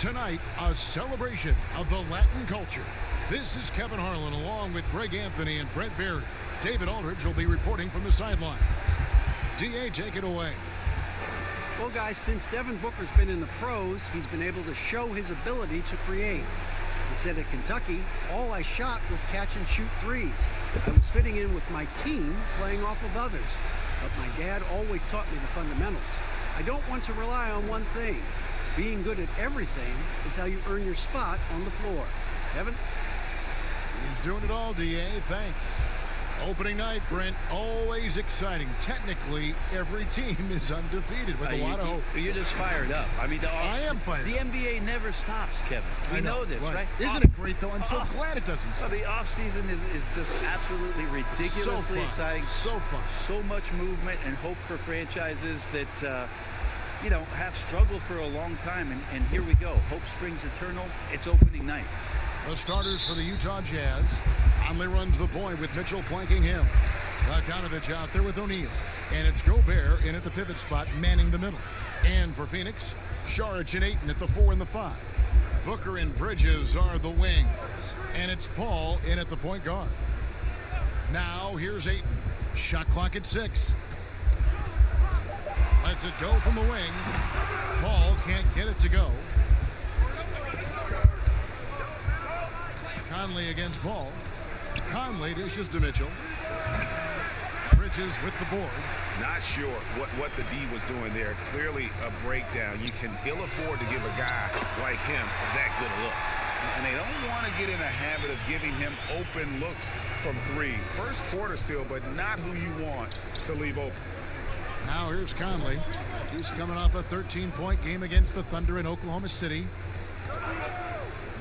Tonight, a celebration of the Latin culture. This is Kevin Harlan along with Greg Anthony and Brent Barry. David Aldridge will be reporting from the sidelines. DA, take it away. Well, guys, since Devin Booker's been in the pros, he's been able to show his ability to create. He said at Kentucky, all I shot was catch and shoot threes. I was fitting in with my team, playing off of others. But my dad always taught me the fundamentals. I don't want to rely on one thing. Being good at everything is how you earn your spot on the floor. Kevin? He's doing it all, DA. Thanks. Opening night, Brent, always exciting. Technically, every team is undefeated with a lot of hope. You're just fired up. I mean, I am fired The up. NBA never stops, Kevin. We know this, right? Isn't it great, though? I'm so glad it doesn't stop. The offseason is just absolutely ridiculously exciting. So fun. So much movement and hope for franchises that, have struggled for a long time. And here we go. Hope springs eternal. It's opening night. The starters for the Utah Jazz. Conley runs the point with Mitchell flanking him. Bogdanovich out there with O'Neal. And it's Gobert in at the pivot spot, manning the middle. And for Phoenix, Saric and Ayton at the 4 and the 5. Booker and Bridges are the wings. And it's Paul in at the point guard. Now here's Ayton. Shot clock at 6. Lets it go from the wing. Paul can't get it to go. Conley against Paul. Conley dishes to Mitchell. Bridges with the board. Not sure what the D was doing there. Clearly a breakdown. You can ill afford to give a guy like him that good a look. And they don't want to get in a habit of giving him open looks from 3. First quarter still, but not who you want to leave open. Now here's Conley. He's coming off a 13-point game against the Thunder in Oklahoma City.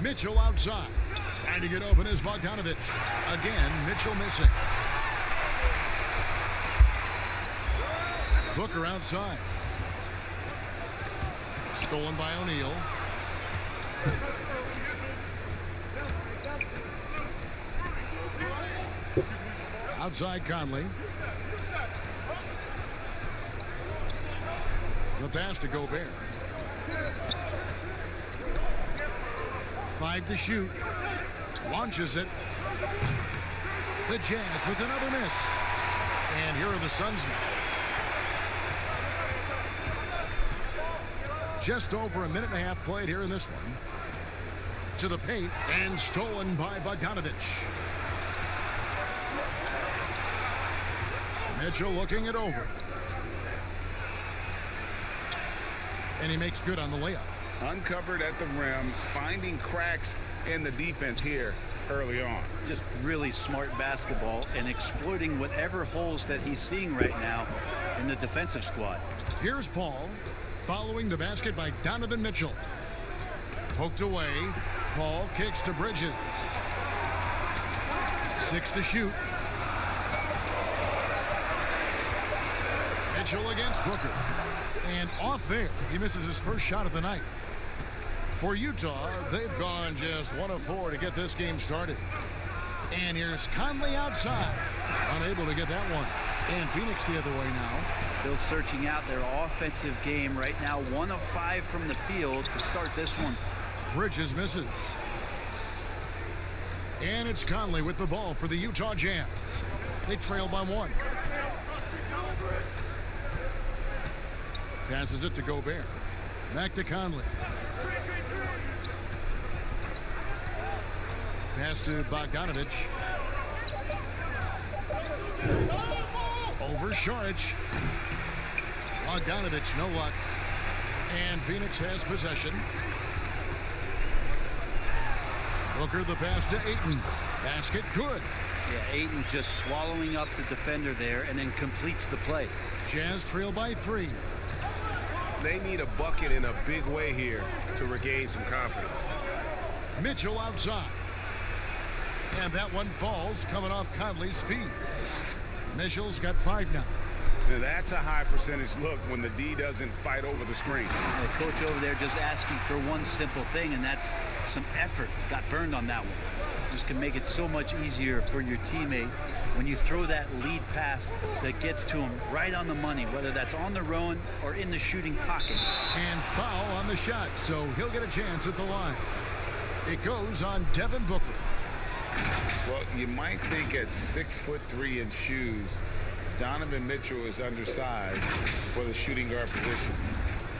Mitchell outside. Trying to get open is Bogdanovich. Again, Mitchell missing. Booker outside. Stolen by O'Neal. Outside Conley. The pass to Gobert. 5 to shoot. Launches it. The Jazz with another miss. And here are the Suns now. Just over a minute and a half played here in this one. To the paint and stolen by Bogdanovich. Mitchell looking it over. And he makes good on the layup. Uncovered at the rim, finding cracks in the defense here early on. Just really smart basketball and exploiting whatever holes that he's seeing right now in the defensive squad. Here's Paul following the basket by Donovan Mitchell. Poked away. Paul kicks to Bridges. 6 to shoot. Mitchell against Booker. And off there, he misses his first shot of the night. For Utah, they've gone just 1 of 4 to get this game started. And here's Conley outside. Unable to get that one. And Phoenix the other way now. Still searching out their offensive game right now. 1 of 5 from the field to start this one. Bridges misses. And it's Conley with the ball for the Utah Jazz. They trail by 1. Passes it to Gobert. Back to Conley. Pass to Bogdanovich. Over Saric. Bogdanovich, no luck. And Phoenix has possession. Booker the pass to Ayton. Basket good. Yeah, Ayton just swallowing up the defender there and then completes the play. Jazz trail by 3. They need a bucket in a big way here to regain some confidence. Mitchell outside. And that one falls coming off Conley's feet. Mitchell's got 5 now. Now that's a high percentage look when the D doesn't fight over the screen. The coach over there just asking for one simple thing, and that's some effort got burned on that one. Just can make it so much easier for your teammate when you throw that lead pass that gets to him right on the money, whether that's on the run or in the shooting pocket. And foul on the shot, so he'll get a chance at the line. It goes on Devin Booker. Well, you might think at 6'3" in shoes, Donovan Mitchell is undersized for the shooting guard position.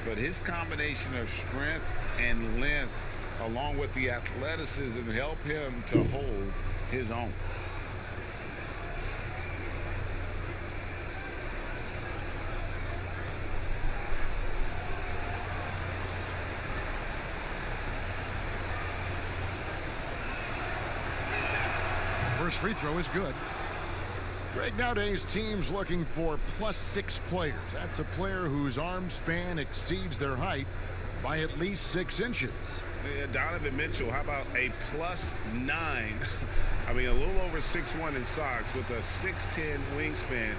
But his combination of strength and length, along with the athleticism, help him to hold his own. First free throw is good. Greg, nowadays teams looking for +6 players. That's a player whose arm span exceeds their height by at least 6 inches. Yeah, Donovan Mitchell, how about a +9? I mean, a little over 6'1" in socks with a 6'10" wingspan.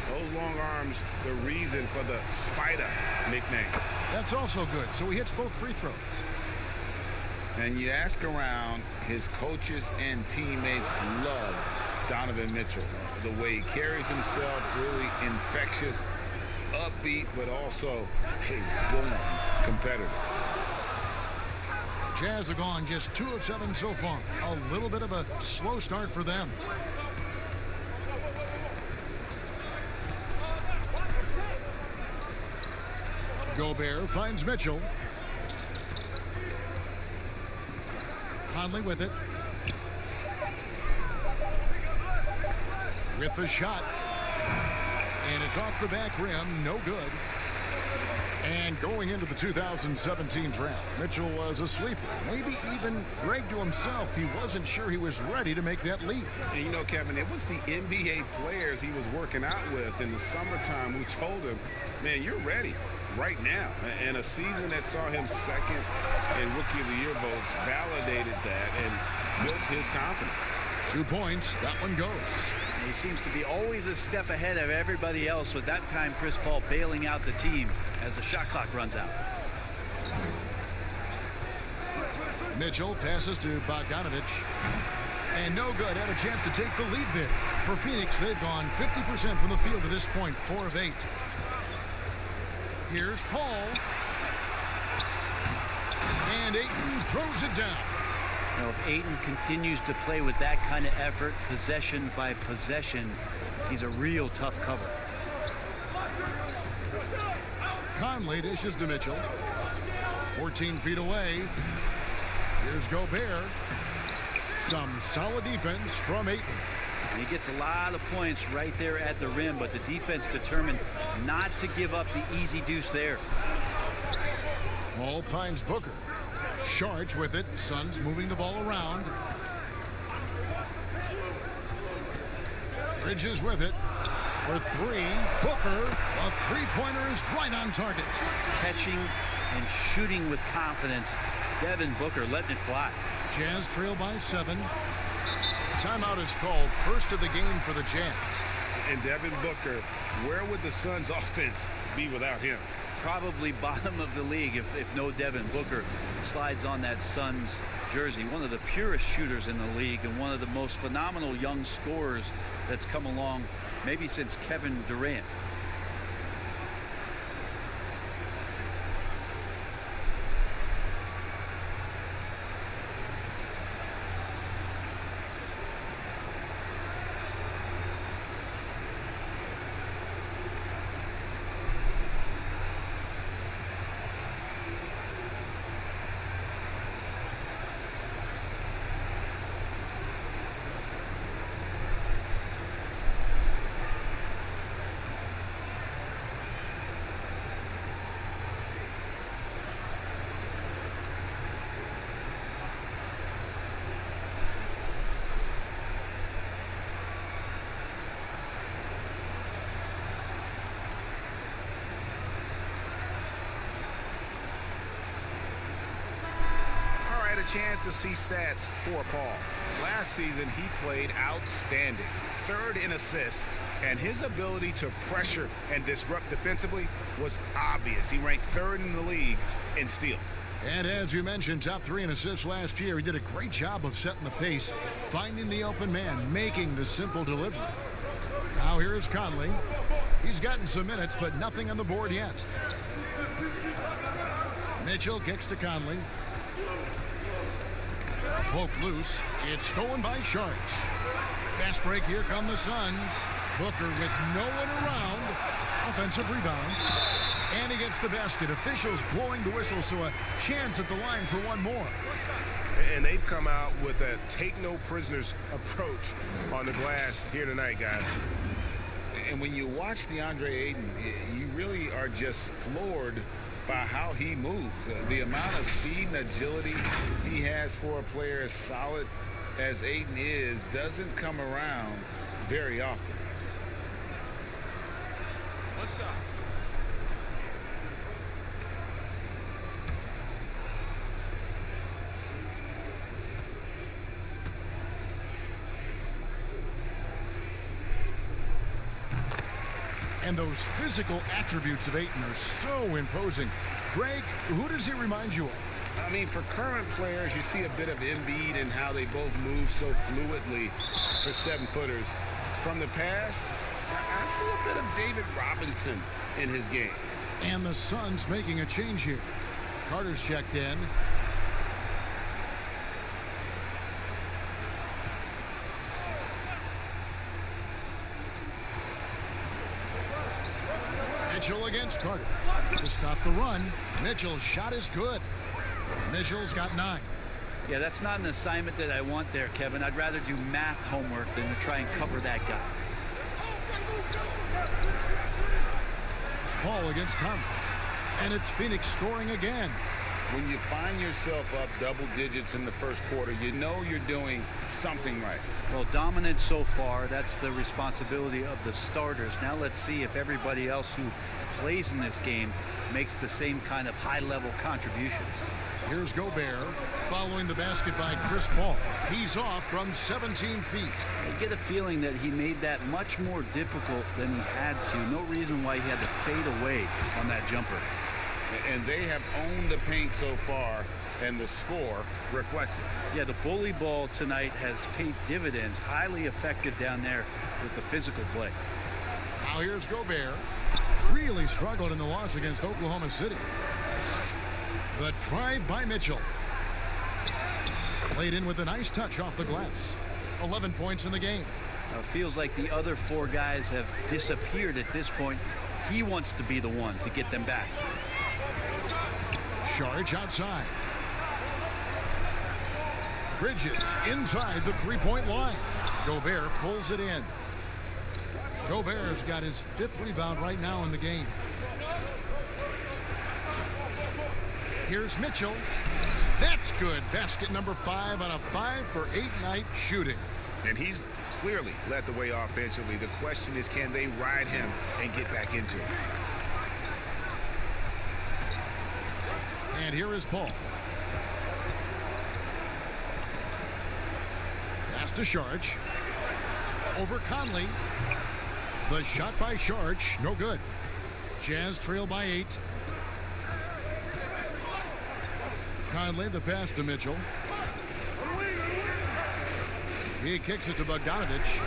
Those long arms, the reason for the Spider nickname. That's also good. So he hits both free throws. And you ask around, his coaches and teammates love Donovan Mitchell. The way he carries himself, really infectious, upbeat, but also a born competitor. Jazz have gone just 2 of 7 so far. A little bit of a slow start for them. Gobert finds Mitchell. Conley with it. With the shot. And it's off the back rim. No good. And going into the 2017 draft, Mitchell was a sleeper. Maybe even Greg to himself, he wasn't sure he was ready to make that leap. And you know, Kevin, it was the NBA players he was working out with in the summertime who told him, man, you're ready right now. And a season that saw him second in Rookie of the Year votes validated that and built his confidence. 2 points. That one goes. He seems to be always a step ahead of everybody else, with that time Chris Paul bailing out the team as the shot clock runs out. Mitchell passes to Bogdanovich. And no good. Had a chance to take the lead there. For Phoenix, they've gone 50% from the field to this point, 4 of 8. Here's Paul. And Ayton throws it down. Now, if Ayton continues to play with that kind of effort, possession by possession, he's a real tough cover. Conley dishes to Mitchell. 14 feet away. Here's Gobert. Some solid defense from Ayton. And he gets a lot of points right there at the rim, but the defense determined not to give up the easy deuce there. Ball finds Booker. Sharge with it. Suns moving the ball around. Bridges with it. For 3. Booker. A three-pointer is right on target. Catching and shooting with confidence. Devin Booker letting it fly. Jazz trail by 7. Timeout is called. First of the game for the Jazz. And Devin Booker, where would the Suns offense be without him? Probably bottom of the league if no Devin Booker slides on that Suns jersey. One of the purest shooters in the league and one of the most phenomenal young scorers that's come along maybe since Kevin Durant. Chance to see stats for Paul. Last season, he played outstanding. 3rd in assists, and his ability to pressure and disrupt defensively was obvious. He ranked 3rd in the league in steals. And as you mentioned, top 3 in assists last year. He did a great job of setting the pace, finding the open man, making the simple delivery. Now here is Conley. He's gotten some minutes, but nothing on the board yet. Mitchell kicks to Conley. Poked loose. It's stolen by Sharks. Fast break. Here come the Suns. Booker with no one around. Offensive rebound. And he gets the basket. Officials blowing the whistle, so a chance at the line for one more. And they've come out with a take no prisoners approach on the glass here tonight, guys. And when you watch DeAndre Ayton, you really are just floored by how he moves. The amount of speed and agility he has for a player as solid as Ayton is doesn't come around very often. What's up? And those physical attributes of Ayton are so imposing. Greg, who does he remind you of? I mean, for current players, you see a bit of Embiid and how they both move so fluidly for 7-footers. From the past, I see a bit of David Robinson in his game. And the Suns making a change here. Carter's checked in. Mitchell against Carter to stop the run. Mitchell's shot is good. Mitchell's got 9. Yeah, that's not an assignment that I want there, Kevin. I'd rather do math homework than to try and cover that guy. Paul against Conley. And it's Phoenix scoring again. When you find yourself up double digits in the first quarter, you know you're doing something right. Well, dominant so far. That's the responsibility of the starters. Now let's see if everybody else who plays in this game makes the same kind of high-level contributions. Here's Gobert following the basket by Chris Paul. He's off from 17 feet. I get a feeling that he made that much more difficult than he had to. No reason why he had to fade away on that jumper. And they have owned the paint so far, and the score reflects it. Yeah, the bully ball tonight has paid dividends. Highly effective down there with the physical play. Now here's Gobert. Really struggled in the loss against Oklahoma City. The drive by Mitchell. Played in with a nice touch off the glass. 11 points in the game. Feels like the other 4 guys have disappeared at this point. He wants to be the one to get them back. Charge outside. Bridges inside the 3-point line. Gobert pulls it in. Gobert's got his 5th rebound right now in the game. Here's Mitchell. That's good. Basket number 5 on a 5-for-8 night shooting. And he's clearly led the way offensively. The question is, can they ride him and get back into it? And here is Paul. Pass to Sharge. Over Conley. The shot by Sharge, no good. Jazz trail by 8. Conley, the pass to Mitchell. He kicks it to Bogdanovich.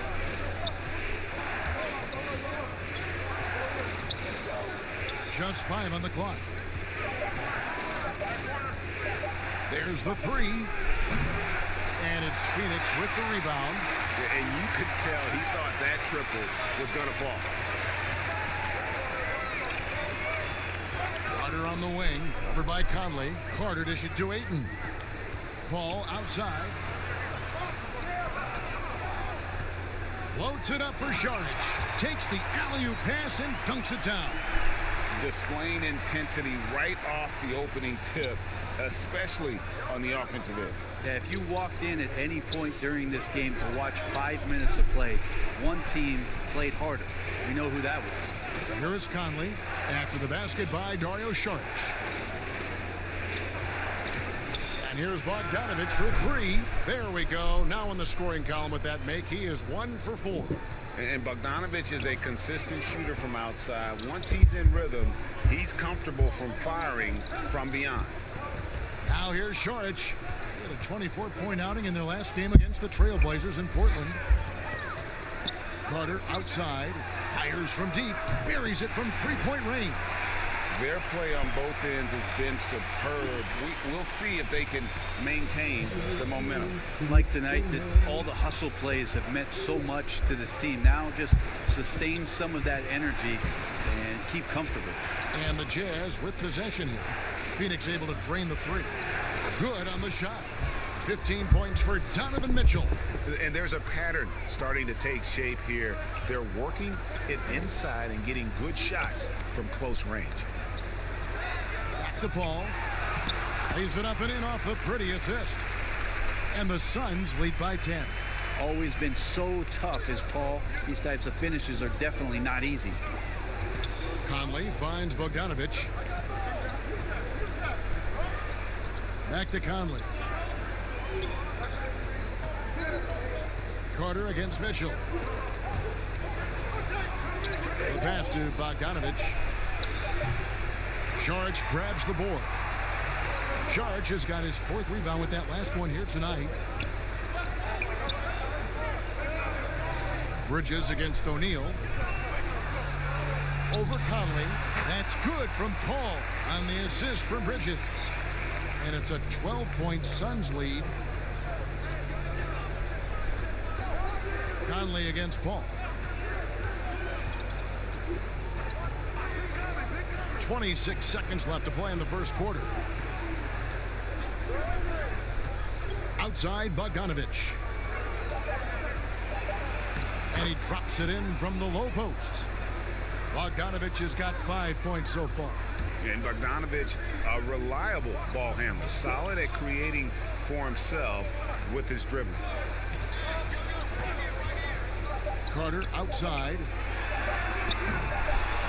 Just 5 on the clock. There's the 3. And it's Phoenix with the rebound. And you could tell he thought that triple was going to fall. Carter on the wing. Over by Conley. Carter dish it to Ayton. Paul outside. Floats it up for Sharge. Takes the alley-oop pass and dunks it down. Displaying intensity right off the opening tip, especially on the offensive end. Yeah, if you walked in at any point during this game to watch 5 minutes of play, one team played harder. We know who that was. Here is Conley after the basket by Dario Saric. And here's Bogdanovich for 3. There we go. Now in the scoring column with that make, he is 1 for 4. And Bogdanovich is a consistent shooter from outside. Once he's in rhythm, he's comfortable from firing from beyond. Now here's Saric. He had a 24-point outing in their last game against the Trailblazers in Portland. Carter outside, fires from deep, buries it from three-point range. Their play on both ends has been superb. We'll see if they can maintain the momentum. Like tonight, that all the hustle plays have meant so much to this team. Now just sustain some of that energy and keep comfortable. And the Jazz with possession here. Phoenix able to drain the three. Good on the shot. 15 points for Donovan Mitchell. And there's a pattern starting to take shape here. They're working it inside and getting good shots from close range. Back to Paul. Lays it up and in off the pretty assist. And the Suns lead by 10. Always been so tough as Paul. These types of finishes are definitely not easy. Conley finds Bogdanovic. Back to Conley. Carter against Mitchell. The pass to Bogdanovic. Saric grabs the board. Saric has got his fourth rebound with that last one here tonight. Bridges against O'Neal. Over Conley. That's good from Paul on the assist from Bridges. And it's a 12-point Suns lead. Conley against Paul. 26 seconds left to play in the first quarter. Outside Bogdanovic. And he drops it in from the low post. Bogdanovic has got 5 points so far. And Bogdanovic, a reliable ball handler, solid at creating for himself with his dribbling. Carter outside.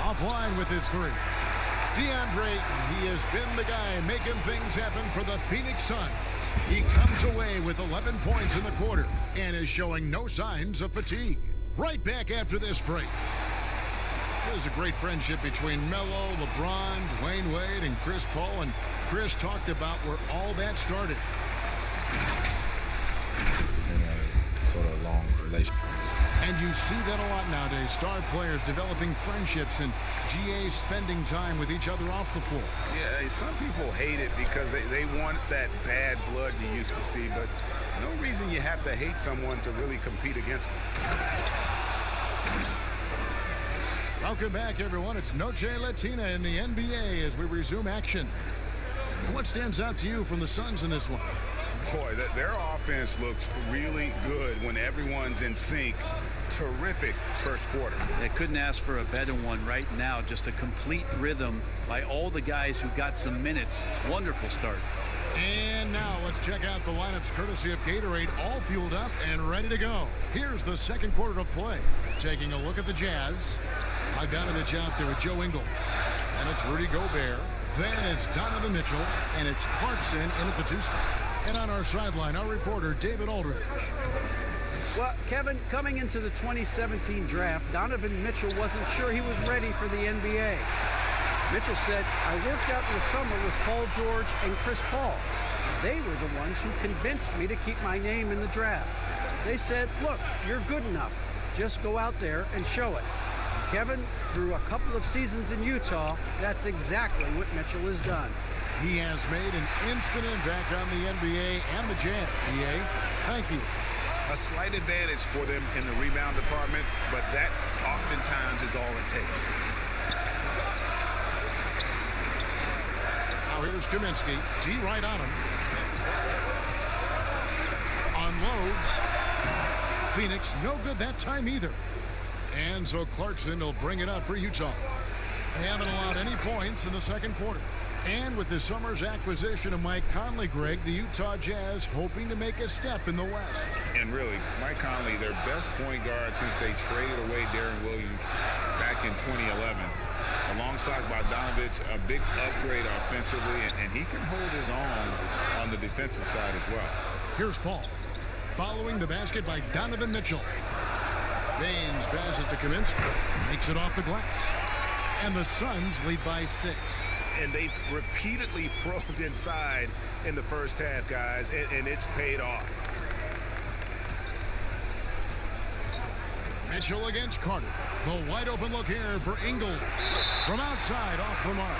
Offline with his three. DeAndre, he has been the guy making things happen for the Phoenix Suns. He comes away with 11 points in the quarter and is showing no signs of fatigue. Right back after this break. There's a great friendship between Melo, LeBron, Dwayne Wade, and Chris Paul. And Chris talked about where all that started. It's been a sort of long relationship. And you see that a lot nowadays. Star players developing friendships and GAs spending time with each other off the floor. Yeah, some people hate it because they want that bad blood you used to see, but no reason you have to hate someone to really compete against them. Welcome back, everyone. It's Noche Latina in the NBA as we resume action. What stands out to you from the Suns in this one? Boy, their offense looks really good when everyone's in sync. Terrific first quarter. They couldn't ask for a better one right now. Just a complete rhythm by all the guys who got some minutes. Wonderful start. And now let's check out the lineups courtesy of Gatorade, all fueled up and ready to go. Here's the second quarter of play. Taking a look at the Jazz. Bogdanovic out there with Joe Ingles. And it's Rudy Gobert. Then it's Donovan Mitchell. And it's Clarkson in at the two spot. And on our sideline, our reporter, David Aldridge. Well, Kevin, coming into the 2017 draft, Donovan Mitchell wasn't sure he was ready for the NBA. Mitchell said, I worked out in the summer with Paul George and Chris Paul. They were the ones who convinced me to keep my name in the draft. They said, look, you're good enough. Just go out there and show it. Kevin, through a couple of seasons in Utah, that's exactly what Mitchell has done. He has made an instant impact on the NBA and the Jazz. EA, thank you. A slight advantage for them in the rebound department, but that oftentimes is all it takes. Now here's Kaminsky. D right on him. Unloads. Phoenix no good that time either. And so Clarkson will bring it up for Utah. They haven't allowed any points in the second quarter. And with this summer's acquisition of Mike Conley, Greg, the Utah Jazz hoping to make a step in the West. And really, Mike Conley, their best point guard since they traded away Darren Williams back in 2011. Alongside Bogdanovic, a big upgrade offensively, and he can hold his own on the defensive side as well. Here's Paul. Following the basket by Donovan Mitchell. Baines passes to Kaminsky. Makes it off the glass. And the Suns lead by 6. And they've repeatedly probed inside in the first half, guys, and it's paid off. Mitchell against Carter. The wide open look here for Ingles. From outside, off the mark.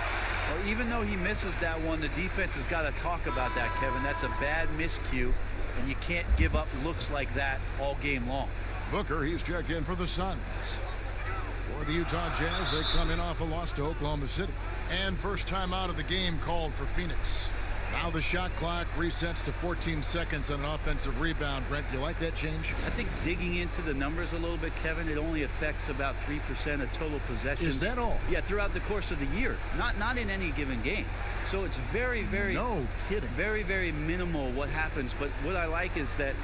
Well, even though he misses that one, the defense has got to talk about that, Kevin. That's a bad miscue, and you can't give up looks like that all game long. Booker, he's checked in for the Suns. For the Utah Jazz, they come in off a loss to Oklahoma City. And first time out of the game called for Phoenix. Now the shot clock resets to 14 seconds on an offensive rebound. Brent, you like that change? I think digging into the numbers a little bit, Kevin, it only affects about 3% of total possessions. Is that all? Yeah, throughout the course of the year. Not in any given game. So it's very, very... No kidding. Very, very minimal what happens. But what I like is that,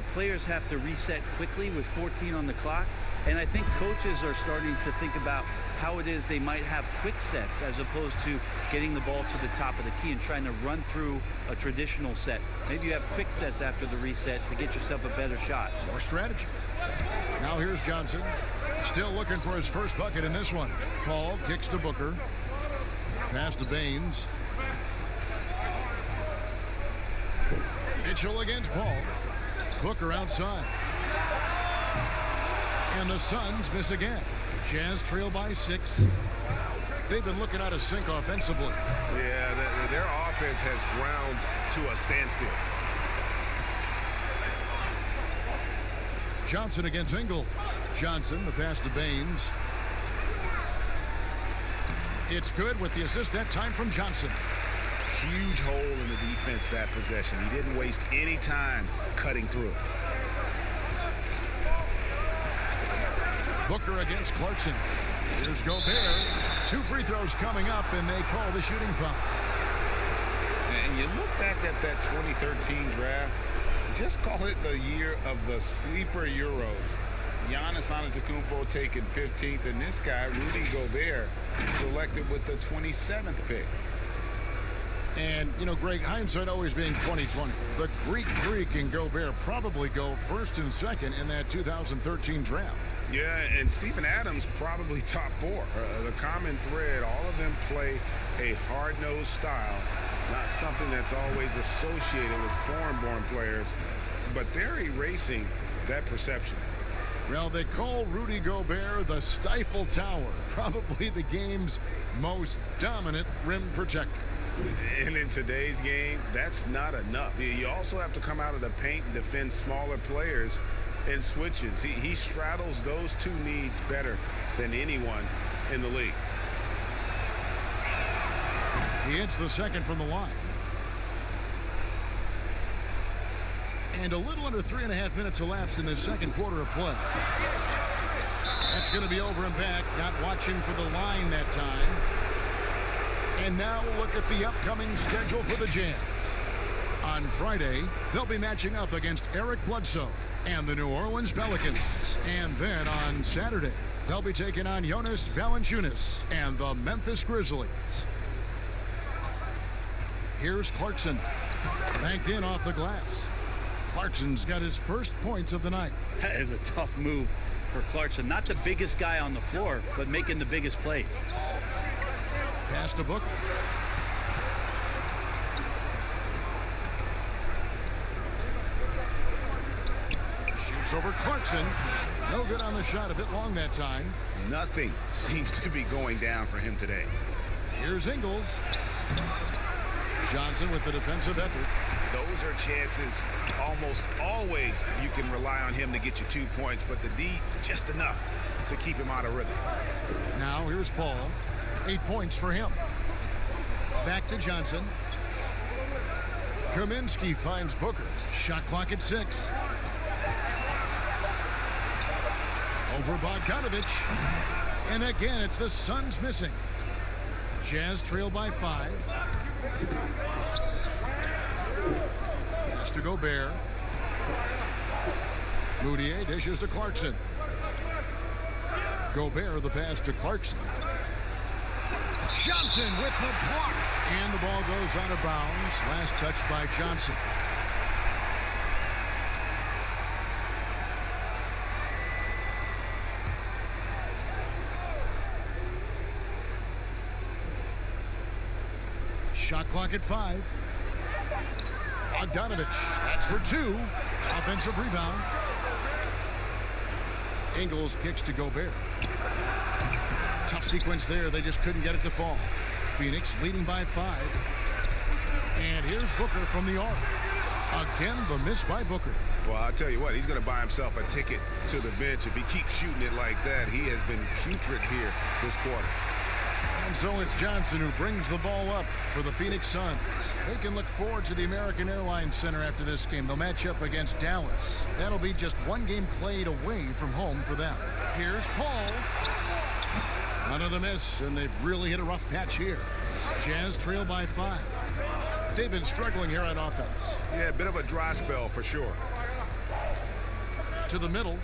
players have to reset quickly with 14 on the clock. And I think coaches are starting to think about how it is they might have quick sets as opposed to getting the ball to the top of the key and trying to run through a traditional set. Maybe you have quick sets after the reset to get yourself a better shot. More strategy. Now here's Johnson. Still looking for his first bucket in this one. Paul kicks to Booker. Pass to Baines. Mitchell against Paul. Booker outside. And the Suns miss again. Jazz trail by 6. They've been looking out of sync offensively. Yeah, their offense has ground to a standstill. Johnson against Ingles. Johnson, the pass to Baines. It's good with the assist that time from Johnson. Huge hole in the defense that possession. He didn't waste any time cutting through. Booker against Clarkson. Here's Gobert. 2 free throws coming up, and they call the shooting foul. And you look back at that 2013 draft, just call it the year of the sleeper Euros. Giannis Antetokounmpo taken 15th, and this guy, Rudy Gobert, selected with the 27th pick. And, Greg, hindsight always being 20/20. The Greek and Gobert probably go first and second in that 2013 draft. Yeah, and Steven Adams probably top 4. The common thread, all of them play a hard-nosed style, not something that's always associated with foreign-born players, but they're erasing that perception. Well, they call Rudy Gobert the Stifle Tower, probably the game's most dominant rim protector. And in today's game, that's not enough. You also have to come out of the paint and defend smaller players and switches. He straddles those 2 needs better than anyone in the league. He hits the second from the line. And a little under 3.5 minutes elapsed in the second quarter of play. That's going to be over and back. Not watching for the line that time. And now we'll look at the upcoming schedule for the Jazz. On Friday, they'll be matching up against Eric Bledsoe and the New Orleans Pelicans. And then on Saturday, they'll be taking on Jonas Valanciunas and the Memphis Grizzlies. Here's Clarkson. Banked in off the glass. Clarkson's got his first points of the night. That is a tough move for Clarkson. Not the biggest guy on the floor, but making the biggest plays. Pass to Booker. Shoots over Clarkson. No good on the shot, a bit long that time. Nothing seems to be going down for him today. Here's Ingles. Johnson with the defensive effort. Those are chances almost always you can rely on him to get you 2 points, but the D just enough to keep him out of rhythm. Now here's Paul. 8 points for him. Back to Johnson. Kaminsky finds Booker. Shot clock at 6. Over Bogdanovich. And again, it's the Suns missing. Jazz trail by 5. Pass to Gobert. Moutier dishes to Clarkson. Gobert the pass to Clarkson. Johnson with the block. And the ball goes out of bounds. Last touch by Johnson. Shot clock at 5. Bogdanovich, that's for 2. Offensive rebound. Ingles kicks to Gobert. Tough sequence there. They just couldn't get it to fall. Phoenix leading by 5. And here's Booker from the arc. Again, the miss by Booker. Well, I'll tell you what, he's going to buy himself a ticket to the bench. If he keeps shooting it like that, he has been putrid here this quarter. And so it's Johnson who brings the ball up for the Phoenix Suns. They can look forward to the American Airlines Center after this game. They'll match up against Dallas. That'll be just one game played away from home for them. Here's Paul. Another miss, and they've really hit a rough patch here. Jazz trail by 5. They've been struggling here on offense. Yeah, a bit of a dry spell for sure. To the middle.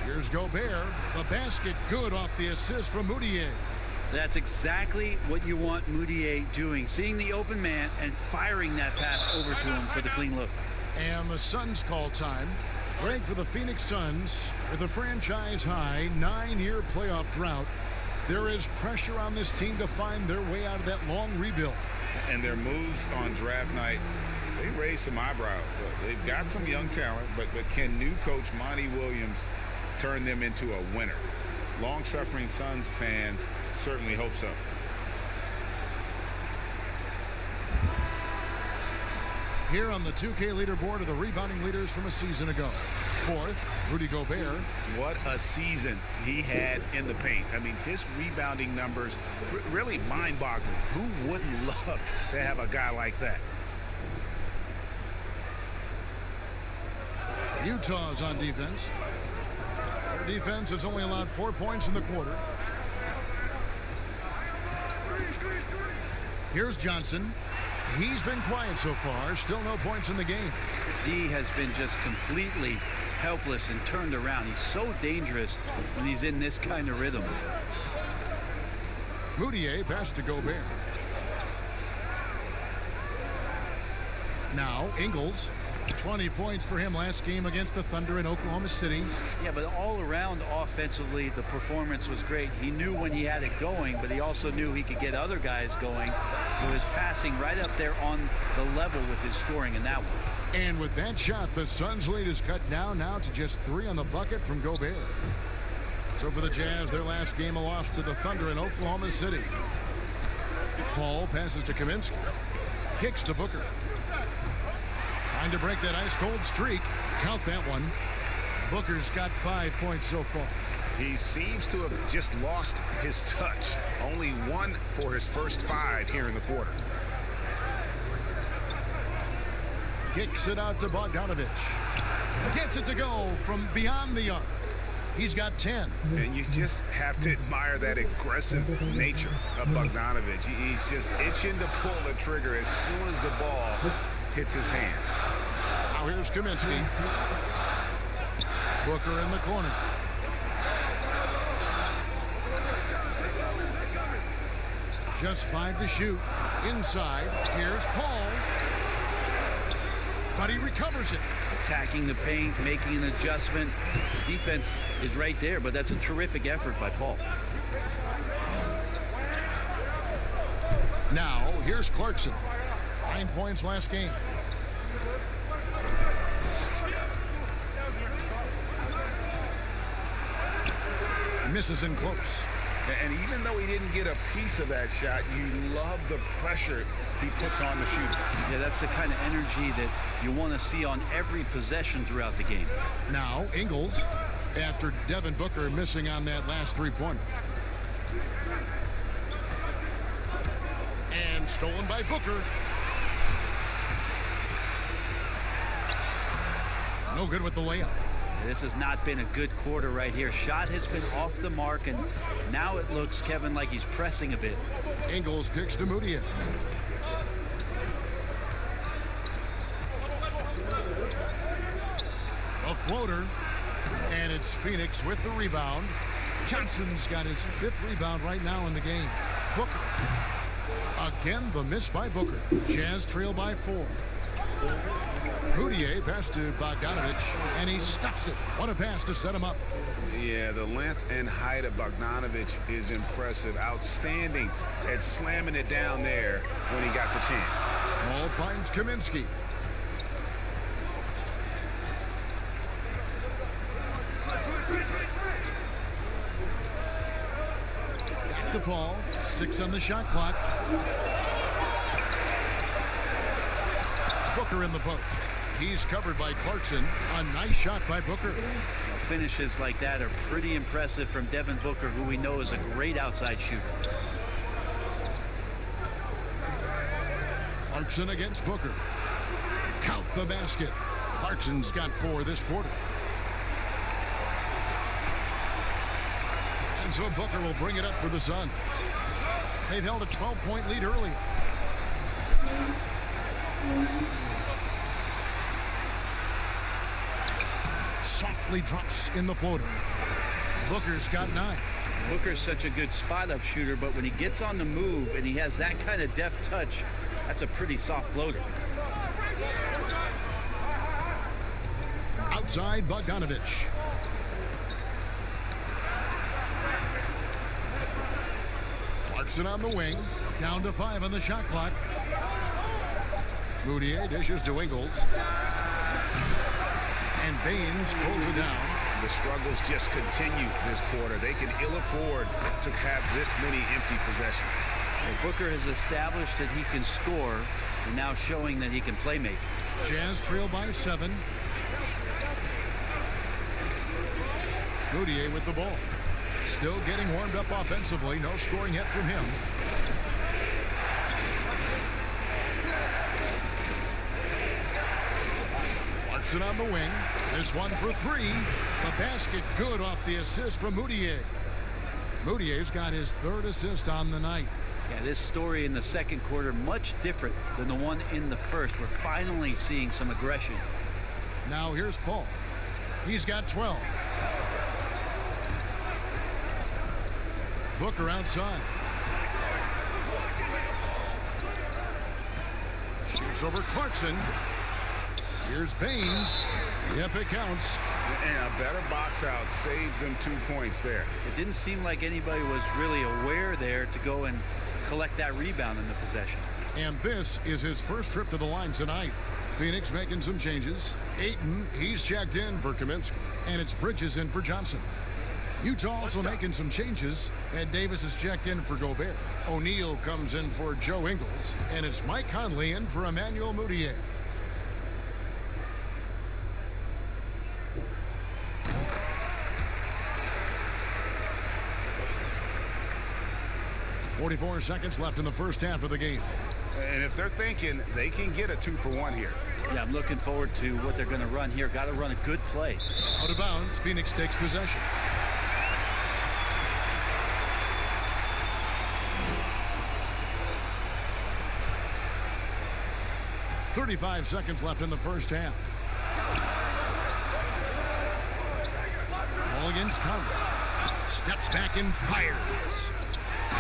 Here's Gobert. The basket good off the assist from Moutier. That's exactly what you want Moutier doing. Seeing the open man and firing that pass over to him for the clean look. And the Suns call time. Break for the Phoenix Suns with a franchise-high 9-year playoff drought. There is pressure on this team to find their way out of that long rebuild. And their moves on draft night, they raised some eyebrows. They've got some young talent, but can new coach Monty Williams turn them into a winner? Long-suffering Suns fans certainly hope so. Here on the 2K leaderboard are the rebounding leaders from a season ago. 4th, Rudy Gobert. What a season he had in the paint. I mean, his rebounding numbers really mind-boggling. Who wouldn't love to have a guy like that? Utah's on defense. Their defense has only allowed 4 points in the quarter. Here's Johnson. He's been quiet so far. Still no points in the game. D has been just completely helpless and turned around. He's so dangerous when he's in this kind of rhythm. Moutier pass to Gobert. Now Ingles. 20 points for him last game against the Thunder in Oklahoma City. Yeah, but all around offensively, the performance was great. He knew when he had it going, but he also knew he could get other guys going. So his passing right up there on the level with his scoring in that one. And with that shot, the Suns' lead is cut down now to just 3 on the bucket from Gobert. So for the Jazz, their last game a loss to the Thunder in Oklahoma City. Paul passes to Kaminsky. Kicks to Booker. Trying to break that ice-cold streak. Count that one. Booker's got 5 points so far. He seems to have just lost his touch. Only 1 for his first 5 here in the quarter. Kicks it out to Bogdanovich. Gets it to go from beyond the arc. He's got 10. And you just have to admire that aggressive nature of Bogdanovich. He's just itching to pull the trigger as soon as the ball hits his hand. Now here's Kaminsky. Booker in the corner. Just 5 to shoot. Inside. Here's Paul. But he recovers it. Attacking the paint, making an adjustment. The defense is right there, but that's a terrific effort by Paul. Now, here's Clarkson. 9 points last game. Misses in close. And even though he didn't get a piece of that shot, you love the pressure he puts on the shooter. Yeah, that's the kind of energy that you want to see on every possession throughout the game. Now, Ingles, after Devin Booker missing on that last three-pointer. And stolen by Booker. No good with the layup. This has not been a good quarter right here. Shot has been off the mark, and now it looks, Kevin, like he's pressing a bit. Ingles kicks to Moutier. A floater, and it's Phoenix with the rebound. Johnson's got his 5th rebound right now in the game. Booker. Again, the miss by Booker. Jazz trail by 4. Moutier pass to Bogdanovich, and he stuffs it. What a pass to set him up. Yeah, the length and height of Bogdanovich is impressive. Outstanding at slamming it down there when he got the chance. Ball finds Kaminsky. Back to Paul. 6 on the shot clock. Booker in the post. He's covered by Clarkson. A nice shot by Booker. Finishes like that are pretty impressive from Devin Booker, who we know is a great outside shooter. Clarkson against Booker. Count the basket. Clarkson's got 4 this quarter. And so Booker will bring it up for the Suns. They've held a 12-point lead earlier. Softly drops in the floater. Booker's got 9. Booker's such a good spot-up shooter, but when he gets on the move and he has that kind of deft touch, that's a pretty soft floater. Outside Bogdanovich. Clarkson on the wing. Down to 5 on the shot clock. Moutier dishes to Ingles. And Baines pulls it down. The struggles just continue this quarter. They can ill afford to have this many empty possessions. Well, Booker has established that he can score and now showing that he can play make. Jazz trail by 7. Moutier with the ball. Still getting warmed up offensively. No scoring yet from him. Clarkson on the wing. This one for 3. The basket good off the assist from Moutier. Moutier's got his 3rd assist on the night. Yeah, this story in the second quarter much different than the one in the first. We're finally seeing some aggression. Now here's Paul. He's got 12. Booker outside. Shoots over Clarkson. Here's Baines. Yep, it counts. And a better box out saves them 2 points there. It didn't seem like anybody was really aware there to go and collect that rebound in the possession. And this is his first trip to the line tonight. Phoenix making some changes. Ayton, he's checked in for Kaminsky. And it's Bridges in for Johnson. Utah also making some changes. Ed Davis is checked in for Gobert. O'Neal comes in for Joe Ingles. And it's Mike Conley in for Emmanuel Moutier. .44 seconds left in the first half of the game. And if they're thinking they can get a 2-for-1 here. Yeah, I'm looking forward to what they're going to run here. Got to run a good play. Out of bounds. Phoenix takes possession. .35 seconds left in the first half. Ball against Conley. Steps back and fires.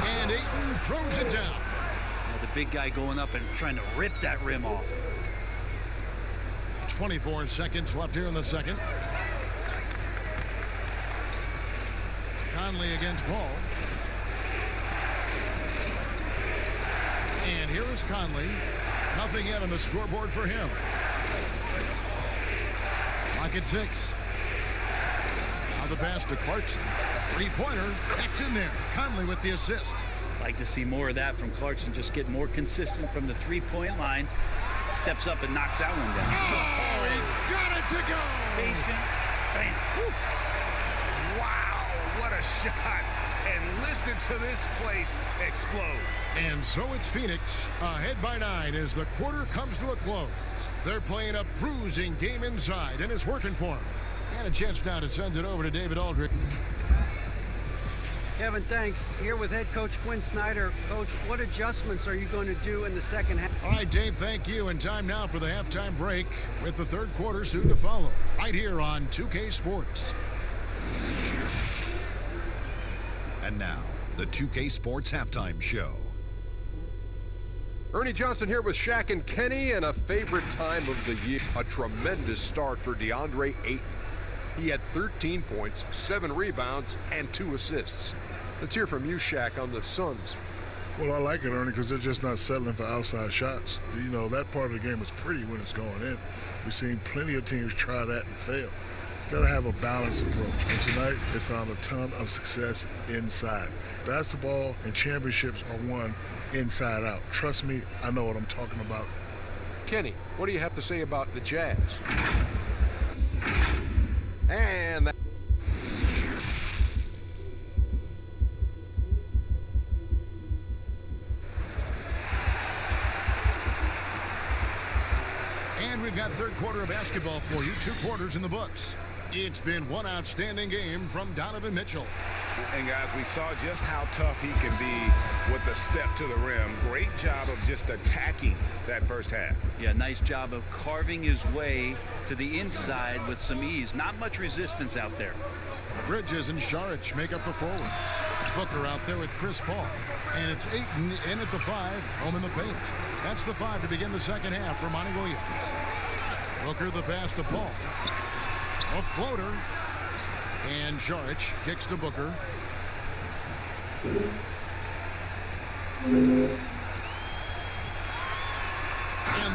And Ayton throws it down. Yeah, the big guy going up and trying to rip that rim off. 24 seconds left here in the second. Conley against Paul. And here is Conley. Nothing yet on the scoreboard for him. Clock at 6. Now the pass to Clarkson. 3-pointer. That's in there. Conley with the assist. Like to see more of that from Clarkson. Just get more consistent from the 3-point line. Steps up and knocks that one down. Oh, he got it to go. Patient. Bam. Woo. Wow, what a shot. And listen to this place explode. And so it's Phoenix ahead by 9 as the quarter comes to a close. They're playing a bruising game inside, and it's working for them. And a chance now to send it over to David Aldridge. Kevin, thanks. Here with head coach Quinn Snyder. Coach, what adjustments are you going to do in the second half? All right, Dave, thank you. And time now for the halftime break with the third quarter soon to follow. Right here on 2K Sports. And now, the 2K Sports Halftime Show. Ernie Johnson here with Shaq and Kenny, and a favorite time of the year. A tremendous start for DeAndre Ayton. He had 13 points, 7 rebounds, and 2 assists. Let's hear from you, Shaq, on the Suns. Well, I like it, Ernie, because they're just not settling for outside shots. You know, that part of the game is pretty when it's going in. We've seen plenty of teams try that and fail. Got to have a balanced approach. And tonight, they found a ton of success inside. Basketball and championships are won inside out. Trust me, I know what I'm talking about. Kenny, what do you have to say about the Jazz? And that And we've got third quarter of basketball for you. 2 quarters in the books. It's been one outstanding game from Donovan Mitchell. And guys, we saw just how tough he can be with a step to the rim. Great job of just attacking that first half. Yeah, nice job of carving his way to the inside with some ease. Not much resistance out there. Bridges and Saric make up the forwards. Booker out there with Chris Paul. And it's Ayton in at the 5, home in the paint. That's the 5 to begin the second half for Monty Williams. Booker the pass to Paul. A floater. And Saric kicks to Booker. And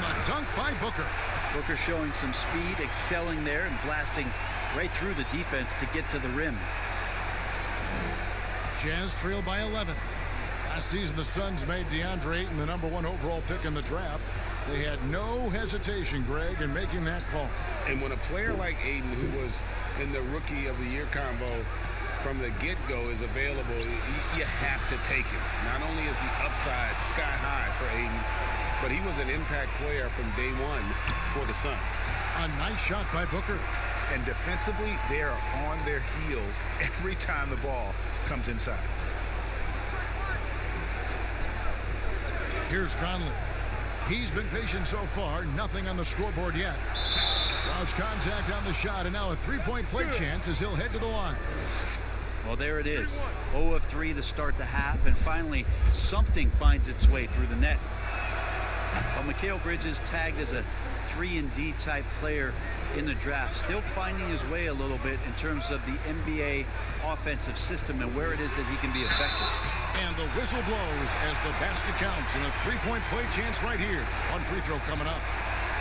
the dunk by Booker. Booker showing some speed, excelling there, and blasting right through the defense to get to the rim. Jazz trail by 11. Last season, the Suns made DeAndre Ayton the #1 overall pick in the draft. They had no hesitation, Greg, in making that call. And when a player like Ayton, who was in the Rookie of the Year combo from the get-go, is available, you have to take him. Not only is the upside sky high for Ayton, but he was an impact player from day one for the Suns. A nice shot by Booker. And defensively, they are on their heels every time the ball comes inside. Here's Conley. He's been patient so far. Nothing on the scoreboard yet. Draws contact on the shot, and now a 3-point play chance as he'll head to the line. Well, there it is. 0 of 3 to start the half, and finally something finds its way through the net. Well, Mikal Bridges tagged as a 3-and-D type player in the draft, still finding his way a little bit in terms of the NBA offensive system and where it is that he can be effective. And the whistle blows as the basket counts, and a 3-point play chance right here. One free throw coming up.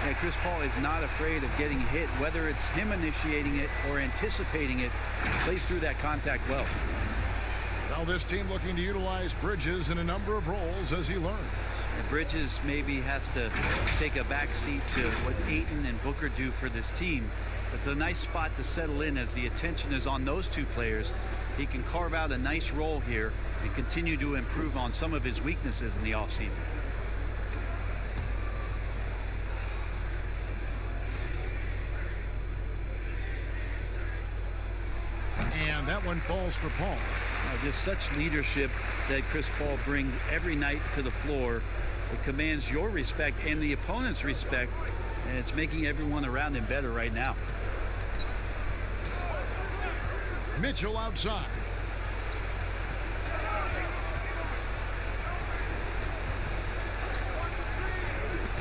Yeah, Chris Paul is not afraid of getting hit, whether it's him initiating it or anticipating it. Plays through that contact well. Now this team looking to utilize Bridges in a number of roles as he learns. And Bridges maybe has to take a back seat to what Ayton and Booker do for this team. It's a nice spot to settle in as the attention is on those 2 players. He can carve out a nice role here and continue to improve on some of his weaknesses in the offseason. And that one falls for Paul. Just such leadership that Chris Paul brings every night to the floor. It commands your respect and the opponent's respect, and it's making everyone around him better right now. Mitchell outside.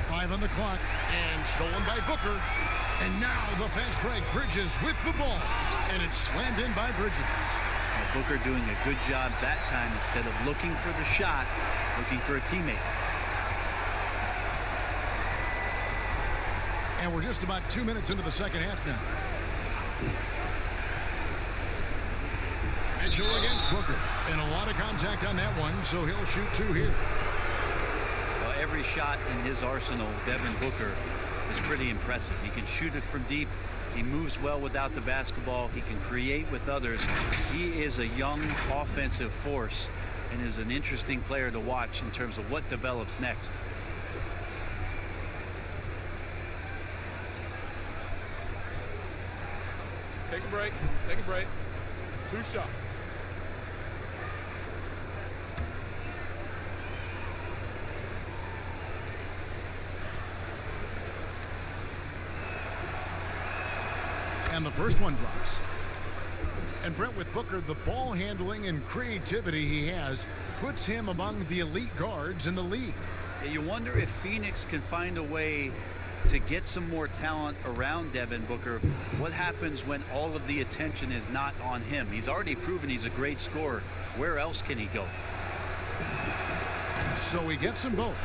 Five on the clock, and stolen by Booker. And now the fast break. Bridges with the ball, and it's slammed in by Bridges. Booker doing a good job that time. Instead of looking for the shot, looking for a teammate. And we're just about 2 minutes into the second half now. Mitchell against Booker, and a lot of contact on that one, so he'll shoot 2 here. Well, every shot in his arsenal, Devin Booker, is pretty impressive. He can shoot it from deep. He moves well without the basketball. He can create with others. He is a young offensive force and is an interesting player to watch in terms of what develops next. take a break. Take a break. 2 shots. And the first one drops. And Brent, with Booker, the ball handling and creativity he has puts him among the elite guards in the league. You wonder if Phoenix can find a way to get some more talent around Devin Booker. What happens when all of the attention is not on him? He's already proven he's a great scorer. Where else can he go? So he gets them both.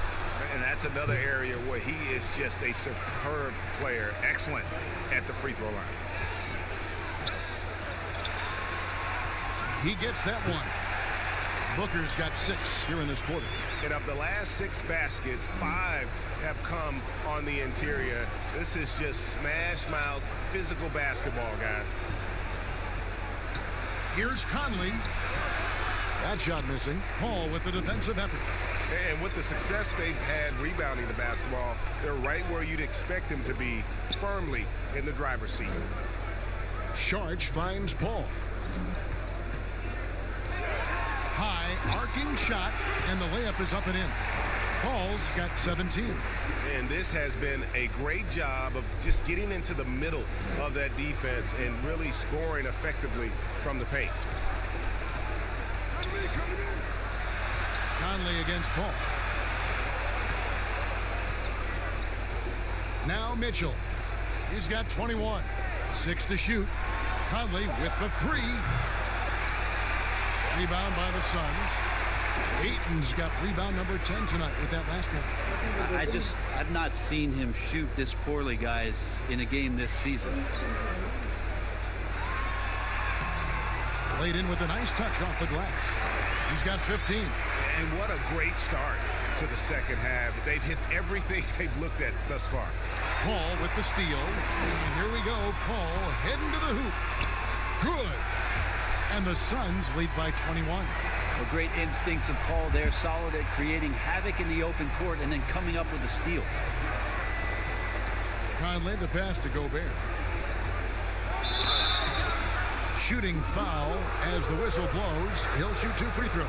And that's another area where he is just a superb player. Excellent at the free throw line. He gets that one. Booker's got 6 here in this quarter. And of the last 6 baskets, 5 have come on the interior. This is just smash mouth physical basketball, guys. Here's Conley. That shot missing. Paul with the defensive effort. And with the success they've had rebounding the basketball, they're right where you'd expect them to be, firmly in the driver's seat. Sharge finds Paul. High arcing shot, and the layup is up and in. Paul's got 17. And this has been a great job of just getting into the middle of that defense and really scoring effectively from the paint. Conley against Paul. Now Mitchell. He's got 21. 6 to shoot. Conley with the 3. Rebound by the Suns. Ayton's got rebound number 10 tonight with that last one. I've not seen him shoot this poorly, guys, in a game this season. Played in with a nice touch off the glass. He's got 15. And what a great start to the second half. They've hit everything they've looked at thus far. Paul with the steal. And here we go. Paul heading to the hoop. Good. And the Suns lead by 21. Well, great instincts of Paul there. Solid at creating havoc in the open court and then coming up with a steal. Conley the pass to Gobert. Shooting foul as the whistle blows. He'll shoot 2 free throws.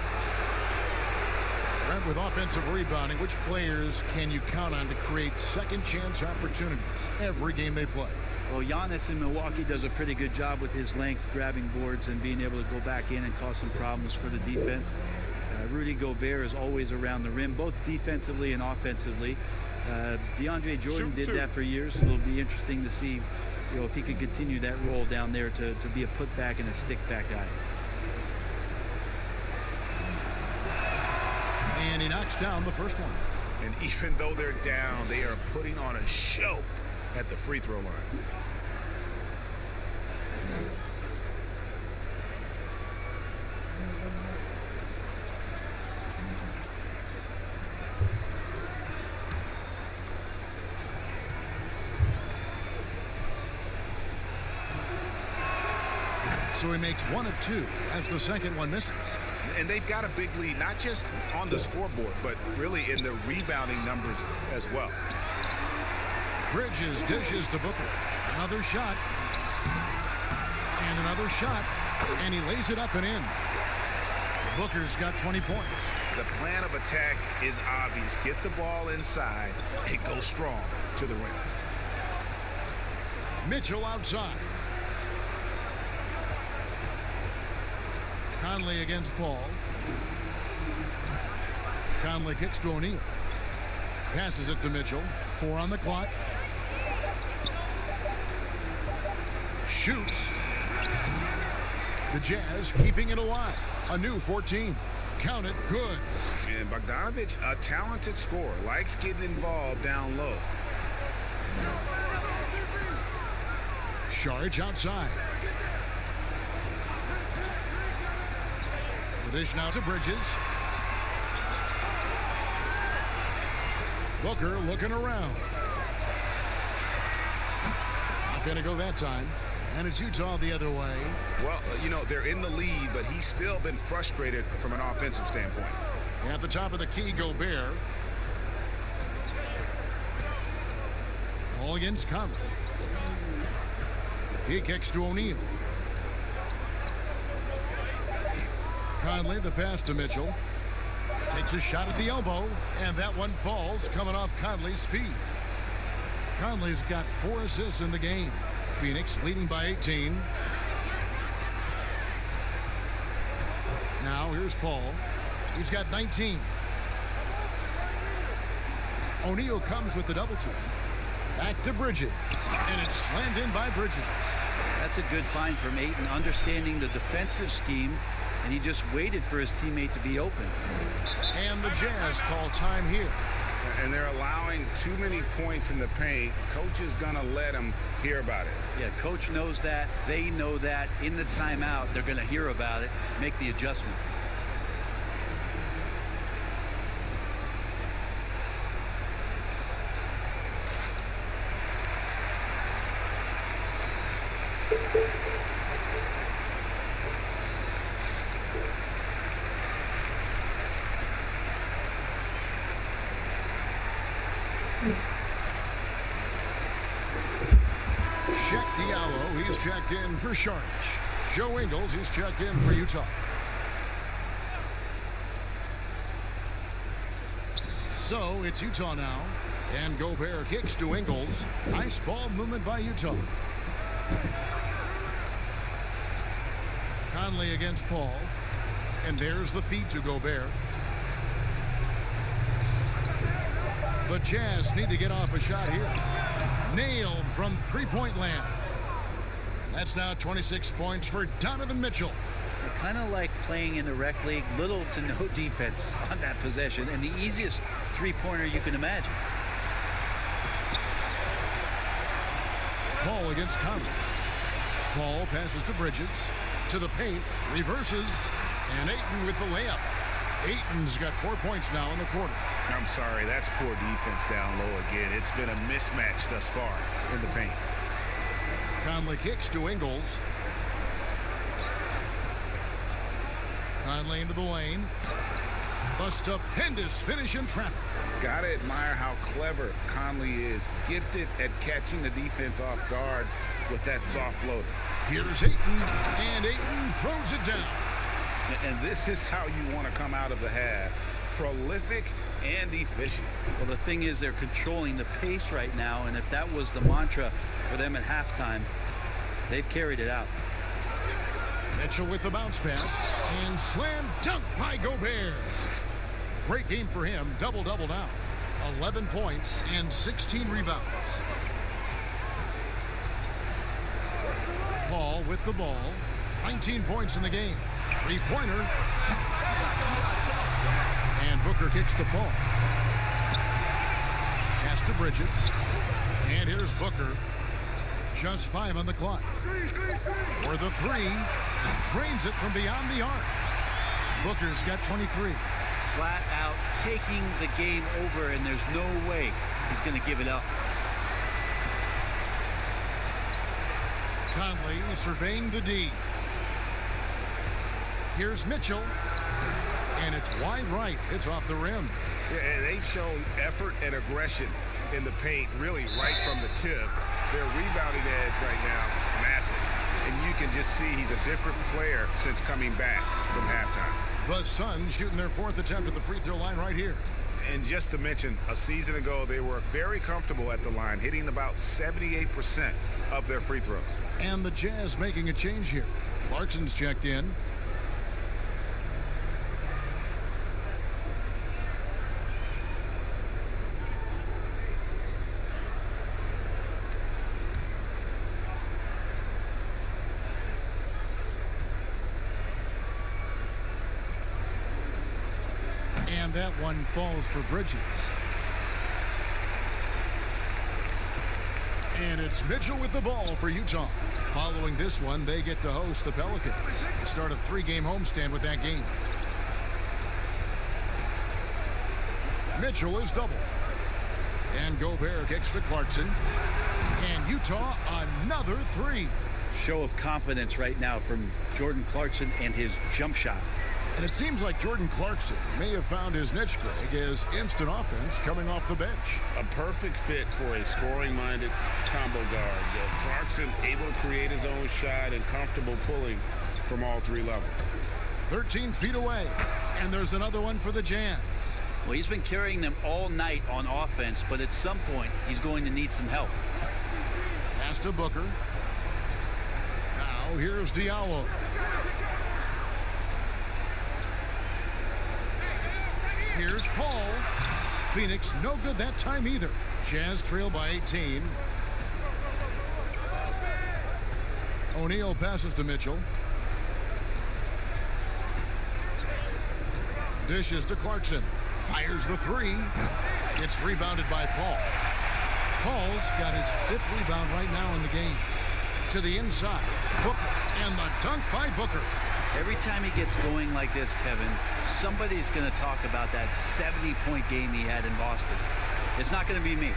Brent, with offensive rebounding, which players can you count on to create second chance opportunities every game they play? Well, Giannis in Milwaukee does a pretty good job with his length, grabbing boards and being able to go back in and cause some problems for the defense. Rudy Gobert is always around the rim, both defensively and offensively. DeAndre Jordan did that for years. It'll be interesting to see, if he could continue that role down there to be a putback and a stick-back guy. And he knocks down the first one. And even though they're down, they are putting on a show at the free throw line. So he makes 1 of 2 as the second one misses. And they've got a big lead, not just on the scoreboard, but really in the rebounding numbers as well. Bridges dishes to Booker. Another shot. And another shot. And he lays it up and in. Booker's got 20 points. The plan of attack is obvious. Get the ball inside and go strong to the rim. Mitchell outside. Conley against Paul. Conley kicks to O'Neal. Passes it to Mitchell. 4 on the clock. Shoots. The Jazz keeping it alive. A new 14. Count it. Good. And Bogdanovich, a talented scorer, likes getting involved down low. Sharge outside. The dish now to Bridges. Booker looking around. Not going to go that time. And it's Utah the other way. Well, they're in the lead, but he's still been frustrated from an offensive standpoint. At the top of the key, Gobert. All against Conley. He kicks to O'Neal. Conley, the pass to Mitchell. Takes a shot at the elbow, and that one falls, coming off Conley's feet. Conley's got 4 assists in the game. Phoenix leading by 18. Now here's Paul. He's got 19. O'Neal comes with the double team. Back to Bridges. And it's slammed in by Bridges. That's a good find from Ayton, understanding the defensive scheme, and he just waited for his teammate to be open. And the Jazz call time here. And they're allowing too many points in the paint. Coach is going to let them hear about it. Yeah, coach knows that. They know that. In the timeout, they're going to hear about it, make the adjustment. He's checked in for Sharch. Joe Ingles, he's checked in for Utah. So it's Utah now. And Gobert kicks to Ingles. Nice ball movement by Utah. Conley against Paul. And there's the feed to Gobert. The Jazz need to get off a shot here. Nailed from three-point land. That's now 26 points for Donovan Mitchell. Kind of like playing in the rec league, little to no defense on that possession, and the easiest three-pointer you can imagine. Paul against Conley. Paul passes to Bridges. To the paint. Reverses. And Ayton with the layup. Ayton's got 4 points now in the quarter. I'm sorry, that's poor defense down low again. It's been a mismatch thus far in the paint. Conley kicks to Ingles. Conley into the lane. A stupendous finish in traffic. Gotta admire how clever Conley is. Gifted at catching the defense off guard with that soft floater. Here's Ayton, and Ayton throws it down. And this is how you want to come out of the half. Prolific and efficient. Well, the thing is, they're controlling the pace right now, and if that was the mantra for them at halftime, they've carried it out. Mitchell with the bounce pass, and slam dunk by Gobert. Great game for him. Double-double now. 11 points and 16 rebounds. Paul with the ball. 19 points in the game. Three-pointer. And Booker kicks to Paul. Pass to Bridges. And here's Booker. Just 5 on the clock. For the three. Drains it from beyond the arc. Booker's got 23. Flat out taking the game over, and there's no way he's going to give it up. Conley surveying the D. Here's Mitchell. And it's wide right. It's off the rim. Yeah, and they've shown effort and aggression in the paint, really right from the tip. Their rebounding edge right now, massive. And you can just see he's a different player since coming back from halftime. The Suns shooting their 4th attempt at the free throw line right here. And just to mention, a season ago, they were very comfortable at the line, hitting about 78% of their free throws. And the Jazz making a change here. Clarkson's checked in. And that one falls for Bridges. And it's Mitchell with the ball for Utah. Following this one, they get to host the Pelicans. Start a 3-game homestand with that game. Mitchell is double. And Gobert kicks to Clarkson. And Utah another 3. Show of confidence right now from Jordan Clarkson and his jump shot. And it seems like Jordan Clarkson may have found his niche, Greg, as instant offense coming off the bench. A perfect fit for a scoring-minded combo guard. Clarkson able to create his own shot and comfortable pulling from all 3 levels. 13 feet away. And there's another one for the Jazz. Well, he's been carrying them all night on offense, but at some point, he's going to need some help. Pass to Booker. Now here's Diallo. Here's Paul. Phoenix no good that time either. Jazz trail by 18. O'Neal passes to Mitchell. Dishes to Clarkson. Fires the three. It's rebounded by Paul. Paul's got his 5th rebound right now in the game. To the inside. Booker. And the dunk by Booker. Every time he gets going like this, Kevin, somebody's going to talk about that 70-point game he had in Boston. It's not going to be me.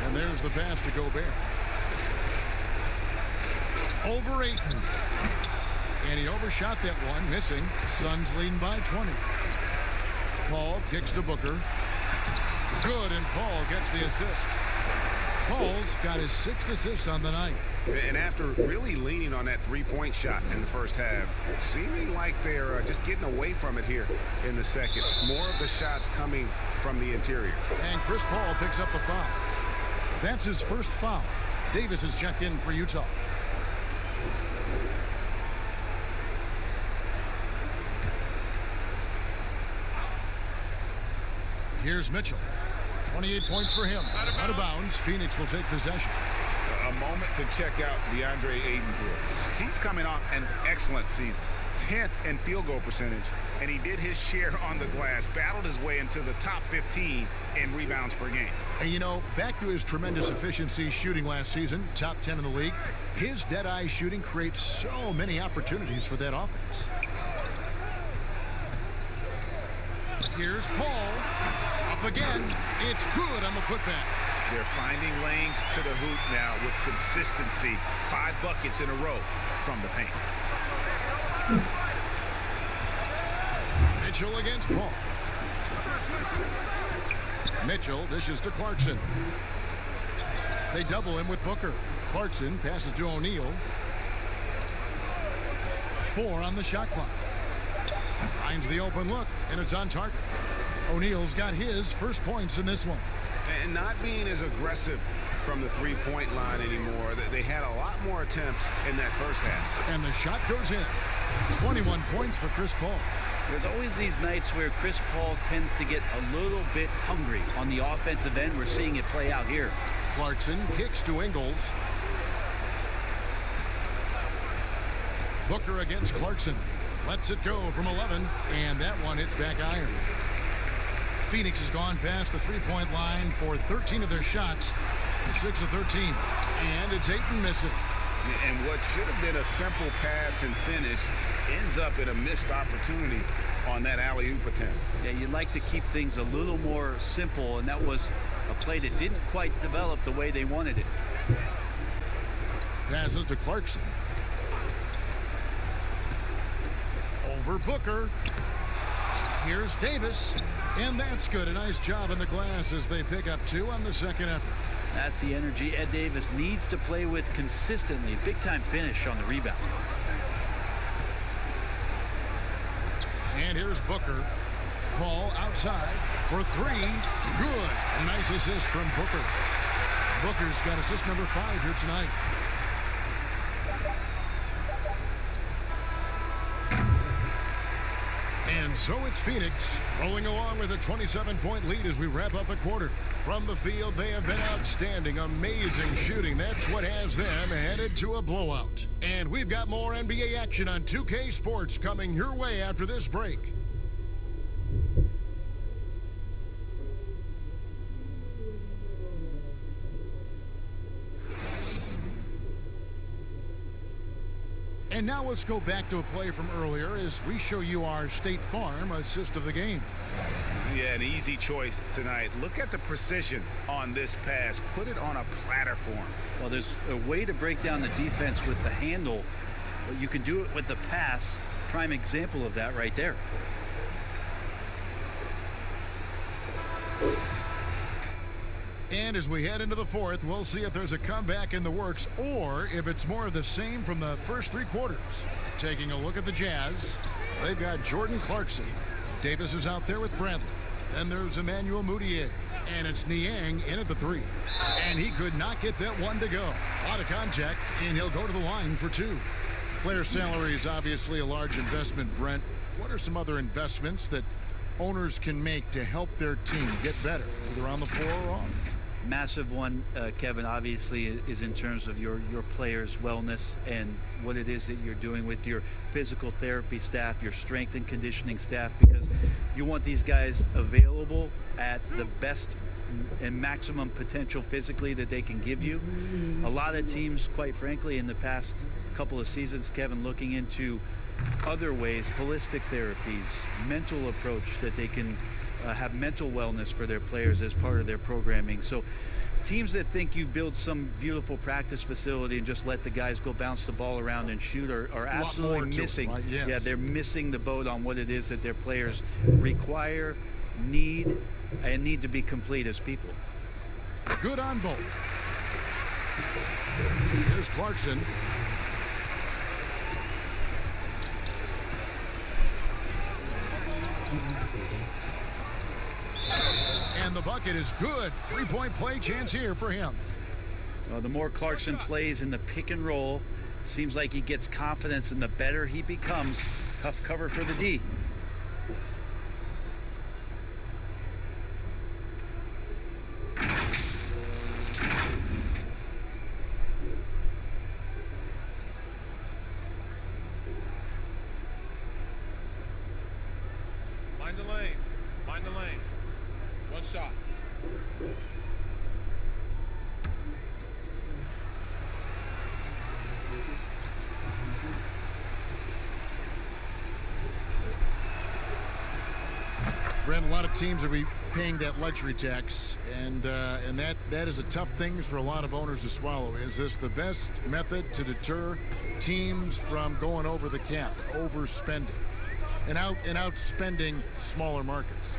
And there's the pass to Gobert. Over Ayton. And he overshot that one, missing. Suns leading by 20. Paul kicks to Booker. Good, and Paul gets the assist. Paul's got his 6th assist on the night. And after really leaning on that three-point shot in the first half, seeming like they're just getting away from it here in the second. More of the shots coming from the interior. And Chris Paul picks up the foul. That's his first foul. Davis is checked in for Utah. Here's Mitchell. 28 points for him. Out of bounds. Phoenix will take possession. A moment to check out DeAndre Ayton here. He's coming off an excellent season. 10th in field goal percentage, and he did his share on the glass, battled his way into the top 15 in rebounds per game. And you know, back to his tremendous efficiency shooting last season, top 10 in the league, his dead-eye shooting creates so many opportunities for that offense. Here's Paul. Up again. It's good on the putback. They're finding lanes to the hoop now with consistency. 5 buckets in a row from the paint. Mitchell against Paul. Mitchell dishes to Clarkson. They double him with Booker. Clarkson passes to O'Neal. 4 on the shot clock. Finds the open look, and it's on target. O'Neal's got his first points in this one. And not being as aggressive from the three-point line anymore. They had a lot more attempts in that first half. And the shot goes in. 21 points for Chris Paul. There's always these nights where Chris Paul tends to get a little bit hungry on the offensive end. We're seeing it play out here. Clarkson kicks to Ingles. Booker against Clarkson. Lets it go from 11, and that one hits back iron. Phoenix has gone past the three-point line for 13 of their shots. 6 of 13. And it's Ayton missing. And what should have been a simple pass and finish ends up in a missed opportunity on that alley-oop attempt. Yeah, you'd like to keep things a little more simple, and that was a play that didn't quite develop the way they wanted it. Passes to Clarkson. Over Booker. Here's Davis. And that's good. A nice job in the glass as they pick up 2 on the second effort. That's the energy Ed Davis needs to play with consistently. Big-time finish on the rebound. And here's Booker. Paul outside for 3. Good. A nice assist from Booker. Booker's got assist number 5 here tonight. And so it's Phoenix rolling along with a 27-point lead as we wrap up a quarter. From the field, they have been outstanding, amazing shooting. That's what has them headed to a blowout. And we've got more NBA action on 2K Sports coming your way after this break. And now let's go back to a play from earlier as we show you our State Farm assist of the game. Yeah, an easy choice tonight. Look at the precision on this pass. Put it on a platter form. Well, there's a way to break down the defense with the handle, but you can do it with the pass. Prime example of that right there. And as we head into the fourth, we'll see if there's a comeback in the works or if it's more of the same from the first 3 quarters. Taking a look at the Jazz, they've got Jordan Clarkson. Davis is out there with Bradley. Then there's Emmanuel Mudiay. And it's Niang in at the 3. And he could not get that one to go. A lot of contact, and he'll go to the line for 2. Player salary is obviously a large investment, Brent. What are some other investments that owners can make to help their team get better, either on the floor or off? Massive one, Kevin, obviously, is in terms of your players' wellness and what it is that you're doing with your physical therapy staff, your strength and conditioning staff, because you want these guys available at the best and maximum potential physically that they can give you. A lot of teams, quite frankly, in the past couple of seasons, Kevin, looking into other ways, holistic therapies, mental approach that they can have mental wellness for their players as part of their programming. So teams that think you build some beautiful practice facility and just let the guys go bounce the ball around and shoot are absolutely missing. Right? Yes. Yeah, they're missing the boat on what it is that their players require, need to be complete as people. Good on both. Here's Clarkson. And the bucket is good. Three-point play chance here for him. Well, the more Clarkson plays in the pick and roll, it seems like he gets confidence, and the better he becomes. Tough cover for the D. Mind the lanes. Mind the lanes. One shot. Brent, a lot of teams are paying that luxury tax, and that is a tough thing for a lot of owners to swallow. Is this the best method to deter teams from going over the cap, overspending, and outspending smaller markets?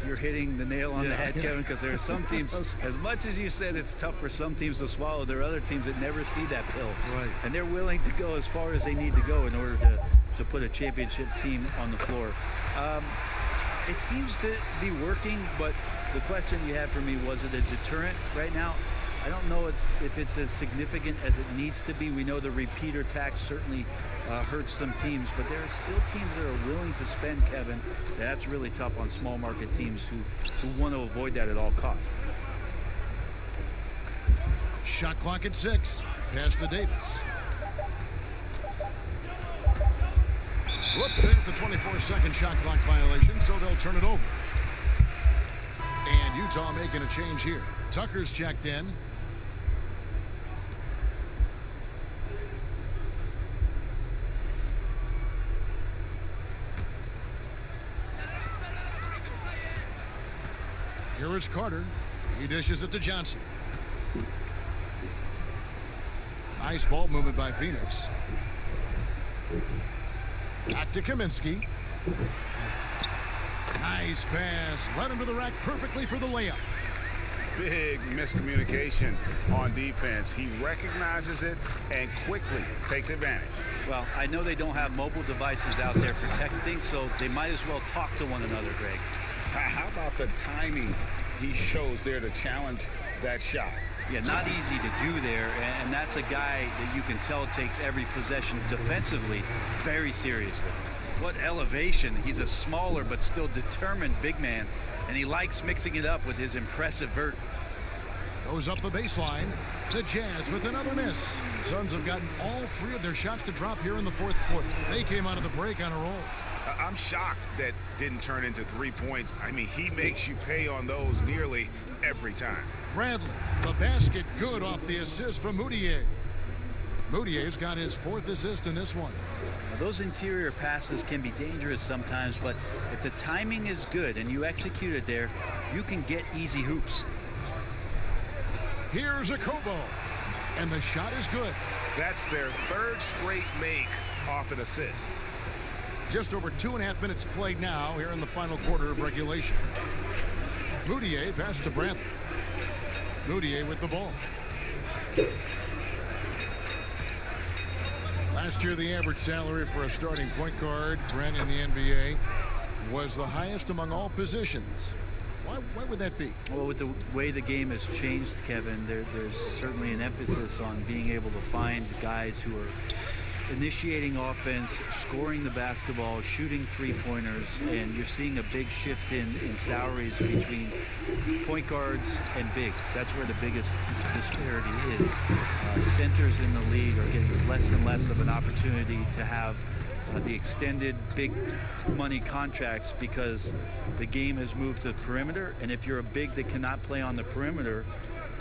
You're hitting the nail on the head, Kevin, because there are some teams, as much as you said it's tough for some teams to swallow, there are other teams that never see that pill. Right. And they're willing to go as far as they need to go in order to put a championship team on the floor. It seems to be working, but the question you had for me, was it a deterrent right now? I don't know if it's as significant as it needs to be. We know the repeater tax certainly hurts some teams, but there are still teams that are willing to spend, Kevin. That's really tough on small market teams who want to avoid that at all costs. Shot clock at 6. Pass to Davis. Whoops, there's the 24-second shot clock violation, so they'll turn it over. And Utah making a change here. Tucker's checked in. Here is Carter. He dishes it to Johnson. Nice ball movement by Phoenix. Back to Kaminsky. Nice pass. Led him to the rack perfectly for the layup. Big miscommunication on defense. He recognizes it and quickly takes advantage. Well, I know they don't have mobile devices out there for texting, so they might as well talk to one another, Greg. How about the timing he shows there to challenge that shot? Yeah, not easy to do there, and that's a guy that you can tell takes every possession defensively very seriously. What elevation. He's a smaller but still determined big man, and he likes mixing it up with his impressive vert. Goes up the baseline. The Jazz with another miss. Suns have gotten all 3 of their shots to drop here in the 4th quarter. They came out of the break on a roll. I'm shocked that didn't turn into 3 points. I mean, he makes you pay on those nearly every time. Bradley, the basket, good off the assist from Moutier. Moutier's got his 4th assist in this one. Now, those interior passes can be dangerous sometimes, but if the timing is good and you execute it there, you can get easy hoops. Here's a Kobo, and the shot is good. That's their 3rd straight make off an assist. Just over 2.5 minutes played now here in the final quarter of regulation. Moutier pass to Bradley. Moutier with the ball. Last year, the average salary for a starting point guard, Brent, in the NBA, was the highest among all positions. Why would that be? Well, with the way the game has changed, Kevin, there's certainly an emphasis on being able to find guys who are initiating offense, scoring the basketball, shooting three-pointers, and you're seeing a big shift in salaries between point guards and bigs. That's where the biggest disparity is. Centers in the league are getting less and less of an opportunity to have the extended big money contracts because the game has moved to the perimeter, and if you're a big that cannot play on the perimeter,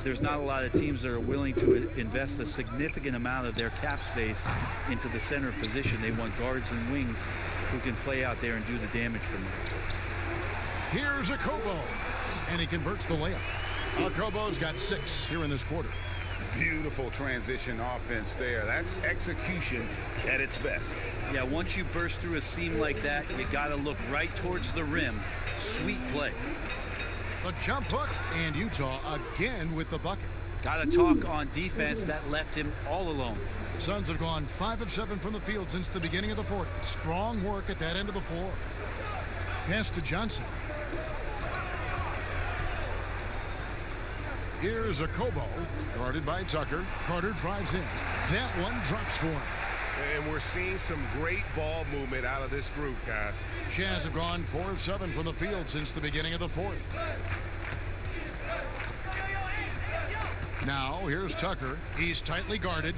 there's not a lot of teams that are willing to invest a significant amount of their cap space into the center position. They want guards and wings who can play out there and do the damage for them. Here's Okobo, and he converts the layup. Okobo's got 6 here in this quarter. Beautiful transition offense there. That's execution at its best. Yeah, once you burst through a seam like that, you got to look right towards the rim. Sweet play. The jump hook, and Utah again with the bucket. Got to talk on defense. That left him all alone. The Suns have gone 5 of 7 from the field since the beginning of the fourth. Strong work at that end of the floor. Pass to Johnson. Here's Okobo, guarded by Tucker. Carter drives in. That one drops for him. And we're seeing some great ball movement out of this group, guys. Jazz have gone 4 of 7 from the field since the beginning of the fourth. Now, here's Tucker. He's tightly guarded.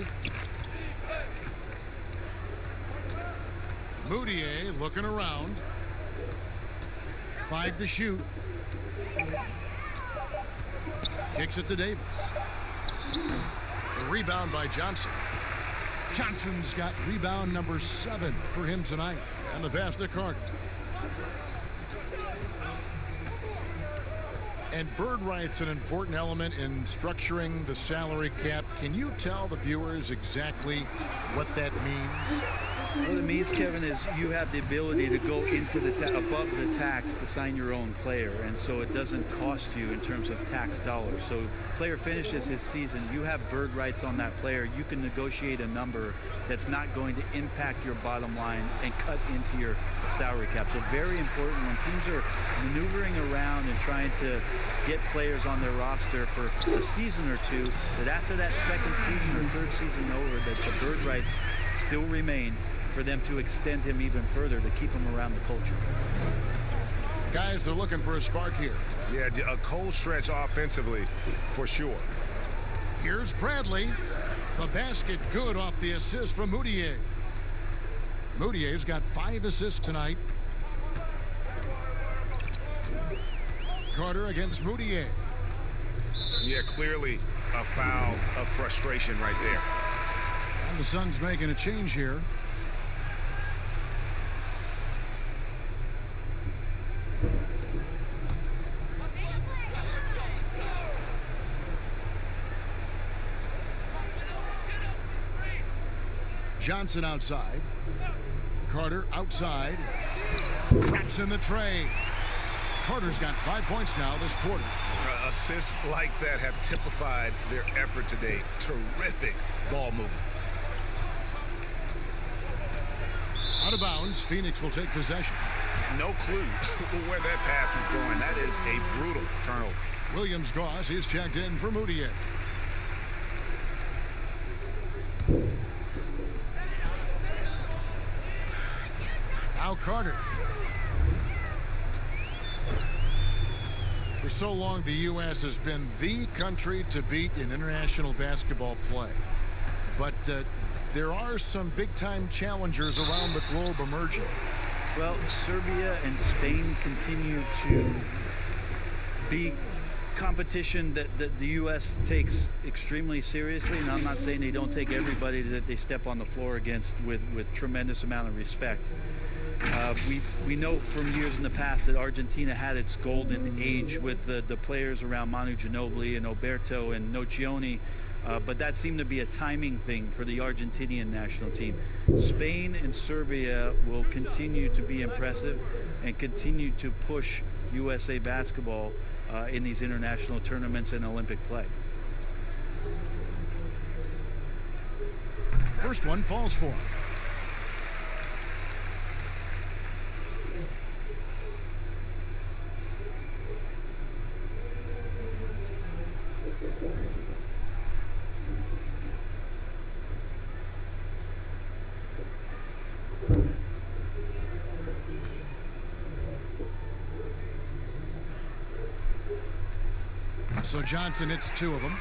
Moutier looking around. 5 to shoot. Kicks it to Davis. The rebound by Johnson. Johnson's got rebound number 7 for him tonight. And the pass to Carter. And bird rights an important element in structuring the salary cap. Can you tell the viewers exactly what that means? What it means, Kevin, is you have the ability to go into the above the tax to sign your own player, and so it doesn't cost you in terms of tax dollars. So player finishes his season, you have bird rights on that player. You can negotiate a number that's not going to impact your bottom line and cut into your salary cap. So very important when teams are maneuvering around and trying to get players on their roster for a season or two, that after that second season or third season over, that the bird rights still remain for them to extend him even further to keep him around the culture. Guys are looking for a spark here. Yeah, a cold stretch offensively for sure. Here's Bradley. The basket good off the assist from Moutier. Moutier's got 5 assists tonight. Carter against Moutier. Yeah, clearly a foul of frustration right there. And the Suns making a change here. Johnson outside. Carter outside. Traps in the tray. Carter's got 5 points now this quarter. Assists like that have typified their effort today. Terrific ball movement. Out of bounds, Phoenix will take possession. No clue where that pass was going. That is a brutal turnover. Williams-Goss is checked in for Moutier. Now Carter. For so long, the U.S. has been the country to beat in international basketball play. But there are some big-time challengers around the globe emerging. Well, Serbia and Spain continue to be competition that the U.S. takes extremely seriously, and I'm not saying they don't take everybody that they step on the floor against with tremendous amount of respect. We know from years in the past that Argentina had its golden age with the players around Manu Ginobili and Oberto and Nocioni, but that seemed to be a timing thing for the Argentinian national team. Spain and Serbia will continue to be impressive and continue to push USA basketball in these international tournaments and Olympic play. First one falls for him. So Johnson hits 2 of them.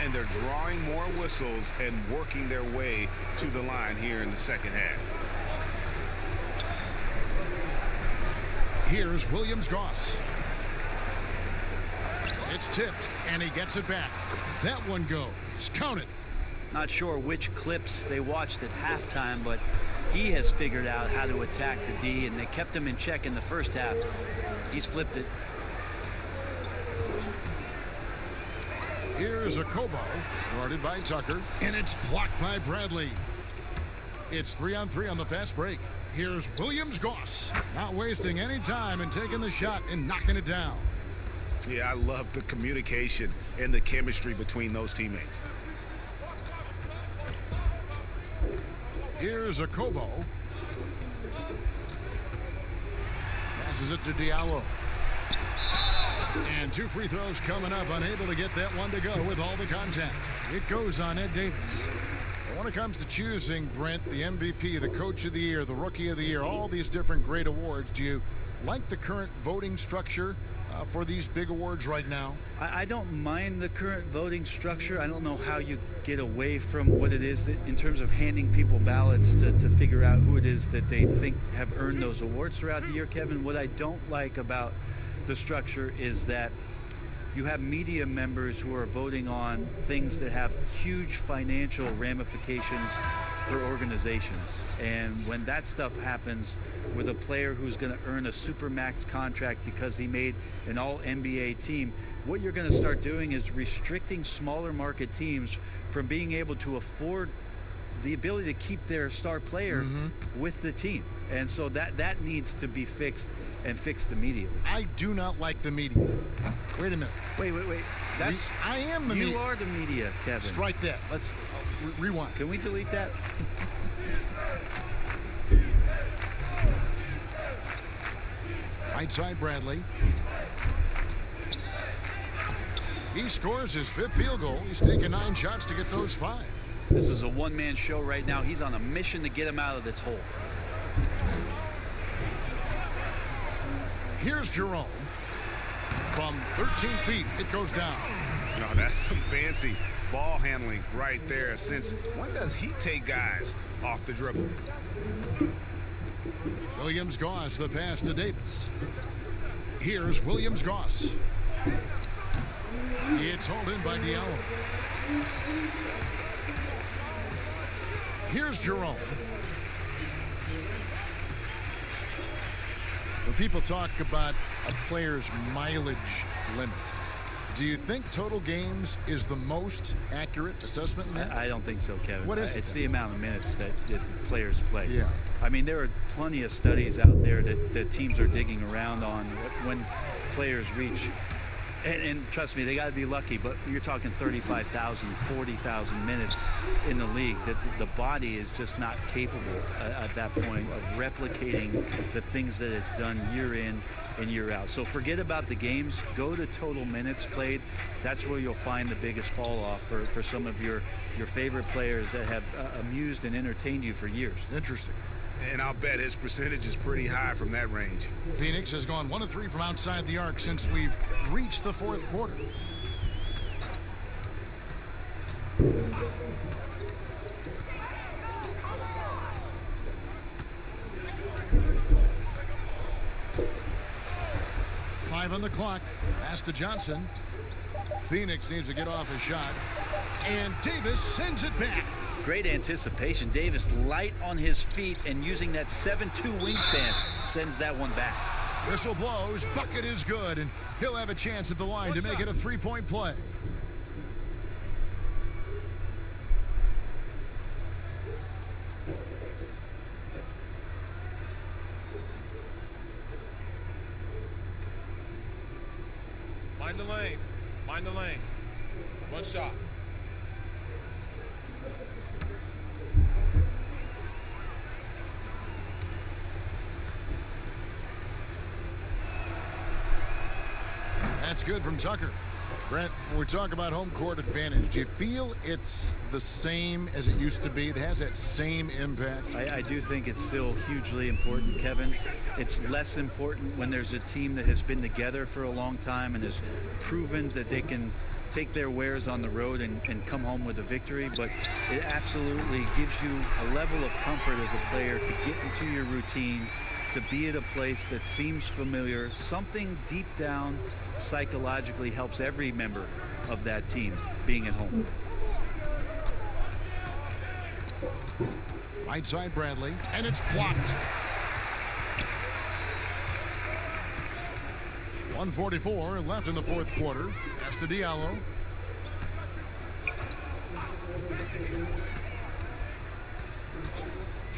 And they're drawing more whistles and working their way to the line here in the second half. Here's Williams-Goss. It's tipped, and he gets it back. That one goes. Count it. Not sure which clips they watched at halftime, but he has figured out how to attack the D, and they kept him in check in the first half. He's flipped it. Here's a Kobo, guarded by Tucker, and it's blocked by Bradley. It's 3-on-3 on the fast break. Here's Williams-Goss, not wasting any time and taking the shot and knocking it down. Yeah, I love the communication and the chemistry between those teammates. Here's a Kobo. Passes it to Diallo. And 2 free throws coming up, unable to get that one to go with all the contact. It goes on Ed Davis. But when it comes to choosing, Brent, the MVP, the Coach of the Year, the Rookie of the Year, all these different great awards, do you like the current voting structure for these big awards right now? I don't mind the current voting structure. I don't know how you get away from what it is that, in terms of handing people ballots to figure out who it is that they think have earned those awards throughout the year, Kevin. What I don't like about the structure is that you have media members who are voting on things that have huge financial ramifications for organizations. And when that stuff happens with a player who's going to earn a supermax contract because he made an all-NBA team, what you're going to start doing is restricting smaller market teams from being able to afford the ability to keep their star player with the team. And so that needs to be fixed, and fixed immediately. I do not like the media. Wait a minute. Wait. That's I am the media. You are the media, Kevin. Strike that. Let's rewind. Can we delete that? Right side, Bradley. He scores his 5th field goal. He's taken 9 shots to get those 5. This is a one-man show right now. He's on a mission to get him out of this hole. Here's Jerome. From 13 feet, it goes down. No, that's some fancy ball handling right there. Since when does he take guys off the dribble? Williams-Goss, the pass to Davis. Here's Williams-Goss. It's hauled in by Diallo. Here's Jerome. When people talk about a player's mileage limit, do you think total games is the most accurate assessment in that? I don't think so, Kevin. What is It's it? the amount of minutes that the players play. Yeah. I mean, there are plenty of studies out there that teams are digging around on when players reach. And trust me, they got to be lucky, but you're talking 35,000, 40,000 minutes in the league. That the body is just not capable at that point of replicating the things that it's done year in and year out. So forget about the games. Go to total minutes played. That's where you'll find the biggest fall off for some of your favorite players that have amused and entertained you for years. Interesting. And I'll bet his percentage is pretty high from that range. Phoenix has gone 1 of 3 from outside the arc since we've reached the 4th quarter. Five on the clock. Pass to Johnson. Phoenix needs to get off a shot. And Davis sends it back. Great anticipation. Davis light on his feet and using that 7'2" wingspan sends that one back. Whistle blows. Bucket is good, and he'll have a chance at the line to make it a 3-point play. Mind the lanes. Mind the lanes. 1 shot. That's good from Tucker. Brent, when we talk about home court advantage, do you feel it's the same as it used to be? It has that same impact? I do think it's still hugely important, Kevin. It's less important when there's a team that has been together for a long time and has proven that they can take their wares on the road and come home with a victory. But it absolutely gives you a level of comfort as a player to get into your routine, to be at a place that seems familiar. Something deep down psychologically helps every member of that team being at home. Right side Bradley, and it's blocked. 1:44 left in the fourth quarter. That's to Diallo.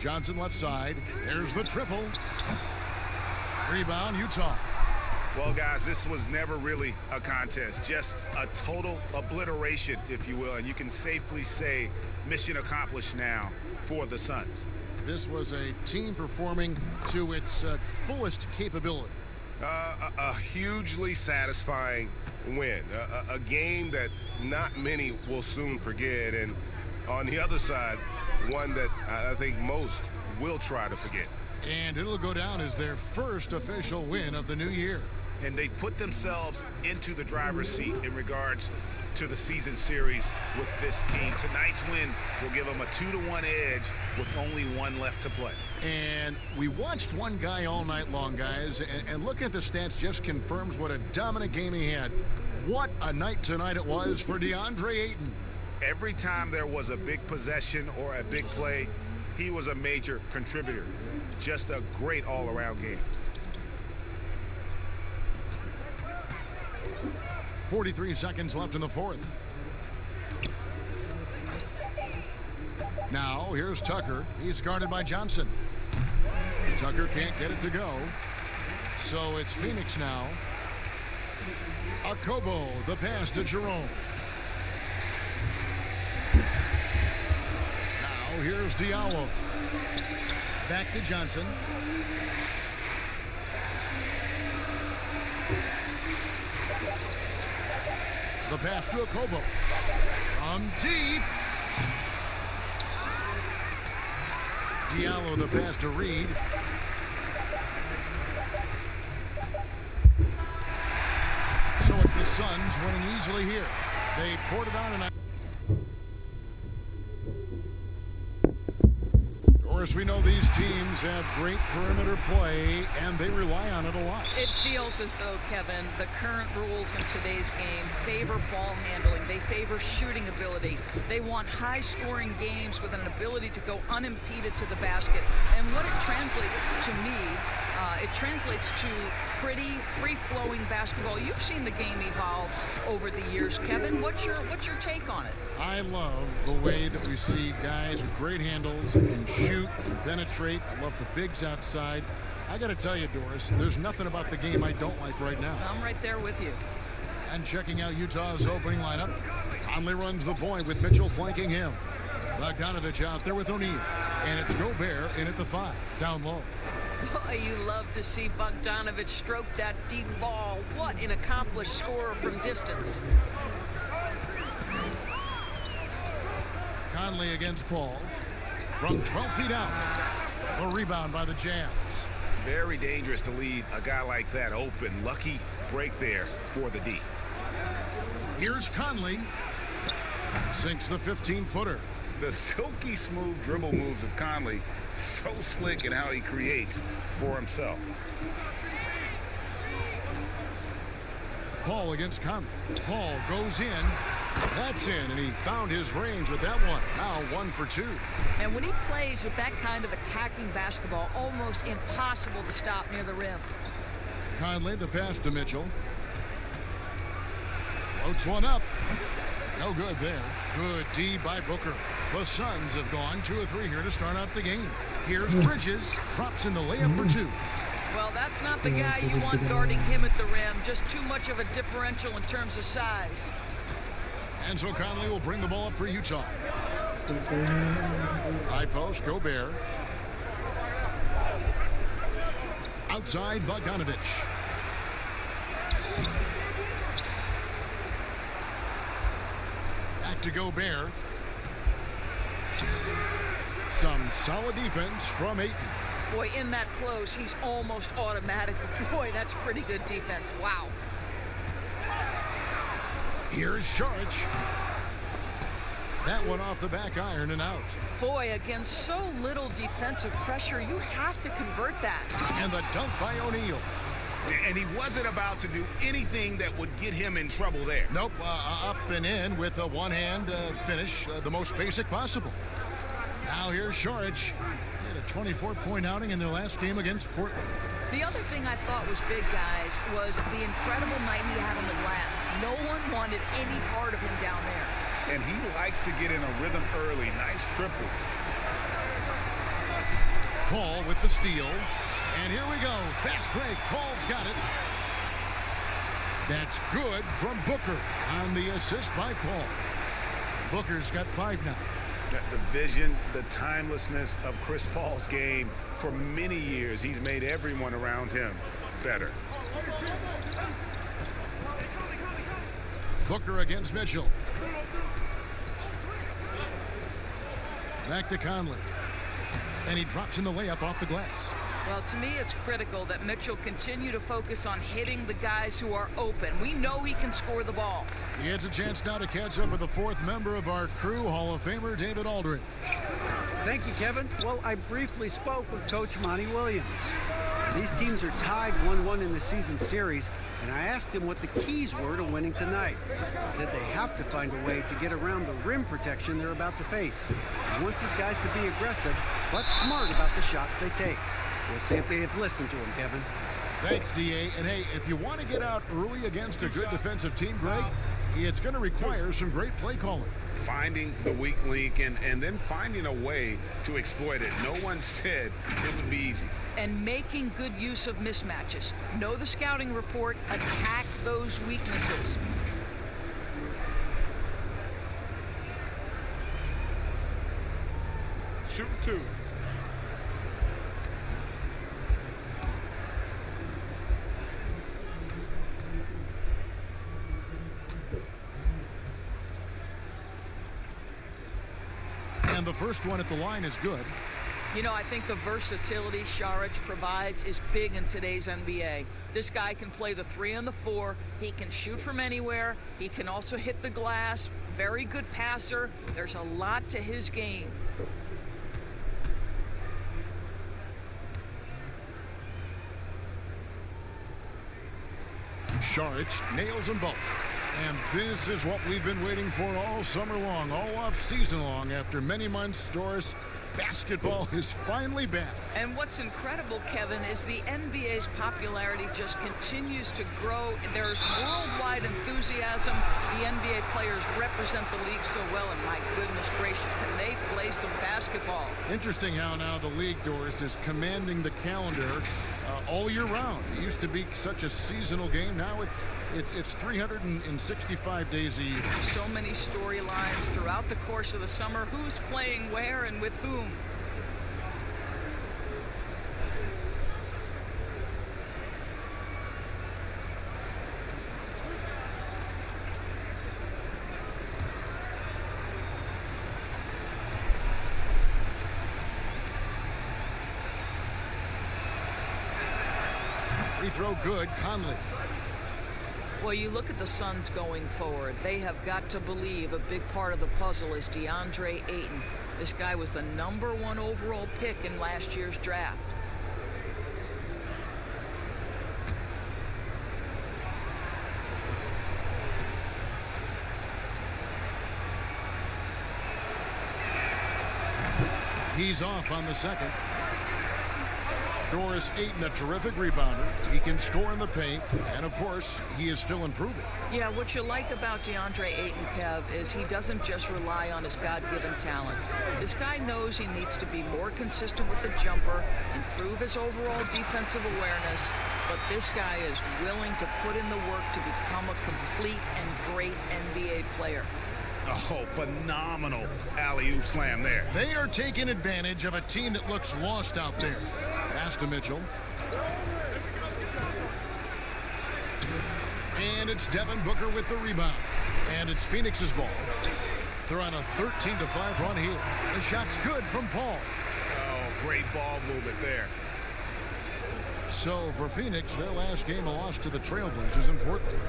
Johnson left side. There's the triple. Rebound, Utah. Well, guys, this was never really a contest, just a total obliteration, if you will, and you can safely say mission accomplished now for the Suns. This was a team performing to its fullest capability. A hugely satisfying win, a game that not many will soon forget, and on the other side, one that I think most will try to forget. And it'll go down as their first official win of the new year. And they put themselves into the driver's seat in regards to the season series with this team. Tonight's win will give them a 2-1 edge with only one left to play. And we watched one guy all night long, guys, and look at the stats just confirms what a dominant game he had. What a night tonight it was for DeAndre Ayton. Every time there was a big possession or a big play, he was a major contributor. Just a great all-around game. 43 seconds left in the fourth. Now, here's Tucker. He's guarded by Johnson. Tucker can't get it to go. So it's Phoenix now. Akobo, the pass to Jerome. Now, here's Diallo. Back to Johnson. The pass to Akobo. From deep. Diallo, the pass to Reed. So it's the Suns winning easily here. They poured it on tonight. As we know, these teams have great perimeter play, and they rely on it a lot. It feels as though, Kevin, the current rules in today's game favor ball handling. They favor shooting ability. They want high-scoring games with an ability to go unimpeded to the basket. And what it translates to me, it translates to pretty free-flowing basketball. You've seen the game evolve over the years, Kevin. What's your take on it? I love the way that we see guys with great handles that can shoot and penetrate. I love the bigs outside. I got to tell you, Doris, there's nothing about the game I don't like right now. I'm right there with you. And checking out Utah's opening lineup, Conley runs the point with Mitchell flanking him. Bogdanovich out there with O'Neal. And it's Gobert in at the 5, down low. Boy, you love to see Bogdanovich stroke that deep ball. What an accomplished scorer from distance. Conley against Paul from 12 feet out. A rebound by the Jazz. Very dangerous to leave a guy like that open. Lucky break there for the D. Here's Conley. Sinks the 15-footer. The silky smooth dribble moves of Conley, so slick in how he creates for himself. Paul against Conley. Paul goes in. That's in, and he found his range with that one. Now 1 for 2. And when he plays with that kind of attacking basketball, almost impossible to stop near the rim. Conley, the pass to Mitchell. Floats one up. No good there. Good D by Booker. The Suns have gone 2 of 3 here to start out the game. Here's Bridges. Drops in the layup for 2. Well, that's not the guy you want guarding him at the rim. Just too much of a differential in terms of size. And so Conley will bring the ball up for Utah. High post, Gobert. Outside, Bogdanovich. Back to Gobert. Some solid defense from Ayton. Boy, in that close, he's almost automatic. Boy, that's pretty good defense. Wow. Here's Saric. That one off the back iron and out. Boy, against so little defensive pressure, you have to convert that. And the dunk by O'Neal. And he wasn't about to do anything that would get him in trouble there. Nope, up and in with a one-hand finish, the most basic possible. Now here's Saric. He had a 24-point outing in their last game against Portland. The other thing I thought was big, guys, was the incredible night he had on the glass. No one wanted any part of him down there. And he likes to get in a rhythm early. Nice triple. Paul with the steal. And here we go. Fast break. Paul's got it. That's good from Booker on the assist by Paul. Booker's got 5 now. The vision, the timelessness of Chris Paul's game. For many years, he's made everyone around him better. Booker against Mitchell. Back to Conley. And he drops in the layup off the glass. Well, to me, it's critical that Mitchell continue to focus on hitting the guys who are open. We know he can score the ball. He has a chance now to catch up with the 4th member of our crew, Hall of Famer David Aldridge. Thank you, Kevin. Well, I briefly spoke with Coach Monty Williams. These teams are tied 1-1 in the season series, and I asked him what the keys were to winning tonight. He said they have to find a way to get around the rim protection they're about to face. He wants his guys to be aggressive, but smart about the shots they take. We'll see if they have listened to him, Kevin. Thanks, D.A. And, hey, if you want to get out early against a good defensive team, Greg, it's going to require some great play calling. Finding the weak link and then finding a way to exploit it. No one said it would be easy. And making good use of mismatches. Know the scouting report. Attack those weaknesses. Shoot 2. And the first one at the line is good. You know, I think the versatility Saric provides is big in today's NBA. This guy can play the 3 and the 4. He can shoot from anywhere. He can also hit the glass. Very good passer. There's a lot to his game. Saric nails them both. And this is what we've been waiting for all summer long, all off season long. After many months, Doris, basketball is finally back. And what's incredible, Kevin, is the NBA's popularity just continues to grow. There's worldwide enthusiasm. The NBA players represent the league so well, and my goodness gracious, can they play some basketball? Interesting how now the league, Doris, is commanding the calendar all year round. It used to be such a seasonal game. Now it's 365 days a year. So many storylines throughout the course of the summer. Who's playing where and with whom? Free throw good, Conley. Well, you look at the Suns going forward. They have got to believe a big part of the puzzle is DeAndre Ayton. This guy was the #1 overall pick in last year's draft. He's off on the second. Doris Ayton, a terrific rebounder. He can score in the paint, and of course, he is still improving. Yeah, what you like about DeAndre Ayton, Kev, is he doesn't just rely on his God-given talent. This guy knows he needs to be more consistent with the jumper, improve his overall defensive awareness, but this guy is willing to put in the work to become a complete and great NBA player. Oh, phenomenal alley-oop slam there. They are taking advantage of a team that looks lost out there. Pass to Mitchell. And it's Devin Booker with the rebound. And it's Phoenix's ball. They're on a 13-5 run here. The shot's good from Paul. Oh, great ball movement there. So for Phoenix, their last game a loss to the Trailblazers in Portland.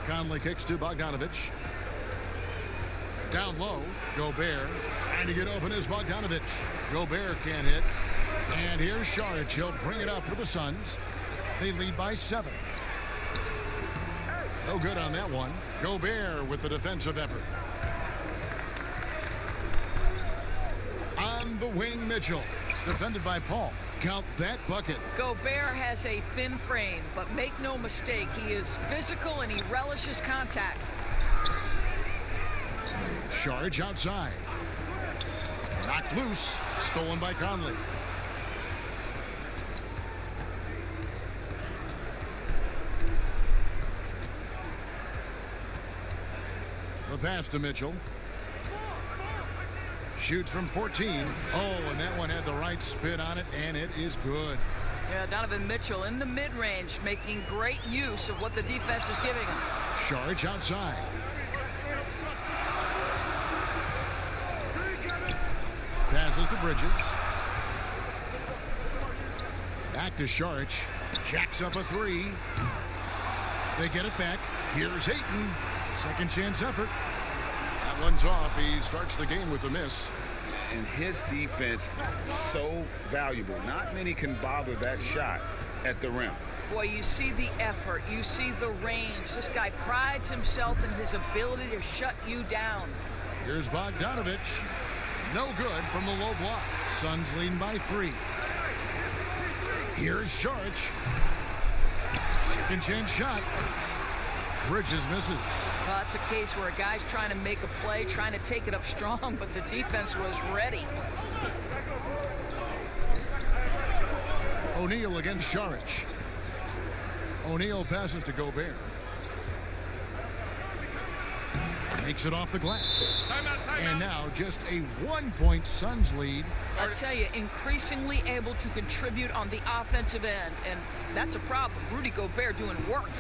Conley kicks to Bogdanovich. Down low, Gobert trying to get open is Bogdanovich. Gobert can't hit. And here's Saric. He'll bring it up for the Suns. They lead by 7. No good on that one. Gobert with the defensive effort. On the wing, Mitchell. Defended by Paul. Count that bucket. Gobert has a thin frame, but make no mistake, he is physical and he relishes contact. Saric outside. Knocked loose. Stolen by Conley. The pass to Mitchell. Shoots from 14. Oh, and that one had the right spin on it, and it is good. Yeah, Donovan Mitchell in the mid-range making great use of what the defense is giving him. Saric outside. Passes to Bridges. Back to Saric. Jacks up a 3. They get it back. Here's Hayton. Second chance effort. That one's off. He starts the game with a miss. And his defense so valuable. Not many can bother that shot at the rim. Boy, you see the effort. You see the range. This guy prides himself in his ability to shut you down. Here's Bogdanovich. No good from the low block. Suns leading by 3. Here's Saric. Second chance shot. Bridges misses. Well, that's a case where a guy's trying to make a play, trying to take it up strong, but the defense was ready. O'Neal against Saric. O'Neal passes to Gobert. Makes it off the glass. And now just a 1-point Suns lead. I tell you, increasingly able to contribute on the offensive end, and that's a problem. Rudy Gobert doing work.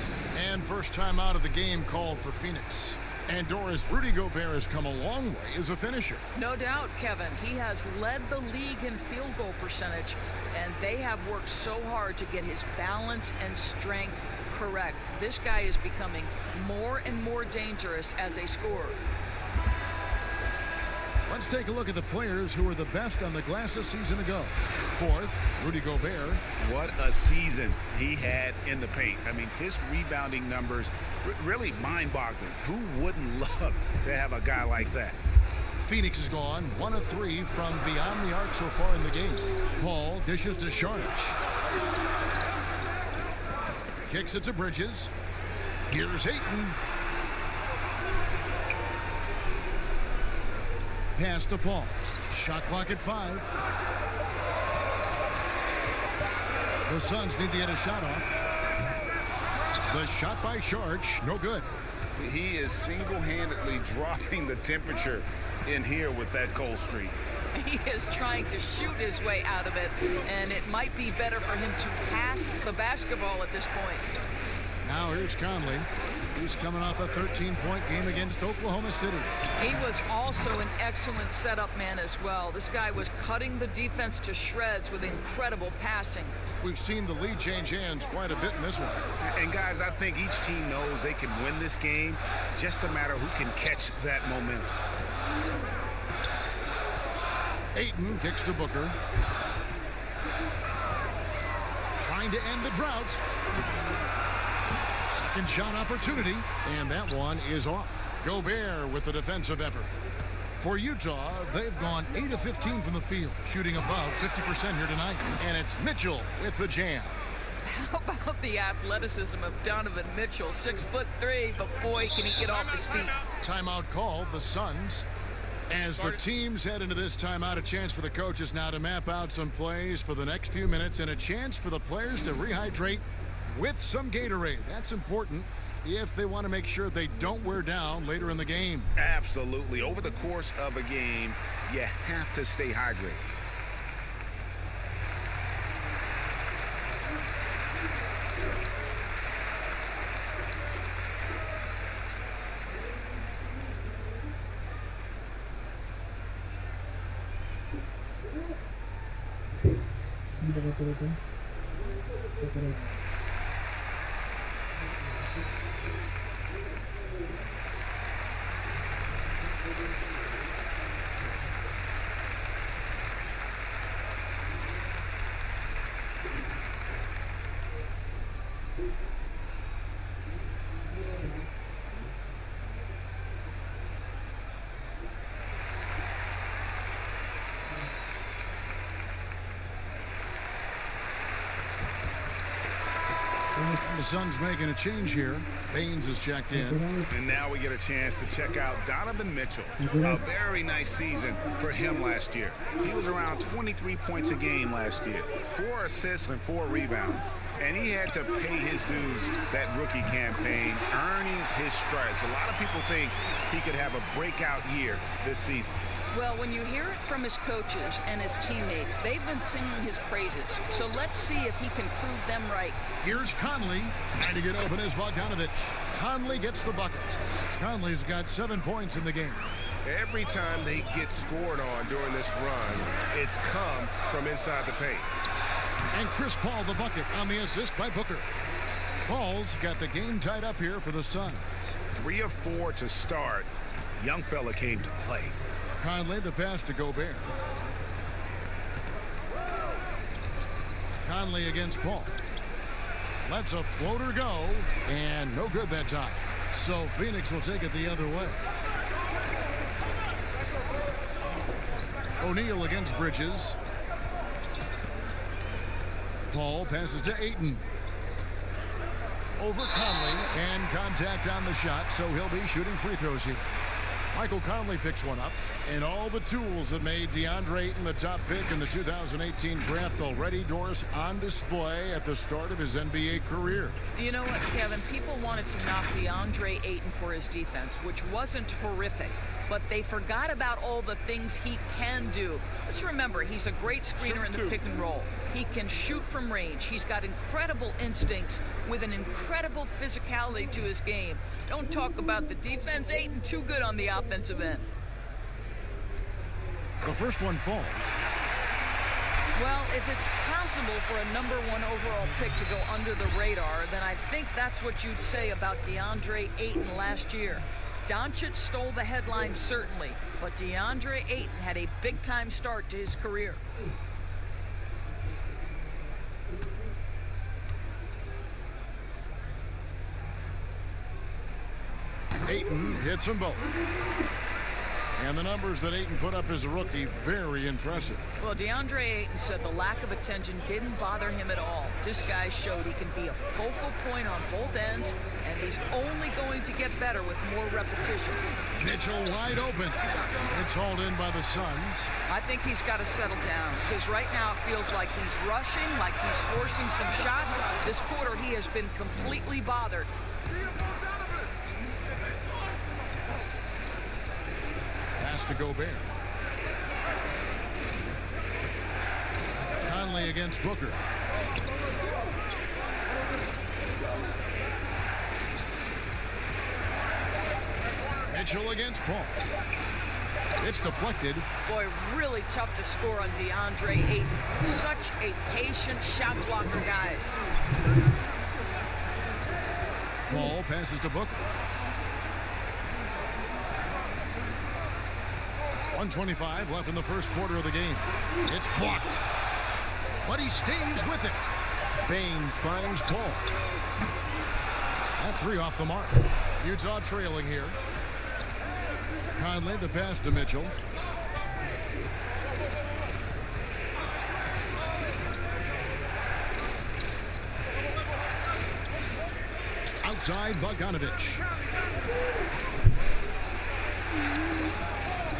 And first time out of the game called for Phoenix. And Doris, Rudy Gobert has come a long way as a finisher. No doubt, Kevin. He has led the league in field goal percentage, and they have worked so hard to get his balance and strength correct. This guy is becoming more and more dangerous as a scorer. Let's take a look at the players who were the best on the glass a season ago. Fourth, Rudy Gobert. What a season he had in the paint. I mean, his rebounding numbers really mind-boggling. Who wouldn't love to have a guy like that? Phoenix is gone 1 of 3 from beyond the arc so far in the game. Paul dishes to Saric. Kicks it to Bridges. Here's Hayton. Pass to Paul. Shot clock at 5. The Suns need to get a shot off. The shot by Saric, no good. He is single-handedly dropping the temperature in here with that cold streak. He is trying to shoot his way out of it, and it might be better for him to pass the basketball at this point. Now here's Conley. He's coming off a 13-point game against Oklahoma City. He was also an excellent setup man as well. This guy was cutting the defense to shreds with incredible passing. We've seen the lead change hands quite a bit in this one. And guys, I think each team knows they can win this game. Just a matter who can catch that momentum. Ayton kicks to Booker. Trying to end the drought. Second shot opportunity, and that one is off. Gobert with the defensive effort. For Utah, they've gone 8 of 15 from the field, shooting above 50% here tonight. And it's Mitchell with the jam. How about the athleticism of Donovan Mitchell? 6'3", but boy, can he get off his feet. Timeout called, the Suns. As the teams head into this timeout, a chance for the coaches now to map out some plays for the next few minutes and a chance for the players to rehydrate with some Gatorade. That's important if they want to make sure they don't wear down later in the game. Absolutely. Over the course of a game, you have to stay hydrated. The Suns making a change here. Baines is checked in. And now we get a chance to check out Donovan Mitchell. A very nice season for him last year. He was around 23 points a game last year. 4 assists and 4 rebounds. And he had to pay his dues that rookie campaign, earning his stripes. A lot of people think he could have a breakout year this season. Well, when you hear it from his coaches and his teammates, they've been singing his praises. So let's see if he can prove them right. Here's Conley trying to get open as Bogdanovich. Conley gets the bucket. Conley's got 7 points in the game. Every time they get scored on during this run, it's come from inside the paint. And Chris Paul the bucket on the assist by Booker. Paul's got the game tied up here for the Suns. 3 of 4 to start. Young fella came to play. Conley the pass to Gobert. Conley against Paul. Lets a floater go, and no good that time. So Phoenix will take it the other way. O'Neal against Bridges. Paul passes to Ayton. Over Conley, and contact on the shot, so he'll be shooting free throws here. Michael Conley picks one up, and all the tools that made DeAndre Ayton the top pick in the 2018 draft already, Doris, on display at the start of his NBA career. You know what, Kevin? People wanted to knock DeAndre Ayton for his defense, which wasn't horrific, but they forgot about all the things he can do. Let's remember, he's a great screener in the pick and roll. He can shoot from range. He's got incredible instincts with an incredible physicality to his game. Don't talk about the defense. Ayton too good on the offensive end. The first one falls. Well, if it's possible for a #1 overall pick to go under the radar, then I think that's what you'd say about DeAndre Ayton last year. Doncic stole the headline, certainly, but DeAndre Ayton had a big-time start to his career. Ayton hits them both. And the numbers that Ayton put up as a rookie, very impressive. Well, DeAndre Ayton said the lack of attention didn't bother him at all. This guy showed he can be a focal point on both ends, and he's only going to get better with more repetition. Mitchell wide open. It's hauled in by the Suns. I think he's got to settle down, because right now it feels like he's rushing, like he's forcing some shots. This quarter he has been completely bothered. Pass to Gobert. Conley against Booker. Mitchell against Paul. It's deflected. Boy, really tough to score on DeAndre Ayton. Such a patient shot blocker, guys. Paul passes to Booker. 1:25 left in the first quarter of the game. It's blocked, but he stays with it. Baines finds Paul. That 3 off the mark. Utah trailing here. Conley the pass to Mitchell. Outside Bogdanovich.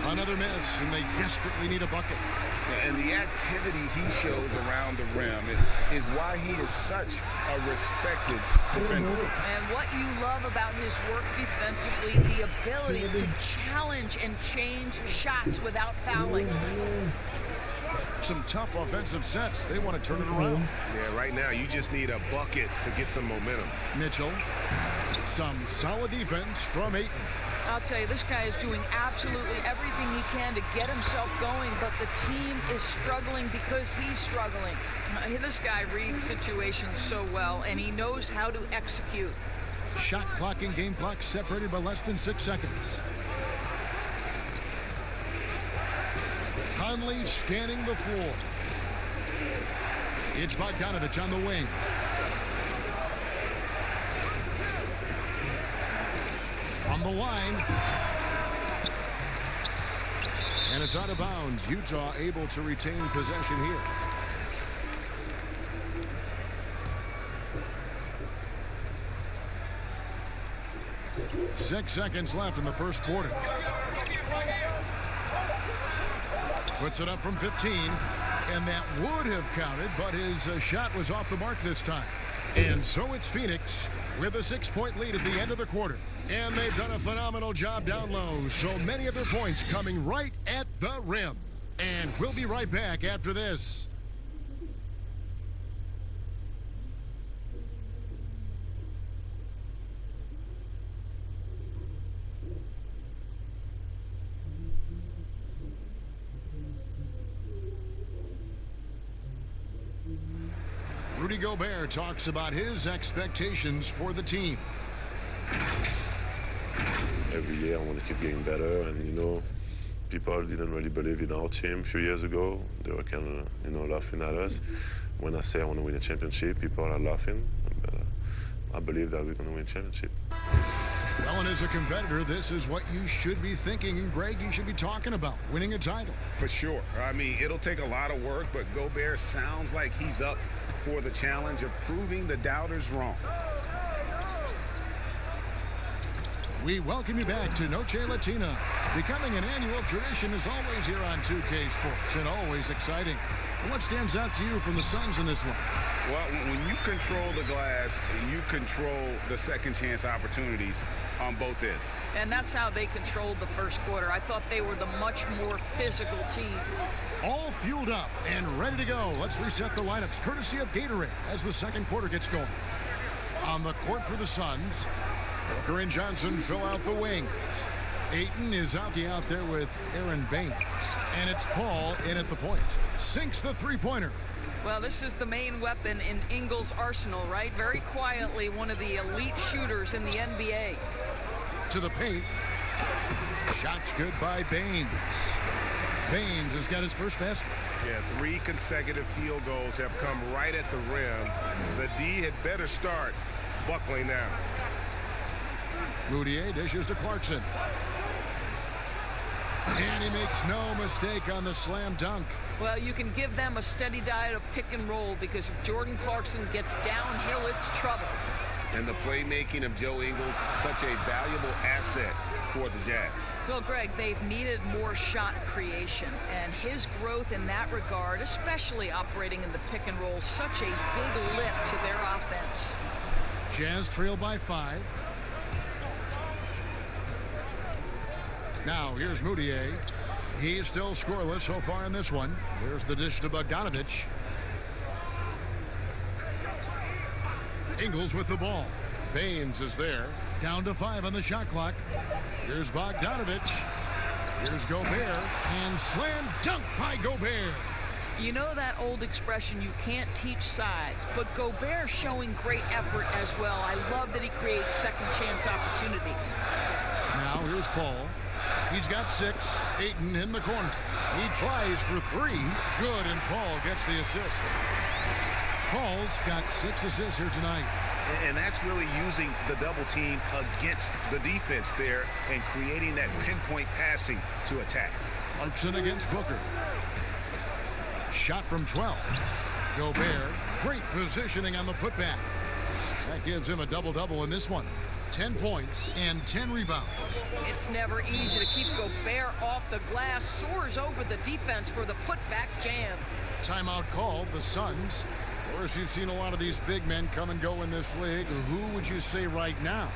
Another miss, and they desperately need a bucket. And the activity he shows around the rim is why he is such a respected defender. And what you love about his work defensively, the ability to challenge and change shots without fouling. Some tough offensive sets. They want to turn it around. Yeah, right now you just need a bucket to get some momentum. Mitchell. Some solid defense from Ayton. I'll tell you, this guy is doing absolutely everything he can to get himself going, but the team is struggling because he's struggling. This guy reads situations so well, and he knows how to execute. Shot clock and game clock separated by less than 6 seconds. Conley scanning the floor. It's Bogdanovich on the wing. From the line. And it's out of bounds. Utah able to retain possession here. Six seconds left in the first quarter. Puts it up from 15, and that would have counted, but his shot was off the mark this time. And so it's Phoenix with a 6-point lead at the end of the quarter. And they've done a phenomenal job down low, so many of their points coming right at the rim. And we'll be right back after this. Rudy Gobert talks about his expectations for the team. Every year I want to keep getting better, and you know, people didn't really believe in our team a few years ago. They were kind of, you know, laughing at us. When I say I want to win a championship, people are laughing, but I believe that we're going to win a championship. Well, and as a competitor, this is what you should be thinking, and Greg, you should be talking about winning a title. For sure. I mean, it'll take a lot of work, but Gobert sounds like he's up for the challenge of proving the doubters wrong. We welcome you back to Noche Latina. Becoming an annual tradition is always here on 2K Sports, and always exciting. And what stands out to you from the Suns in this one? Well, when you control the glass, you control the second chance opportunities on both ends. And that's how they controlled the first quarter. I thought they were the much more physical team. All fueled up and ready to go. Let's reset the lineups courtesy of Gatorade as the second quarter gets going. On the court for the Suns, Booker and Johnson fill out the wings. Ayton is out there with Aaron Baines. And it's Paul in at the point. Sinks the three-pointer. Well, this is the main weapon in Ingles' arsenal, right? Very quietly, one of the elite shooters in the NBA. To the paint. Shots good by Baines. Baines has got his first basket. Yeah, 3 consecutive field goals have come right at the rim. The D had better start buckling now. Moutier dishes to Clarkson. And he makes no mistake on the slam dunk. Well, you can give them a steady diet of pick and roll, because if Jordan Clarkson gets downhill, it's trouble. And the playmaking of Joe Ingles, such a valuable asset for the Jazz. Well, Greg, they've needed more shot creation, and his growth in that regard, especially operating in the pick and roll, such a big lift to their offense. Jazz trail by 5. Now here's Moutier. He's still scoreless so far in this one. There's the dish to Bogdanovich. Ingles with the ball. Baines is there. Down to 5 on the shot clock. Here's Bogdanovich. Here's Gobert. And slam dunk by Gobert. You know that old expression, you can't teach size, but Gobert showing great effort as well. I love that he creates second chance opportunities. Now here's Paul. He's got 6. Ayton in the corner. He tries for 3. Good, and Paul gets the assist. Paul's got 6 assists here tonight. And that's really using the double team against the defense there and creating that pinpoint passing to attack. Clarkson against Booker. Shot from 12. Gobert, great positioning on the putback. That gives him a double-double in this one. 10 points and 10 rebounds. It's never easy to keep Gobert off the glass. Soars over the defense for the putback jam. Timeout called. The Suns. Of course, you've seen a lot of these big men come and go in this league. Who would you say right now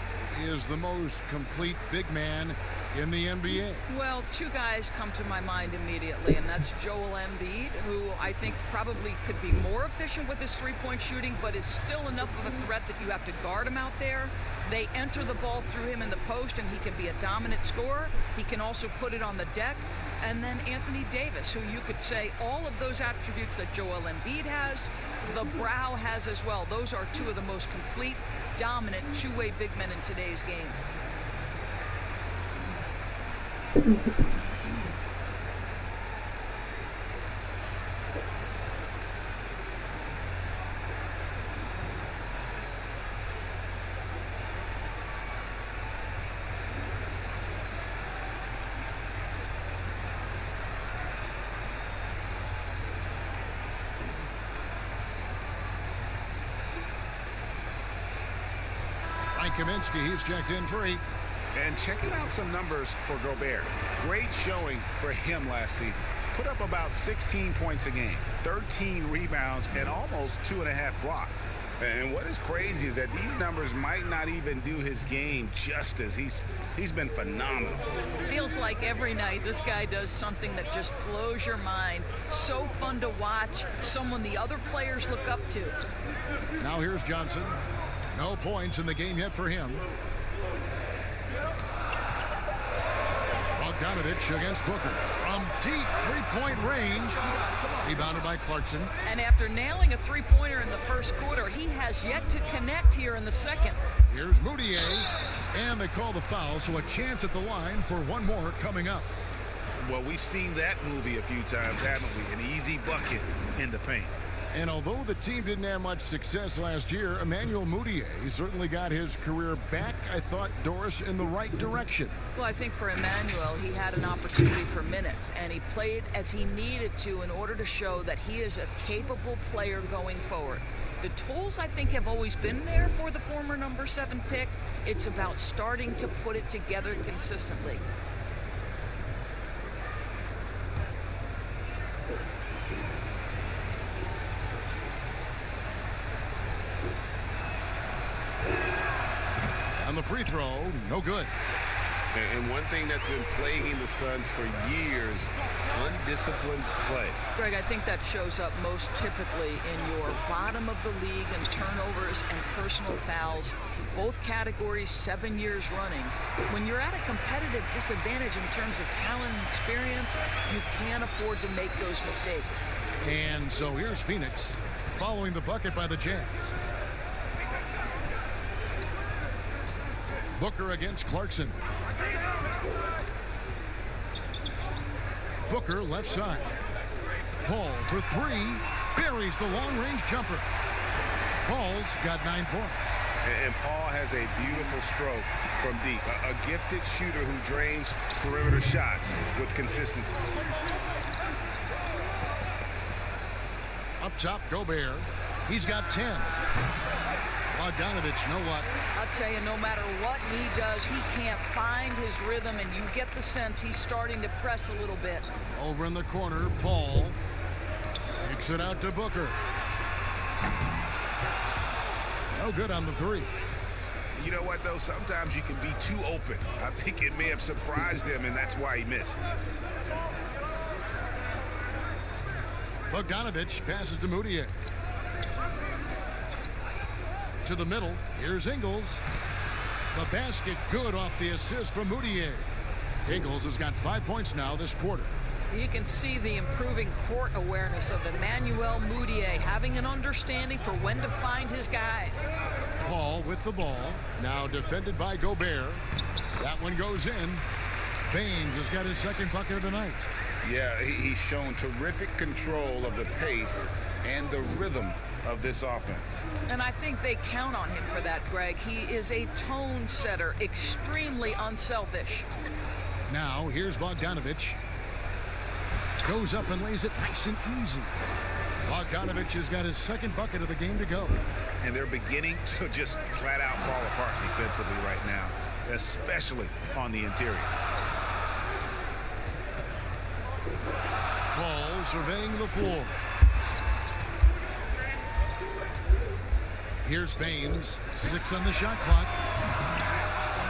is the most complete big man in the NBA? Well, two guys come to my mind immediately, and that's Joel Embiid, who I think probably could be more efficient with his three-point shooting, but is still enough of a threat that you have to guard him out there. They enter the ball through him in the post, and he can be a dominant scorer. He can also put it on the deck. And then Anthony Davis, who you could say all of those attributes that Joel Embiid has, the Brow has as well. Those are two of the most complete, dominant, two-way big men in today's game. Kaminsky, he's checked in for 8. And checking out some numbers for Gobert. Great showing for him last season. Put up about 16 points a game, 13 rebounds, and almost 2.5 blocks. And what is crazy is that these numbers might not even do his game justice. He's been phenomenal. Feels like every night this guy does something that just blows your mind. So fun to watch, someone the other players look up to. Now here's Johnson. No points in the game yet for him. Bogdanovich against Booker. From deep three-point range. Rebounded by Clarkson. And after nailing a three-pointer in the first quarter, he has yet to connect here in the second. Here's Moutier. And they call the foul, so a chance at the line for one more coming up. Well, we've seen that movie a few times, haven't we? An easy bucket in the paint. And although the team didn't have much success last year, Emmanuel Moutier certainly got his career back, I thought, Doris, in the right direction. Well, I think for Emmanuel, he had an opportunity for minutes, and he played as he needed to in order to show that he is a capable player going forward. The tools, I think, have always been there for the former number 7 pick. It's about starting to put it together consistently. On the free throw, no good. And one thing that's been plaguing the Suns for years, undisciplined play. Greg, I think that shows up most typically in your bottom of the league in turnovers and personal fouls. Both categories 7 years running. When you're at a competitive disadvantage in terms of talent and experience, you can't afford to make those mistakes. And so here's Phoenix following the bucket by the Jazz. Booker against Clarkson. Booker left side. Paul for 3. Buries the long-range jumper. Paul's got 9 points. And Paul has a beautiful stroke from deep. A gifted shooter who drains perimeter shots with consistency. Up top, Gobert. He's got 10. Bogdanovich, know what? I'll tell you, no matter what he does, he can't find his rhythm, and you get the sense he's starting to press a little bit. Over in the corner, Paul kicks it out to Booker. No good on the 3. You know what, though? Sometimes you can be too open. I think it may have surprised him, and that's why he missed. Bogdanovich passes to Moutier. To the middle. Here's Ingles. The basket good off the assist from Moutier. Ingles has got 5 points now this quarter. You can see the improving court awareness of Emmanuel Moutier, having an understanding for when to find his guys. Paul with the ball. Now defended by Gobert. That one goes in. Baines has got his second bucket of the night. Yeah, he's shown terrific control of the pace and the rhythm of this offense. And I think they count on him for that, Greg. He is a tone setter, extremely unselfish. Now here's Bogdanovich. Goes up and lays it nice and easy. Bogdanovich has got his second bucket of the game to go. And they're beginning to just flat out fall apart defensively right now, especially on the interior. Ball surveying the floor. Here's Baines. 6 on the shot clock.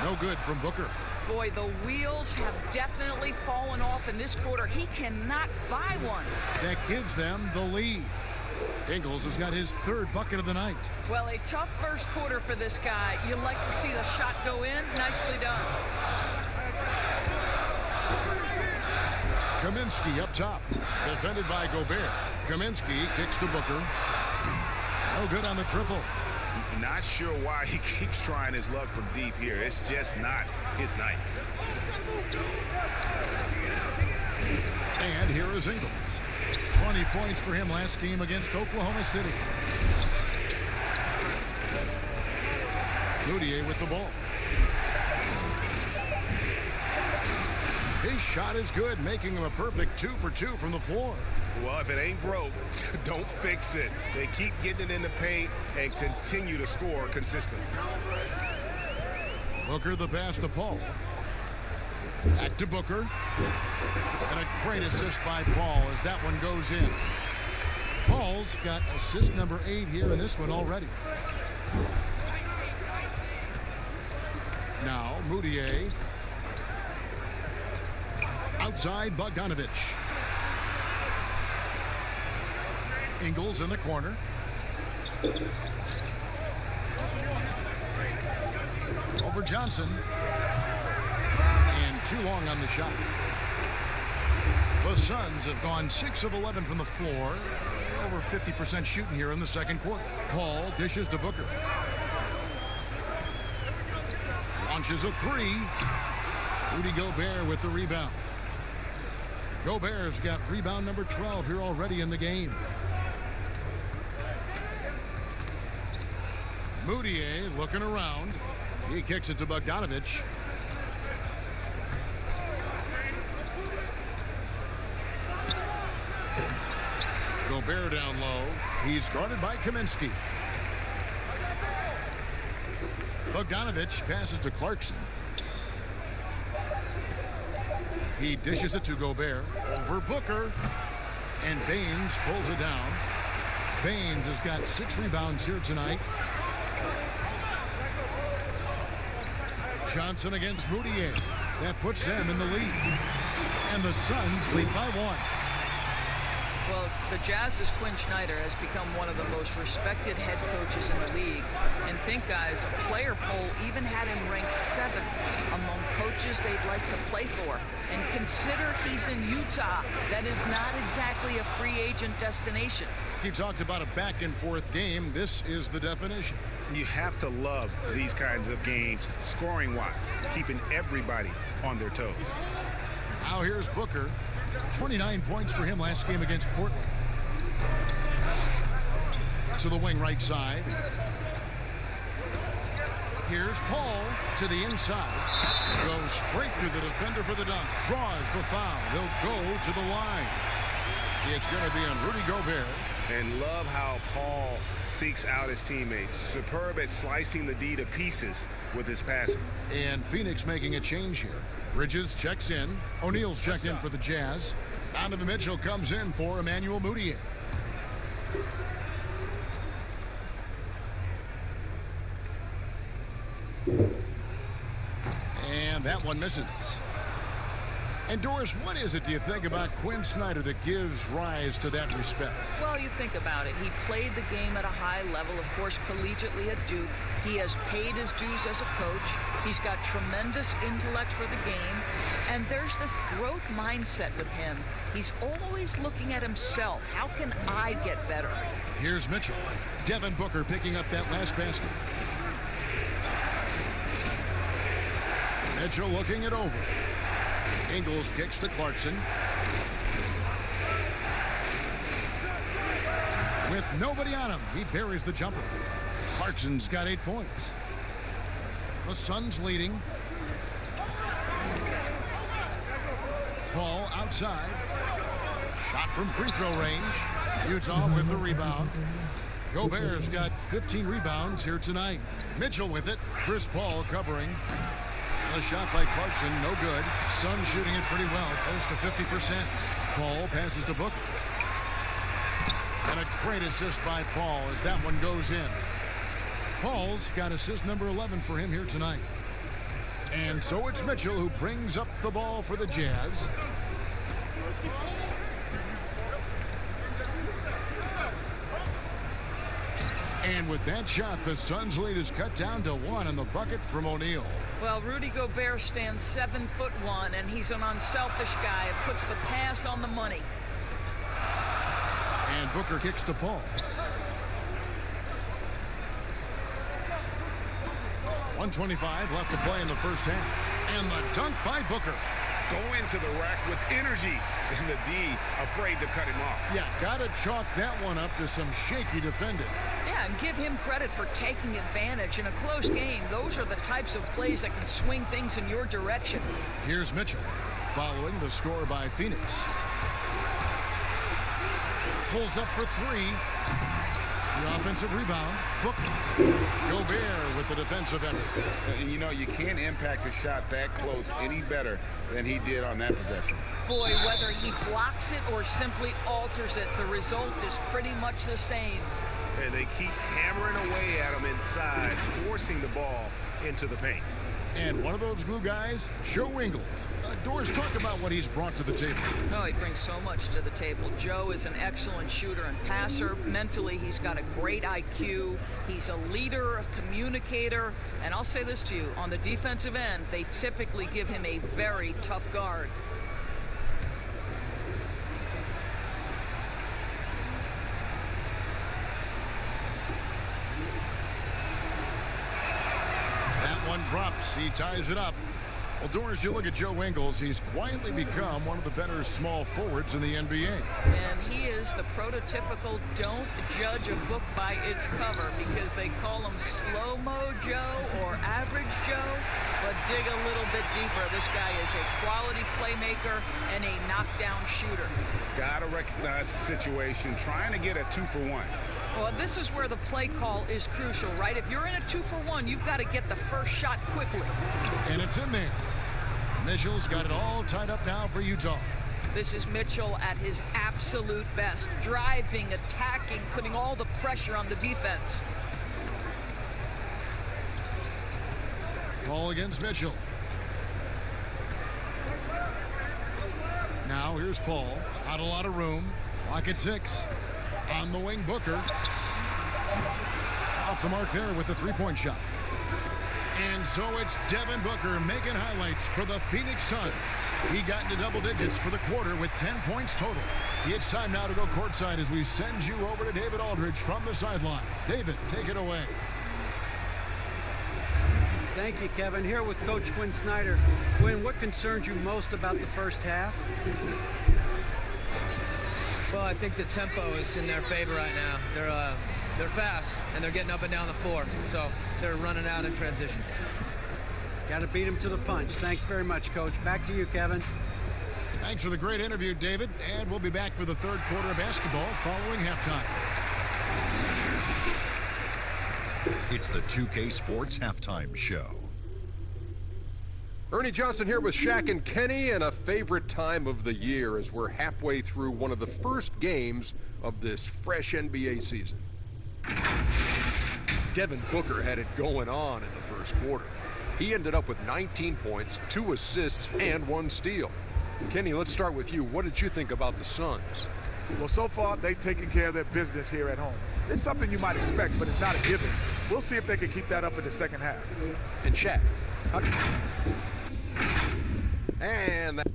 No good from Booker. Boy, the wheels have definitely fallen off in this quarter. He cannot buy one. That gives them the lead. Ingles has got his third bucket of the night. Well, a tough first quarter for this guy. You like to see the shot go in. Nicely done. Kaminsky up top. Defended by Gobert. Kaminsky kicks to Booker. No good on the triple. Not sure why he keeps trying his luck from deep here. It's just not his night. And here is Ingles. 20 points for him last game against Oklahoma City. Moutier with the ball. His shot is good, making him a perfect 2 for 2 from the floor. Well, if it ain't broke, don't fix it. They keep getting it in the paint and continue to score consistently. Booker the pass to Paul. Back to Booker. And a great assist by Paul as that one goes in. Paul's got assist number 8 here in this one already. Now Moutier. Outside Bogdanovich. Ingles in the corner. Over Johnson. And too long on the shot. The Suns have gone 6 of 11 from the floor. Over 50% shooting here in the second quarter. Paul dishes to Booker. Launches a 3. Rudy Gobert with the rebound. Gobert's got rebound number 12 here already in the game. Moutier looking around. He kicks it to Bogdanovich. Gobert down low. He's guarded by Kaminsky. Bogdanovich passes to Clarkson. He dishes it to Gobert. Over Booker. And Baines pulls it down. Baines has got 6 rebounds here tonight. Johnson against Moutier. That puts them in the lead. And the Suns lead by 1. Well, the Jazz's Quinn Snyder has become one of the most respected head coaches in the league. And think, guys, a player poll even had him ranked 7th among coaches they'd like to play for. And consider he's in Utah. That is not exactly a free agent destination. He talked about a back-and-forth game. This is the definition. You have to love these kinds of games, scoring-wise, keeping everybody on their toes. Now here's Booker. 29 points for him last game against Portland. To the wing right side. Here's Paul to the inside. Goes straight through the defender for the dunk. Draws the foul. He'll go to the line. It's going to be on Rudy Gobert. And love how Paul seeks out his teammates. Superb at slicing the D to pieces with his passing. And Phoenix making a change here. Bridges checks in. O'Neal's checked in for the Jazz. Donovan Mitchell comes in for Emmanuel Moutier. And that one misses. And Doris, what is it, do you think, about Quinn Snyder that gives rise to that respect? Well, you think about it. He played the game at a high level, of course, collegiately at Duke. He has paid his dues as a coach. He's got tremendous intellect for the game. And there's this growth mindset with him. He's always looking at himself. How can I get better? Here's Mitchell. Devin Booker picking up that last basket. Mitchell looking it over. Ingles kicks to Clarkson. With nobody on him, he buries the jumper. Clarkson's got 8 points. The Suns leading. Paul outside. Shot from free throw range. Utah with the rebound. Gobert's got 15 rebounds here tonight. Mitchell with it. Chris Paul covering. A shot by Clarkson, no good. Suns shooting it pretty well, close to 50%. Paul passes to Booker. And a great assist by Paul as that one goes in. Paul's got assist number 11 for him here tonight. And so it's Mitchell who brings up the ball for the Jazz. And with that shot, the Suns' lead is cut down to 1 in the bucket from O'Neal. Well, Rudy Gobert stands 7'1", and he's an unselfish guy. It puts the pass on the money. And Booker kicks to Paul. 1:25 left to play in the first half. And the dunk by Booker. Go into the rack with energy, and the D afraid to cut him off. Yeah, gotta chalk that one up to some shaky defending. Yeah, and give him credit for taking advantage. In a close game, those are the types of plays that can swing things in your direction. Here's Mitchell, following the score by Phoenix. Pulls up for 3. The offensive rebound. Booker. Gobert with the defensive effort. And you know, you can't impact a shot that close any better than he did on that possession. Boy, whether he blocks it or simply alters it, the result is pretty much the same. And they keep hammering away at him inside, forcing the ball into the paint. And one of those glue guys, Joe Ingles. Doris, talk about what he's brought to the table. Oh, he brings so much to the table. Joe is an excellent shooter and passer. Mentally, he's got a great IQ. He's a leader, a communicator. And I'll say this to you, on the defensive end, they typically give him a very tough guard. That one drops. He ties it up. Well, Doris, you look at Joe Ingles. He's quietly become one of the better small forwards in the NBA. And he is the prototypical don't judge a book by its cover, because they call him slow-mo Joe or average Joe. But dig a little bit deeper. This guy is a quality playmaker and a knockdown shooter. Got to recognize the situation, trying to get a 2-for-1. Well, this is where the play call is crucial, right? If you're in a 2-for-1, you've got to get the first shot quickly. And it's in there. Mitchell's got it all tied up now for Utah. This is Mitchell at his absolute best. Driving, attacking, putting all the pressure on the defense. Ball against Mitchell. Now here's Paul. Not a lot of room. Clock at 6. On the wing, Booker. Off the mark there with the three-point shot. And so it's Devin Booker making highlights for the Phoenix Suns. He got into double digits for the quarter with 10 points total. It's time now to go courtside as we send you over to David Aldridge from the sideline. David, take it away. Thank you, Kevin. Here with Coach Quinn Snyder. Quinn, what concerns you most about the first half? Well, I think the tempo is in their favor right now. They're fast, and they're getting up and down the floor, so they're running out in transition. Got to beat them to the punch. Thanks very much, Coach. Back to you, Kevin. Thanks for the great interview, David. And we'll be back for the third quarter of basketball following halftime. It's the 2K Sports Halftime Show. Ernie Johnson here with Shaq and Kenny, and a favorite time of the year as we're halfway through one of the first games of this fresh NBA season. Devin Booker had it going on in the first quarter. He ended up with 19 points, 2 assists, and 1 steal. Kenny, let's start with you. What did you think about the Suns? Well, so far, they've taken care of their business here at home. It's something you might expect, but it's not a given. We'll see if they can keep that up in the second half. And Shaq. And that.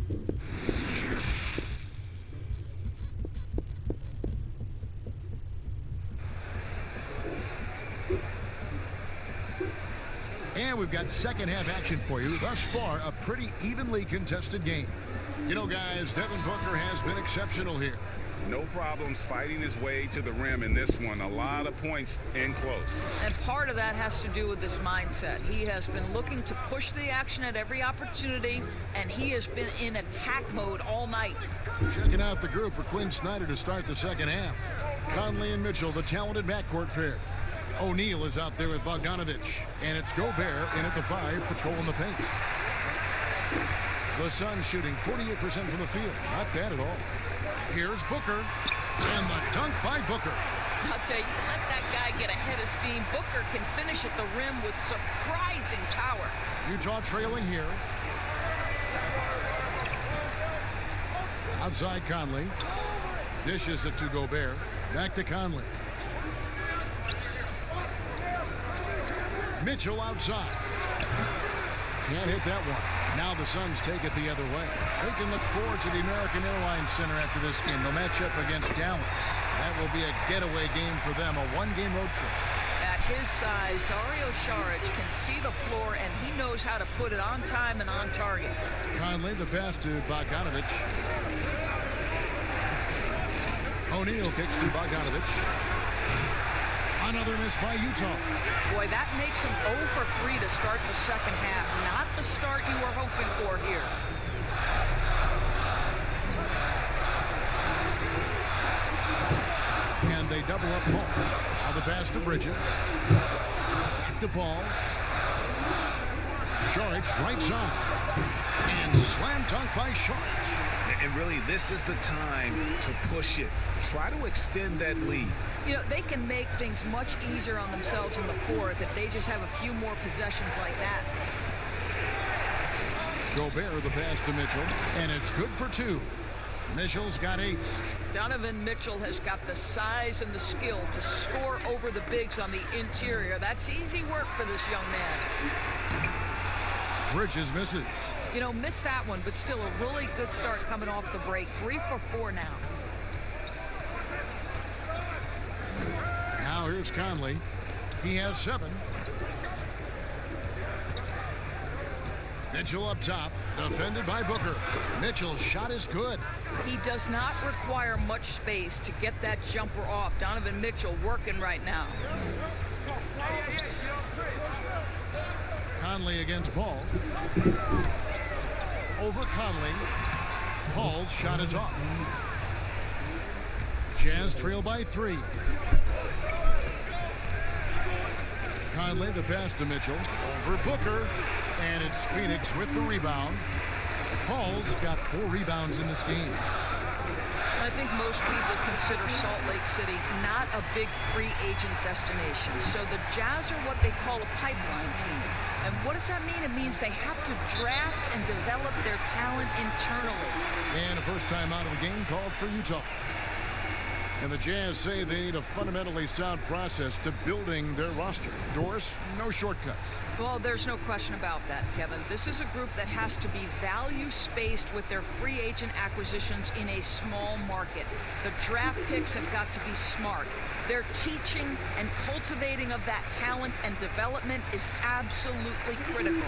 And we've got second half action for you. Thus far, a pretty evenly contested game. You know, guys, Devin Booker has been exceptional here. No problems fighting his way to the rim in this one. A lot of points in close. And part of that has to do with his mindset. He has been looking to push the action at every opportunity, and he has been in attack mode all night. Checking out the group for Quinn Snyder to start the second half. Conley and Mitchell, the talented backcourt pair. O'Neal is out there with Bogdanovich, and it's Gobert in at the 5, patrolling the paint. The Suns shooting 48% from the field. Not bad at all. Here's Booker, and the dunk by Booker. I'll tell you, let that guy get a head of steam. Booker can finish at the rim with surprising power. Utah trailing here. Outside Conley. Dishes it to Gobert. Back to Conley. Mitchell outside. Can't hit that one. Now the Suns take it the other way. They can look forward to the American Airlines Center after this game. They'll match up against Dallas. That will be a getaway game for them, a one-game road trip. At his size, Dario Saric can see the floor, and he knows how to put it on time and on target. Conley, the pass to Bogdanovic. O'Neal kicks to Bogdanovic. Another miss by Utah. Boy, that makes him 0 for 3 to start the second half. Not the start you were hoping for here. And they double up Paul. Now the pass to Bridges. Back to Paul. Saric, right side. And slam dunk by Saric. And really, this is the time to push it. Try to extend that lead. You know, they can make things much easier on themselves in the fourth if they just have a few more possessions like that. Gobert, the pass to Mitchell, and it's good for 2. Mitchell's got 8. Donovan Mitchell has got the size and the skill to score over the bigs on the interior. That's easy work for this young man. Bridges misses. You know, missed that one, but still a really good start coming off the break. 3 for 4 now. Now here's Conley. He has 7. Mitchell up top, defended by Booker. Mitchell's shot is good. He does not require much space to get that jumper off. Donovan Mitchell working right now. Conley against Paul. Over Conley. Paul's shot is off. Jazz trail by 3. Conley, the pass to Mitchell. Over Booker. And it's Phoenix with the rebound. Paul's got 4 rebounds in this game. I think most people consider Salt Lake City not a big free agent destination. So the Jazz are what they call a pipeline team. And what does that mean? It means they have to draft and develop their talent internally. And a first time out of the game called for Utah. And the Jazz say they need a fundamentally sound process to building their roster. Doris, no shortcuts. Well, there's no question about that, Kevin. This is a group that has to be value-spaced with their free agent acquisitions in a small market. The draft picks have got to be smart. Their teaching and cultivating of that talent and development is absolutely critical.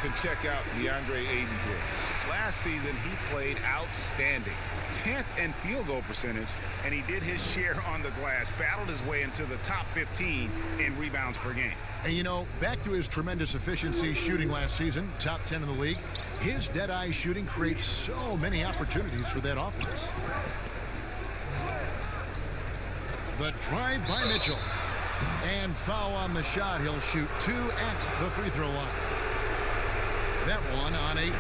To check out DeAndre Ayton here. Last season, he played outstanding. 10th in field goal percentage, and he did his share on the glass, battled his way into the top 15 in rebounds per game. And, you know, back to his tremendous efficiency shooting last season, top 10 in the league, his dead-eye shooting creates so many opportunities for that offense. The drive by Mitchell. And foul on the shot. He'll shoot 2 at the free throw line. That one on 8.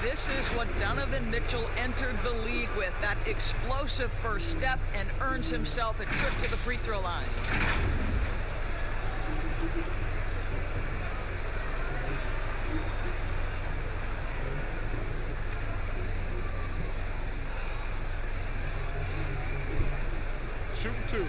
This is what Donovan Mitchell entered the league with, that explosive first step, and earns himself a trip to the free throw line. Shooting 2.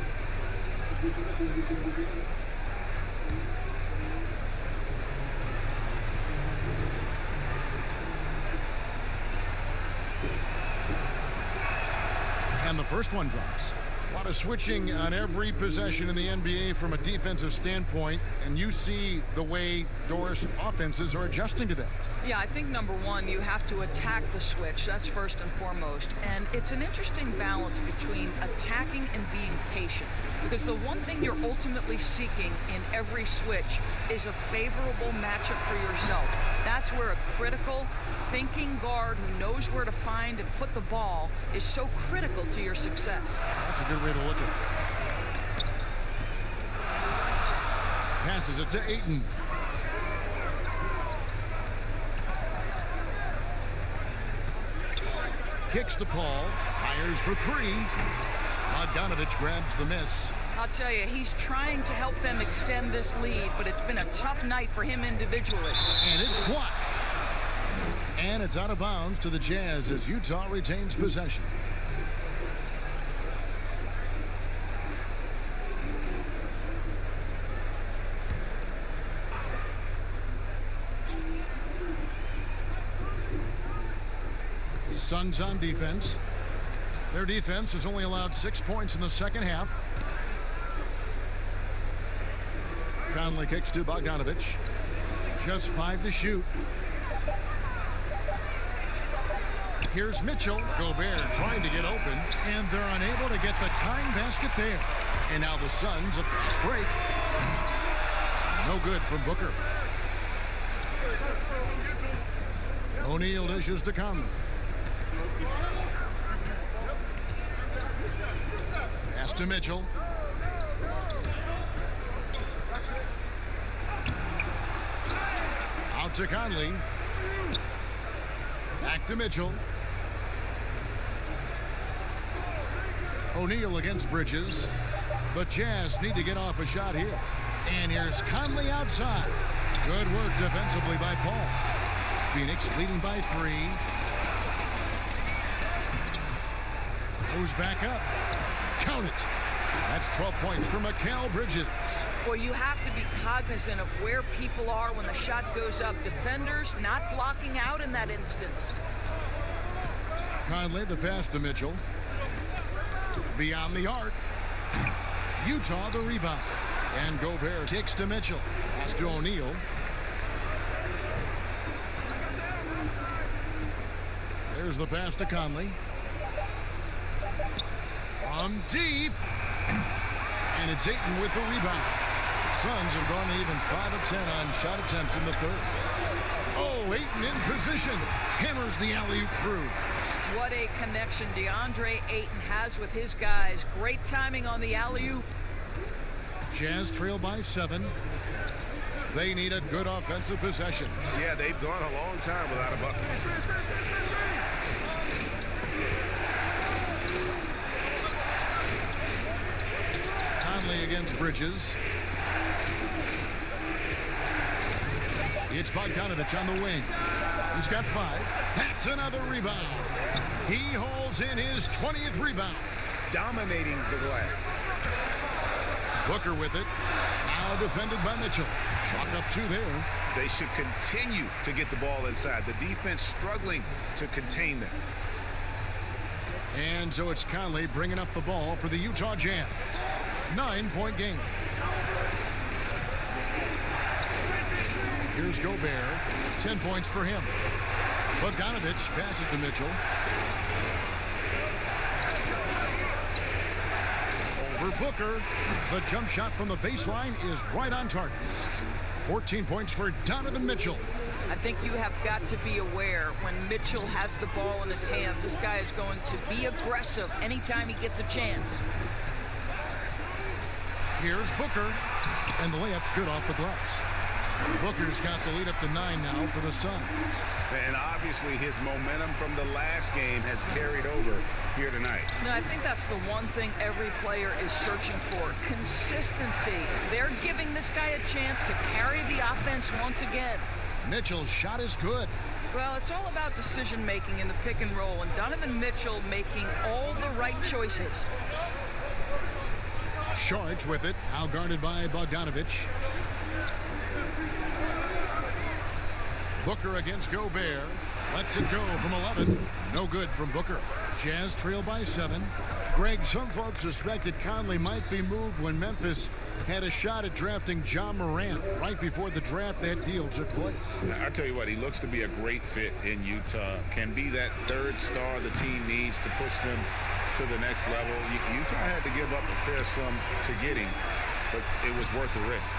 And the first one drops. A lot of switching on every possession in the NBA from a defensive standpoint, and you see the way Doris offenses are adjusting to that. Yeah, I think number one, you have to attack the switch. That's first and foremost. And it's an interesting balance between attacking and being patient. Because the one thing you're ultimately seeking in every switch is a favorable matchup for yourself. That's where a critical thinking guard who knows where to find and put the ball is so critical to your success. That's a good way to look at it. Passes it to Ayton. Kicks to Paul. Fires for three. Bogdanovich grabs the miss. I'll tell you, he's trying to help them extend this lead, but it's been a tough night for him individually. And it's blocked. And it's out of bounds to the Jazz as Utah retains possession. Suns on defense. Their defense has only allowed 6 points in the second half. Conley kicks to Bogdanovich. Just 5 to shoot. Here's Mitchell. Gobert trying to get open, and they're unable to get the time basket there. And now the Suns, a fast break. No good from Booker. O'Neal dishes to Conley. Pass to Mitchell. Out to Conley. Back to Mitchell. O'Neal against Bridges. The Jazz need to get off a shot here. And here's Conley outside. Good work defensively by Paul. Phoenix leading by 3. Goes back up. Count it. That's 12 points for Mikal Bridges. Well, you have to be cognizant of where people are when the shot goes up. Defenders not blocking out in that instance. Conley, the pass to Mitchell. Beyond the arc. Utah, the rebound. And Gobert kicks to Mitchell. Pass to O'Neal. There's the pass to Conley. From deep. And it's Ayton with the rebound. Suns have gone to even 5 of 10 on shot attempts in the third. Oh, Ayton in position. Hammers the alley-oop through. What a connection DeAndre Ayton has with his guys. Great timing on the alley-oop. Jazz trail by 7. They need a good offensive possession. Yeah, they've gone a long time without a bucket. Conley against Bridges. It's Bogdanovich on the wing. He's got 5. That's another rebound. He hauls in his 20th rebound. Dominating the glass. Booker with it. Now defended by Mitchell. Chalk up 2 there. They should continue to get the ball inside. The defense struggling to contain them. And so it's Conley bringing up the ball for the Utah Jazz. 9-point game. Here's Gobert. 10 points for him. Bogdanovich passes to Mitchell. Over Booker. The jump shot from the baseline is right on target. 14 points for Donovan Mitchell. I think you have got to be aware when Mitchell has the ball in his hands, this guy is going to be aggressive anytime he gets a chance. Here's Booker, and the layup's good off the glass. Booker's got the lead up to 9 now for the Suns. And obviously his momentum from the last game has carried over here tonight. No, I think that's the one thing every player is searching for. Consistency. They're giving this guy a chance to carry the offense once again. Mitchell's shot is good. Well, it's all about decision making in the pick and roll, and Donovan Mitchell making all the right choices. Sharks with it, out guarded by Bogdanovich. Booker against Gobert. Lets it go from 11. No good from Booker. Jazz trail by 7. Greg, some folks suspected Conley might be moved when Memphis had a shot at drafting John Morant. Right before the draft, that deal took place. I tell you what, he looks to be a great fit in Utah. Can be that third star the team needs to push them to the next level. Utah had to give up a fair sum to get him, but it was worth the risk.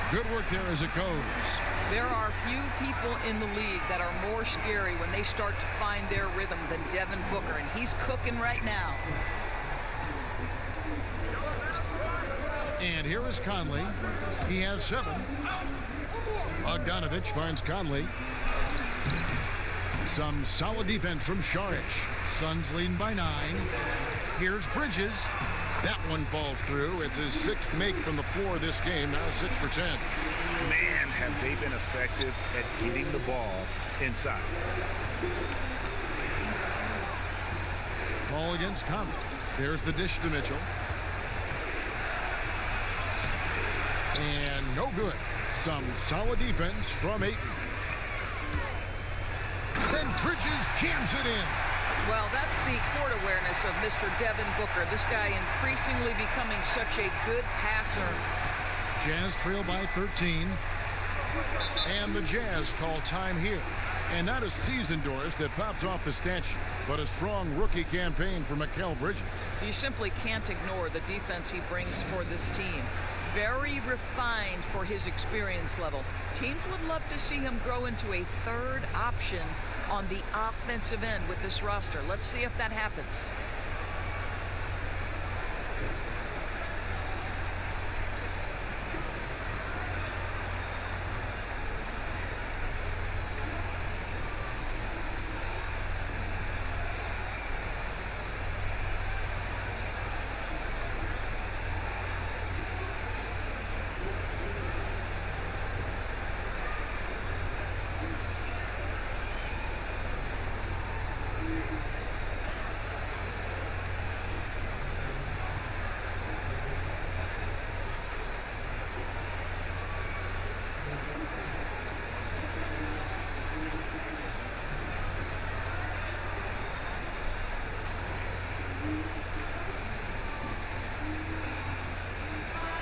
Good work there as it goes. There are few people in the league that are more scary when they start to find their rhythm than Devin Booker, and he's cooking right now. And here is Conley. He has 7. Bogdanovich finds Conley. Some solid defense from Šarić. Suns leading by 9. Here's Bridges. That one falls through. It's his 6th make from the floor this game. Now 6 for 10. Man, have they been effective at getting the ball inside. Ball against Conley. There's the dish to Mitchell. And no good. Some solid defense from Ayton. Then Bridges jams it in. Well, that's the court awareness of Mr. Devin Booker. This guy increasingly becoming such a good passer. Jazz trail by 13. And the Jazz call time here. And not a season, Doris, that pops off the statue, but a strong rookie campaign for Mikal Bridges. You simply can't ignore the defense he brings for this team. Very refined for his experience level. Teams would love to see him grow into a third option on the offensive end with this roster. Let's see if that happens.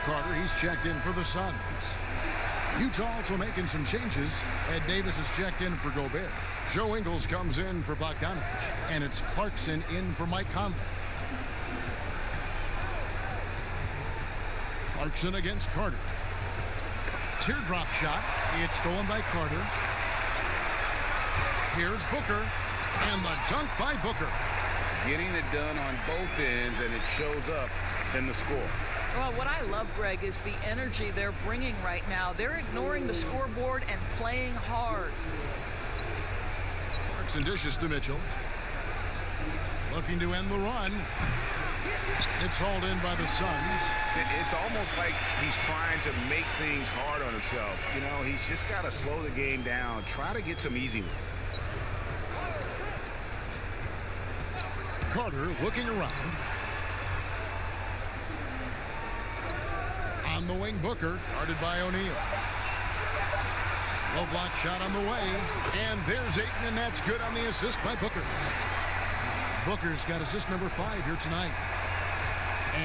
Carter, he's checked in for the Suns. Utah also making some changes. Ed Davis is checked in for Gobert. Joe Ingles comes in for Bogdanovich. And it's Clarkson in for Mike Conley. Clarkson against Carter. Teardrop shot. It's stolen by Carter. Here's Booker. And the dunk by Booker. Getting it done on both ends, and it shows up in the score. Well, what I love, Greg, is the energy they're bringing right now. They're ignoring the scoreboard and playing hard. Clarkson dishes to Mitchell. Looking to end the run. It's hauled in by the Suns. It's almost like he's trying to make things hard on himself. You know, he's just got to slow the game down. Try to get some easy ones. Carter looking around. On the wing, Booker, guarded by O'Neal. Low block shot on the way. And there's Ayton, and that's good on the assist by Booker. Booker's got assist number 5 here tonight.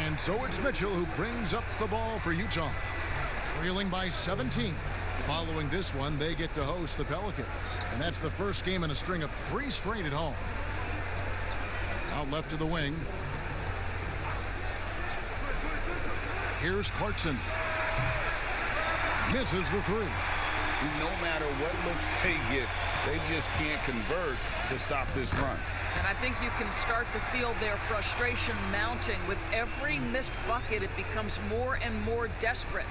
And so it's Mitchell who brings up the ball for Utah. Trailing by 17. Following this one, they get to host the Pelicans. And that's the first game in a string of 3 straight at home. Out left to the wing. Here's Clarkson. Misses the 3. No matter what looks they get, they just can't convert to stop this run. And I think you can start to feel their frustration mounting. With every missed bucket, it becomes more and more desperate.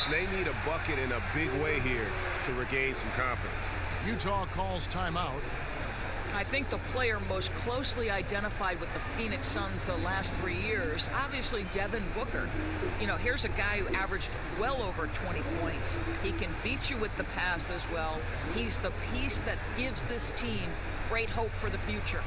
They need a bucket in a big way here to regain some confidence. Utah calls timeout. I think the player most closely identified with the Phoenix Suns the last 3 years, obviously Devin Booker. You know, here's a guy who averaged well over 20 points. He can beat you with the pass as well. He's the piece that gives this team great hope for the future.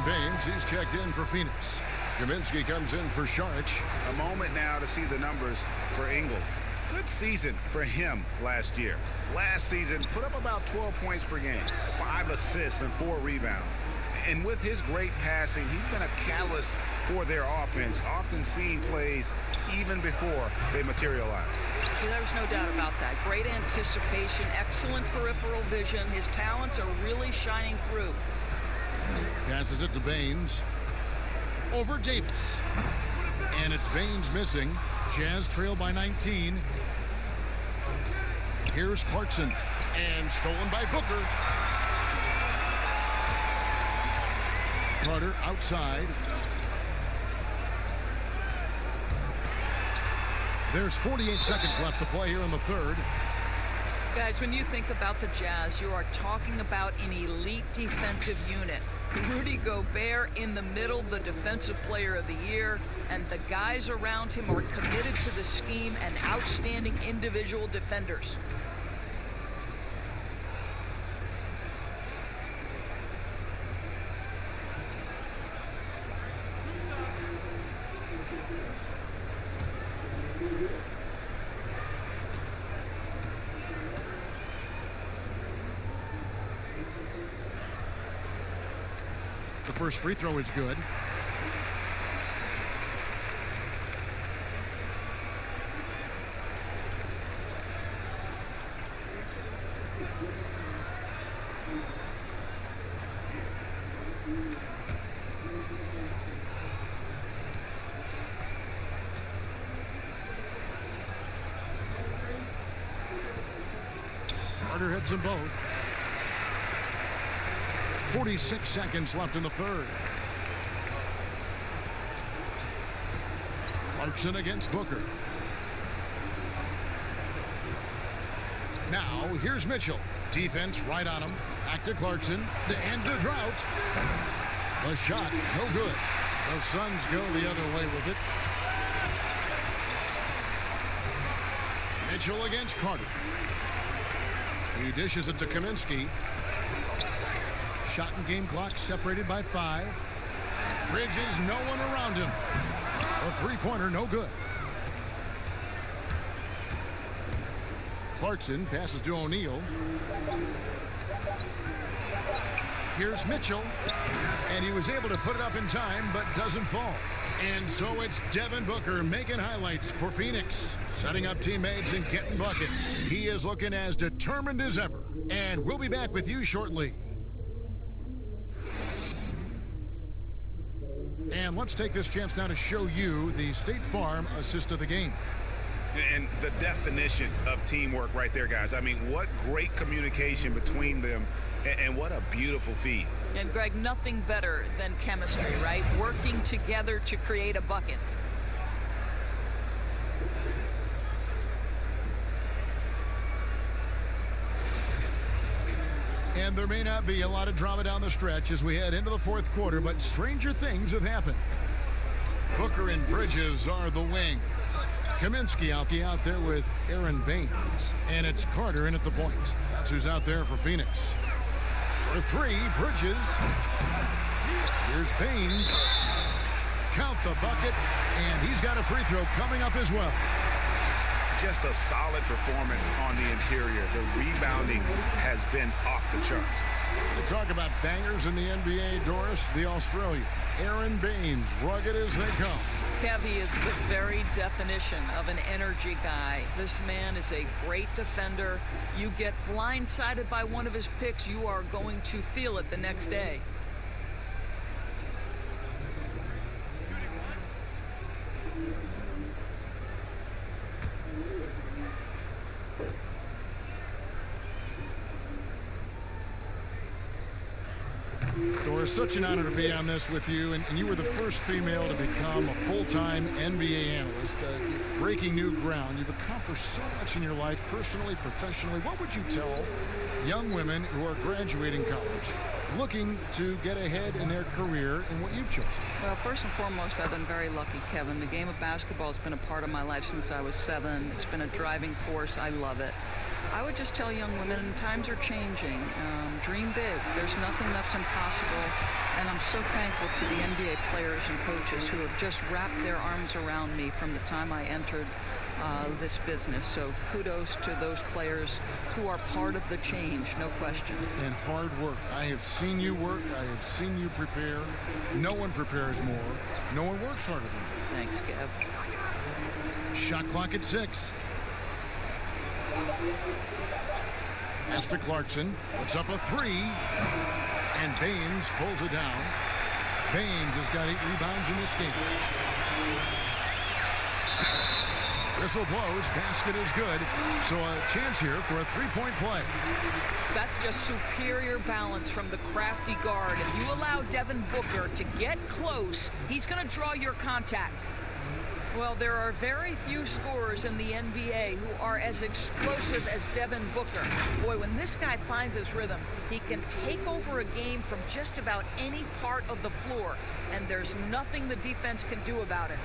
Baines, he's checked in for Phoenix. Kaminsky comes in for Saric. A moment now to see the numbers for Ingles. Good season for him last year. Last season, put up about 12 points per game, 5 assists and 4 rebounds. And with his great passing, he's been a catalyst for their offense, often seeing plays even before they materialize. There's no doubt about that. Great anticipation, excellent peripheral vision. His talents are really shining through. Passes it to Baines. Over Davis. And it's Baines missing. Jazz trail by 19. Here's Clarkson. And stolen by Booker. Carter outside. There's 48 seconds left to play here in the third. Guys, when you think about the Jazz, you are talking about an elite defensive unit. Rudy Gobert in the middle, the defensive player of the year, and the guys around him are committed to the scheme and outstanding individual defenders. The first free throw is good. Carter hits them both. 46 seconds left in the third. Clarkson against Booker. Now here's Mitchell. Defense right on him. Back to Clarkson to end the drought. The shot no good. The Suns go the other way with it. Mitchell against Carter. He dishes it to Kaminsky. Shot and game clock separated by 5. Bridges, no one around him. A three-pointer, no good. Clarkson passes to O'Neal. Here's Mitchell. And he was able to put it up in time, but doesn't fall. And so it's Devin Booker making highlights for Phoenix. Setting up teammates and getting buckets. He is looking as determined as ever. And we'll be back with you shortly. And let's take this chance now to show you the State Farm assist of the game. And the definition of teamwork right there, guys. I mean, what great communication between them, and what a beautiful feed. And Greg, nothing better than chemistry, right? Working together to create a bucket. And there may not be a lot of drama down the stretch as we head into the fourth quarter, but stranger things have happened. Booker and Bridges are the wings. Kaminsky out there with Aaron Baines. And it's Carter in at the point. That's who's out there for Phoenix. For 3, Bridges. Here's Baines. Count the bucket, and he's got a free throw coming up as well. Just a solid performance on the interior. The rebounding has been off the charts. We talk about bangers in the NBA, Doris, the Australian. Aaron Baines, rugged as they come. Kev, he is the very definition of an energy guy. This man is a great defender. You get blindsided by one of his picks, you are going to feel it the next day. Doris, such an honor to be on this with you, and you were the first female to become a full-time NBA analyst, breaking new ground. You've accomplished so much in your life, personally, professionally. What would you tell young women who are graduating college, looking to get ahead in their career in what you've chosen? Well, first and foremost, I've been very lucky, Kevin. The game of basketball has been a part of my life since I was 7. It's been a driving force. I love it. I would just tell young women, times are changing. Dream big. There's nothing that's impossible. And I'm so thankful to the NBA players and coaches who have just wrapped their arms around me from the time I entered this business. So kudos to those players who are part of the change, no question. And hard work. I have seen you work. I have seen you prepare. No one prepares more. No one works harder than you. Thanks, Kev. Shot clock at 6. Pass to Clarkson. Puts up a 3. And Baines pulls it down. Baines has got 8 rebounds in this game. Whistle blows. Basket is good. So a chance here for a 3-point play. That's just superior balance from the crafty guard. If you allow Devin Booker to get close, he's going to draw your contact. Well, there are very few scorers in the NBA who are as explosive as Devin Booker. Boy, when this guy finds his rhythm, he can take over a game from just about any part of the floor, and there's nothing the defense can do about it.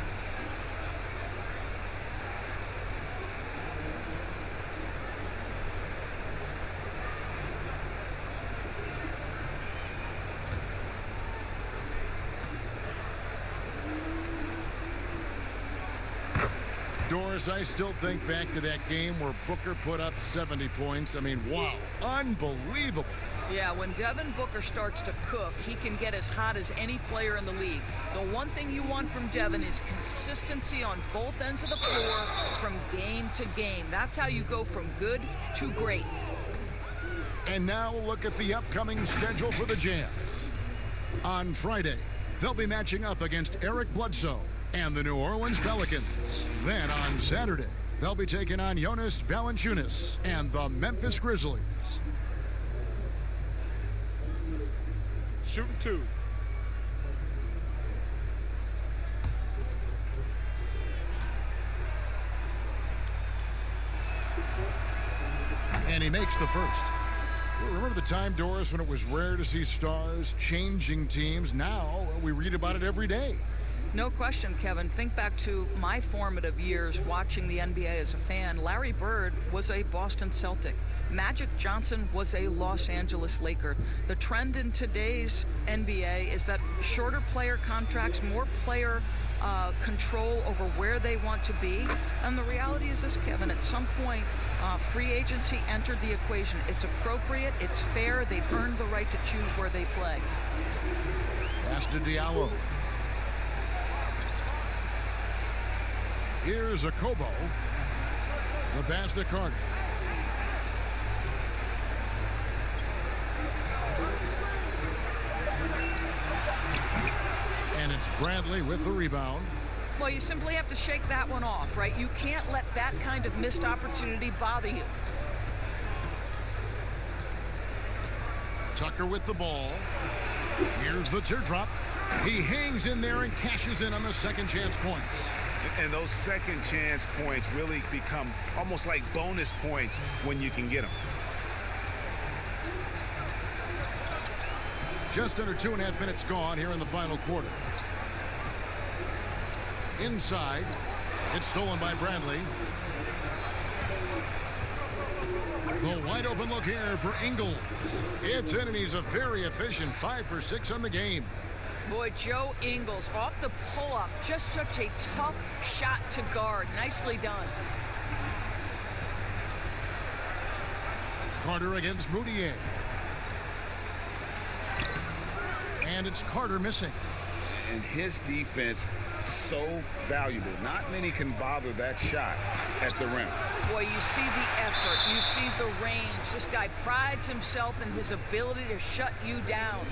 Doris, I still think back to that game where Booker put up 70 points. I mean, wow, unbelievable. Yeah, when Devin Booker starts to cook, he can get as hot as any player in the league. The one thing you want from Devin is consistency on both ends of the floor from game to game. That's how you go from good to great. And now we'll look at the upcoming schedule for the Jazz. On Friday, they'll be matching up against Eric Bledsoe and the New Orleans Pelicans. Then on Saturday, they'll be taking on Jonas Valanciunas and the Memphis Grizzlies. Shooting 2. And he makes the first. Remember the time, Doris, when it was rare to see stars changing teams? Now we read about it every day. No question, Kevin. Think back to my formative years watching the NBA as a fan. Larry Bird was a Boston Celtic. Magic Johnson was a Los Angeles Laker. The trend in today's NBA is that shorter player contracts, more player control over where they want to be. And the reality is this, Kevin, at some point, free agency entered the equation. It's appropriate, it's fair, they've earned the right to choose where they play. Pass to Diallo. Here's a Kobo. The pass to Carter. And it's Bradley with the rebound. Well, you simply have to shake that one off, right? You can't let that kind of missed opportunity bother you. Tucker with the ball. Here's the teardrop. He hangs in there and cashes in on the second chance points. And those second chance points really become almost like bonus points when you can get them. Just under 2.5 minutes gone here in the final quarter. Inside, it's stolen by Bradley. The wide open look here for Ingles. It's in, and he's a very efficient 5 for 6 on the game. Boy, Joe Ingles off the pull-up. Just such a tough shot to guard. Nicely done. Carter against Moutier. And it's Carter missing. And his defense so valuable. Not many can bother that shot at the rim. Boy, you see the effort. You see the range. This guy prides himself in his ability to shut you down.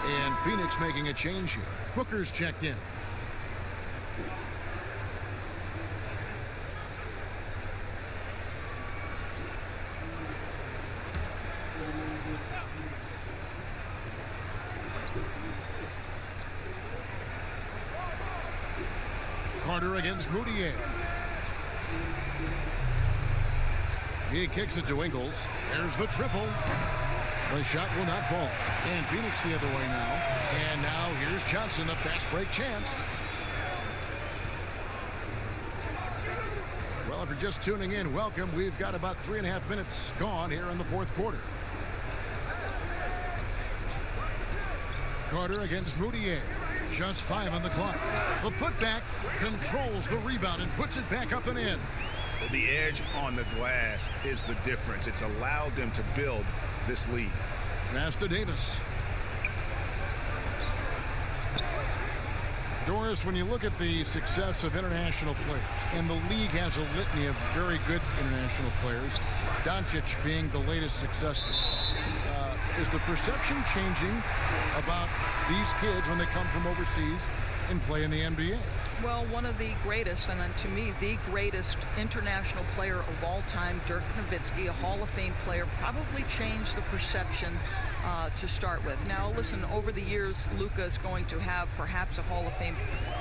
And Phoenix making a change here. Booker's checked in. Carter against Moutier. He kicks it to Ingles. There's the triple. The shot will not fall. And Phoenix the other way now. And now here's Johnson, a fast break chance. Well, if you're just tuning in, welcome. We've got about 3.5 minutes gone here in the fourth quarter. Carter against Moutier. Just 5 on the clock. The putback controls the rebound and puts it back up and in. The edge on the glass is the difference. It's allowed them to build this lead. Pass to Davis. Doris, when you look at the success of international players, and the league has a litany of very good international players, Doncic being the latest success story, is the perception changing about these kids when they come from overseas and play in the NBA? Well, one of the greatest, and then to me, the greatest international player of all time, Dirk Nowitzki, a Hall of Fame player, probably changed the perception to start with. Now, listen, over the years, Luka is going to have perhaps a Hall of Fame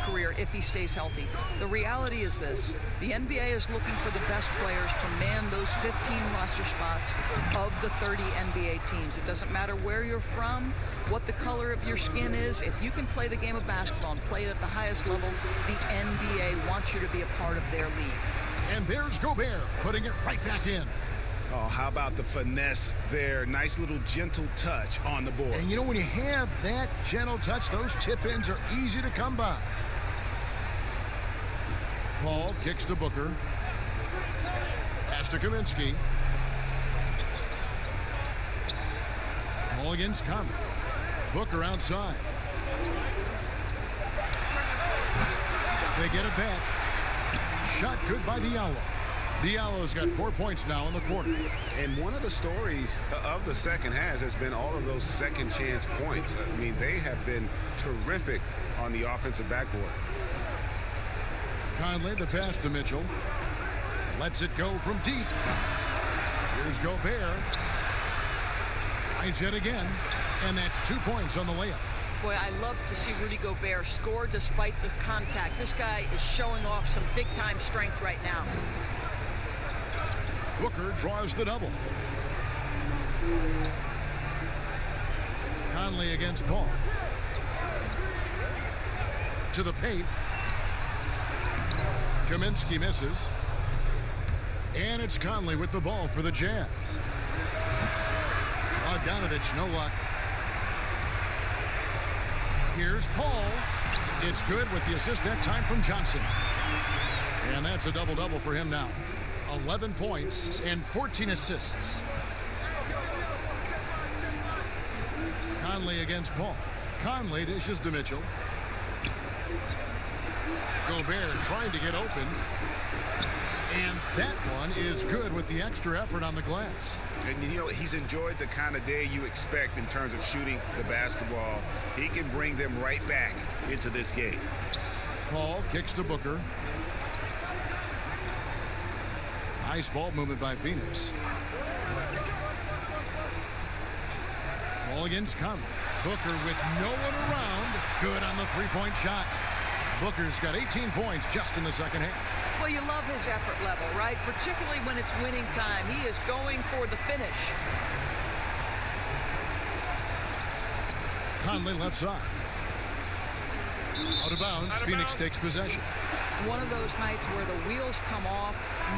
career if he stays healthy. The reality is this. The NBA is looking for the best players to man those 15 roster spots of the 30 NBA teams. It doesn't matter where you're from, what the color of your skin is. If you can play the game of basketball and play it at the highest level, the NBA wants you to be a part of their league. And there's Gobert putting it right back in. Oh, how about the finesse there? Nice little gentle touch on the board. And you know, when you have that gentle touch, those tip-ins are easy to come by. Paul kicks to Booker. Pass to Kaminsky. Paul against Conley. Booker outside. They get it back. Shot good by Diallo. Diallo's got 4 points now in the quarter. And one of the stories of the second half has been all of those second chance points. I mean, they have been terrific on the offensive backboard. Conley, the pass to Mitchell. Lets it go from deep. Here's Gobert. Tries it again. And that's 2 points on the layup. Boy, I love to see Rudy Gobert score despite the contact. This guy is showing off some big-time strength right now. Booker draws the double. Conley against Paul. To the paint. Kaminsky misses. And it's Conley with the ball for the Jazz. Bogdanovich, no luck. Here's Paul. It's good with the assist that time from Johnson. And that's a double-double for him now. 11 points and 14 assists. Conley against Paul. Conley dishes to Mitchell. Gobert trying to get open. And that one is good with the extra effort on the glass. And, you know, he's enjoyed the kind of day you expect in terms of shooting the basketball. He can bring them right back into this game. Paul kicks to Booker. Nice ball movement by Phoenix. Ball against Conley. Booker with no one around. Good on the three-point shot. Booker's got 18 points just in the second half. Well, you love his effort level, right? Particularly when it's winning time. He is going for the finish. Conley left side. Out of bounds. Phoenix takes possession. One of those nights where the wheels come off,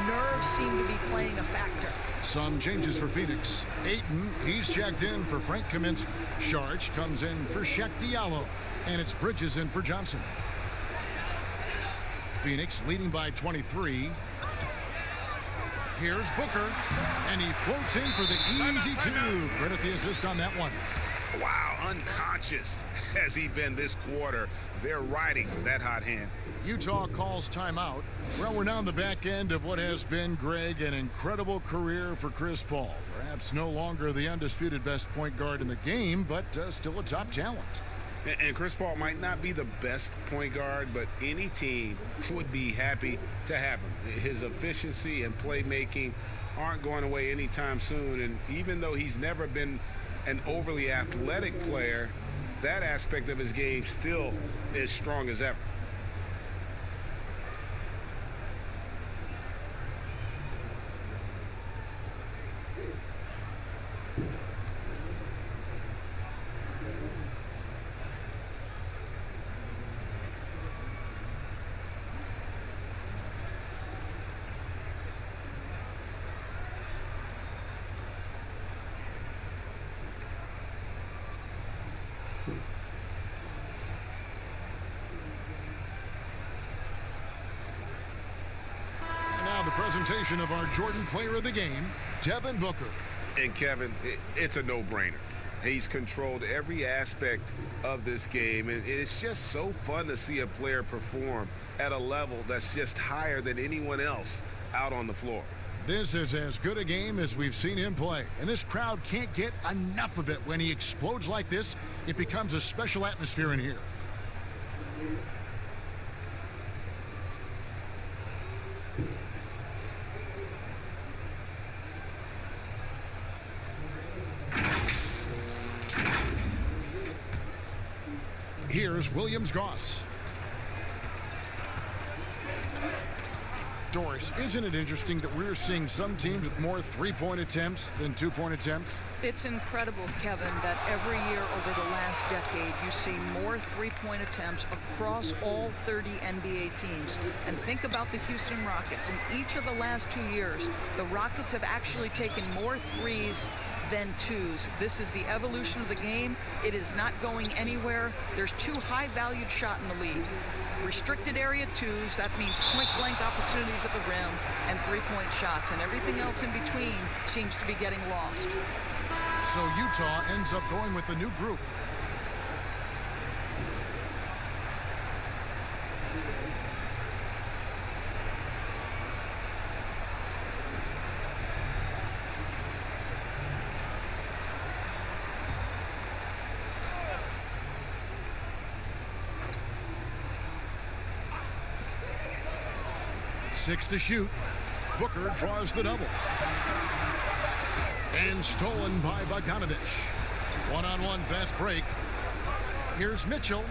nerves seem to be playing a factor. Some changes for Phoenix. Ayton, he's checked in for Frank Kaminsky. Sharch comes in for Shaq Diallo. And it's Bridges in for Johnson. Phoenix leading by 23. Here's Booker. And he floats in for the easy two. Credit the assist on that one. Wow, unconscious has he been this quarter. They're riding that hot hand. Utah calls timeout. Well, we're now on the back end of what has been, Greg, an incredible career for Chris Paul. Perhaps no longer the undisputed best point guard in the game, but still a top talent. And Chris Paul might not be the best point guard, but any team would be happy to have him. His efficiency and playmaking aren't going away anytime soon. And even though he's never been an overly athletic player, that aspect of his game still is strong as ever. presentation of our Jordan Player of the Game, Devin Booker. And Kevin, it's a no-brainer. He's controlled every aspect of this game, and it's just so fun to see a player perform at a level that's just higher than anyone else out on the floor. This is as good a game as we've seen him play, and this crowd can't get enough of it. When he explodes like this, it becomes a special atmosphere in here. Here's Williams-Goss. Doris, isn't it interesting that we're seeing some teams with more three-point attempts than two-point attempts? It's incredible, Kevin, that every year over the last decade you see more three-point attempts across all 30 NBA teams. And think about the Houston Rockets. In each of the last 2 years, the Rockets have actually taken more threes than twos. This is the evolution of the game. It is not going anywhere. There's 2 high-valued shots in the league. Restricted area twos, that means point-blank opportunities at the rim, and three-point shots, and everything else in between seems to be getting lost. So Utah ends up going with the new group. Six to shoot. Booker draws the double. And stolen by Bogdanovich. One-on-one fast break. Here's Mitchell.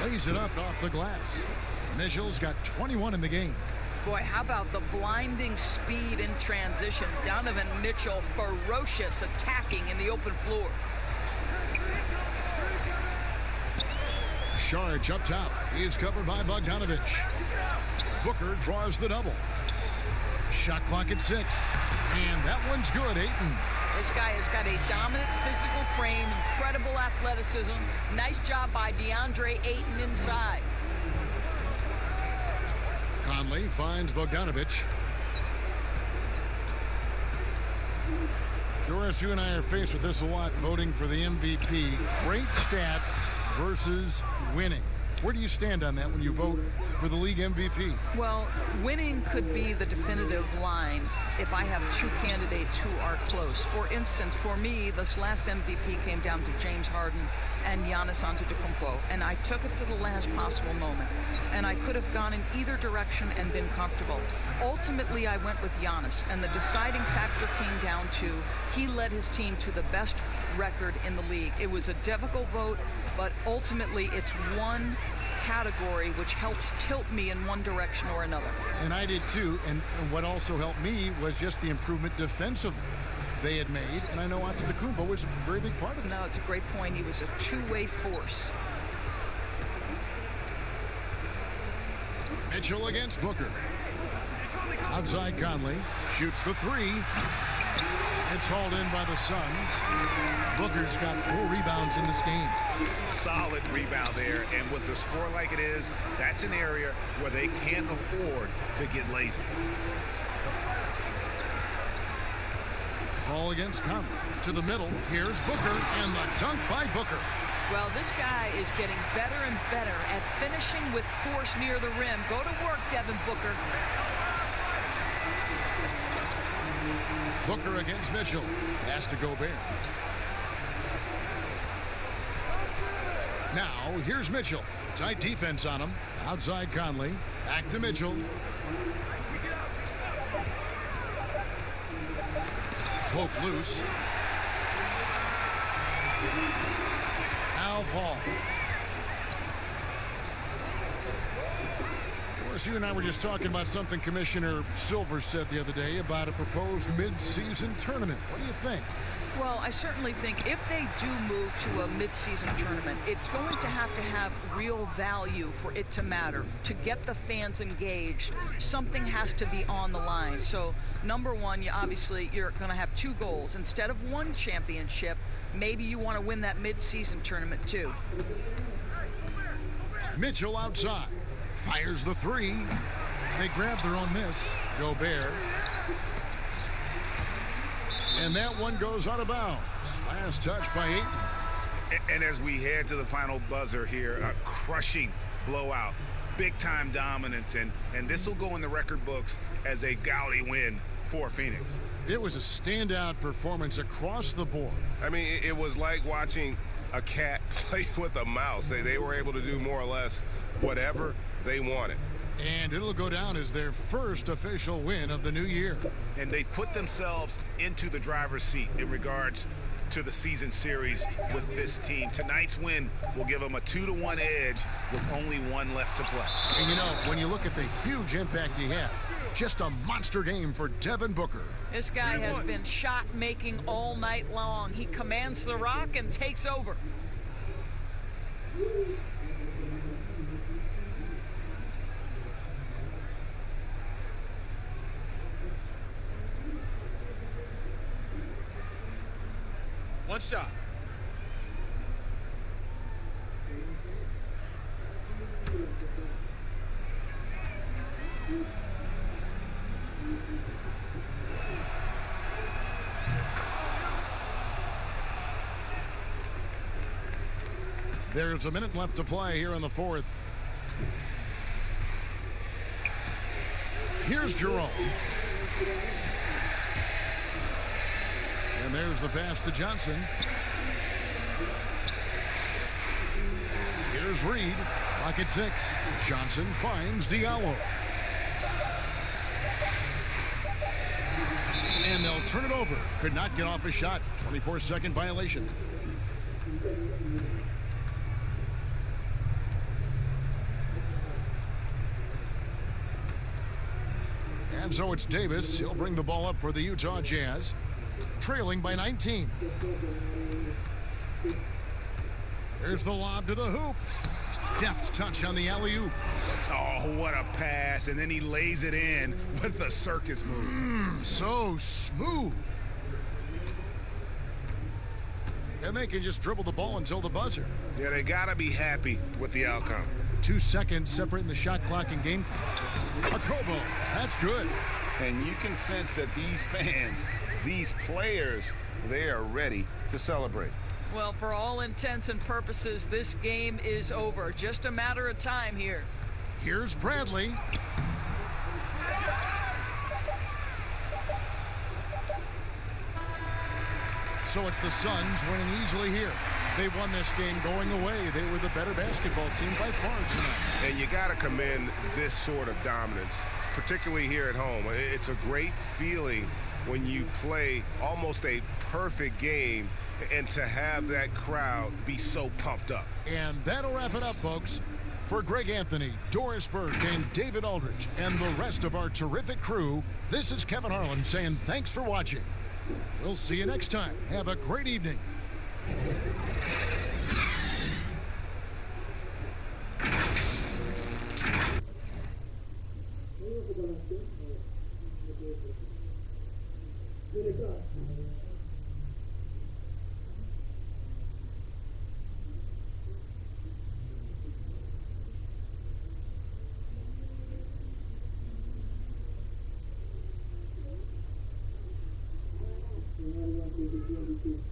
Lays it up off the glass. Mitchell's got 21 in the game. Boy, how about the blinding speed in transition? Donovan Mitchell, ferocious, attacking in the open floor. Sharge up top. He is covered by Bogdanovich. Booker draws the double. Shot clock at 6. And that one's good, Ayton. This guy has got a dominant physical frame, incredible athleticism. Nice job by DeAndre Ayton inside. Conley finds Bogdanovich. Doris, you and I are faced with this a lot, voting for the MVP. Great stats versus winning. Where do you stand on that when you vote for the league MVP? Well, winning could be the definitive line if I have 2 candidates who are close. For instance, for me, this last MVP came down to James Harden and Giannis Antetokounmpo, and I took it to the last possible moment. And I could have gone in either direction and been comfortable. Ultimately, I went with Giannis, and the deciding factor came down to he led his team to the best record in the league. It was a difficult vote, but ultimately it's one category which helps tilt me in one direction or another. And I did too, and what also helped me was just the improvement defensively they had made, and I know Antetokounmpo was a very big part of it. No, it's a great point. He was a two-way force. Mitchell against Booker. Outside Conley. Shoots the 3. It's hauled in by the Suns. Booker's got 4 rebounds in this game. Solid rebound there, and with the score like it is, that's an area where they can't afford to get lazy. Ball against Conley. To the middle. Here's Booker, and the dunk by Booker. Well, this guy is getting better and better at finishing with force near the rim. Go to work, Devin Booker. Booker against Mitchell. Pass to Gobert. Now, here's Mitchell. Tight defense on him. Outside Conley. Back to Mitchell. Poke loose. Al Paul. Of course, you and I were just talking about something Commissioner Silver said the other day about a proposed mid-season tournament. What do you think? Well, I certainly think if they do move to a mid-season tournament, it's going to have real value for it to matter. To get the fans engaged, something has to be on the line. So, number one, you're going to have 2 goals. Instead of 1 championship, maybe you want to win that mid-season tournament too. Mitchell outside. Fires the 3. They grab their own miss. Gobert. And that one goes out of bounds. Last touch by Ayton. And as we head to the final buzzer here, a crushing blowout. Big-time dominance. And this will go in the record books as a gaudy win for Phoenix. It was a standout performance across the board. I mean, it was like watching a cat play with a mouse. They were able to do more or less whatever they wanted. And it'll go down as their first official win of the new year. And they put themselves into the driver's seat in regards to the season series with this team. Tonight's win will give them a 2-1 edge with only one left to play. And you know, when you look at the huge impact he had, just a monster game for Devin Booker. This guy has been shot-making all night long. He commands the rock and takes over. One shot. There's a minute left to play here in the fourth. Here's Jerome. And there's the pass to Johnson. Here's Reed. Clock at 6. Johnson finds Diallo. And they'll turn it over. Could not get off a shot. 24-second violation. And so it's Davis. He'll bring the ball up for the Utah Jazz, trailing by 19. There's the lob to the hoop. Deft touch on the alley-oop. Oh, what a pass. And then he lays it in with the circus move. So smooth. And they can just dribble the ball until the buzzer. Yeah, they got to be happy with the outcome. 2 seconds separating the shot clock and game clock. Akobo, that's good. And you can sense that these fans, these players, they are ready to celebrate. Well, for all intents and purposes, this game is over. Just a matter of time here. Here's Bradley. So it's the Suns winning easily here. They won this game going away. They were the better basketball team by far tonight. And you got to commend this sort of dominance, particularly here at home. It's a great feeling when you play almost a perfect game and to have that crowd be so pumped up. And that'll wrap it up, folks. For Greg Anthony, Doris Burke, and David Aldridge, and the rest of our terrific crew, this is Kevin Harlan saying thanks for watching. We'll see you next time. Have a great evening. Thank you.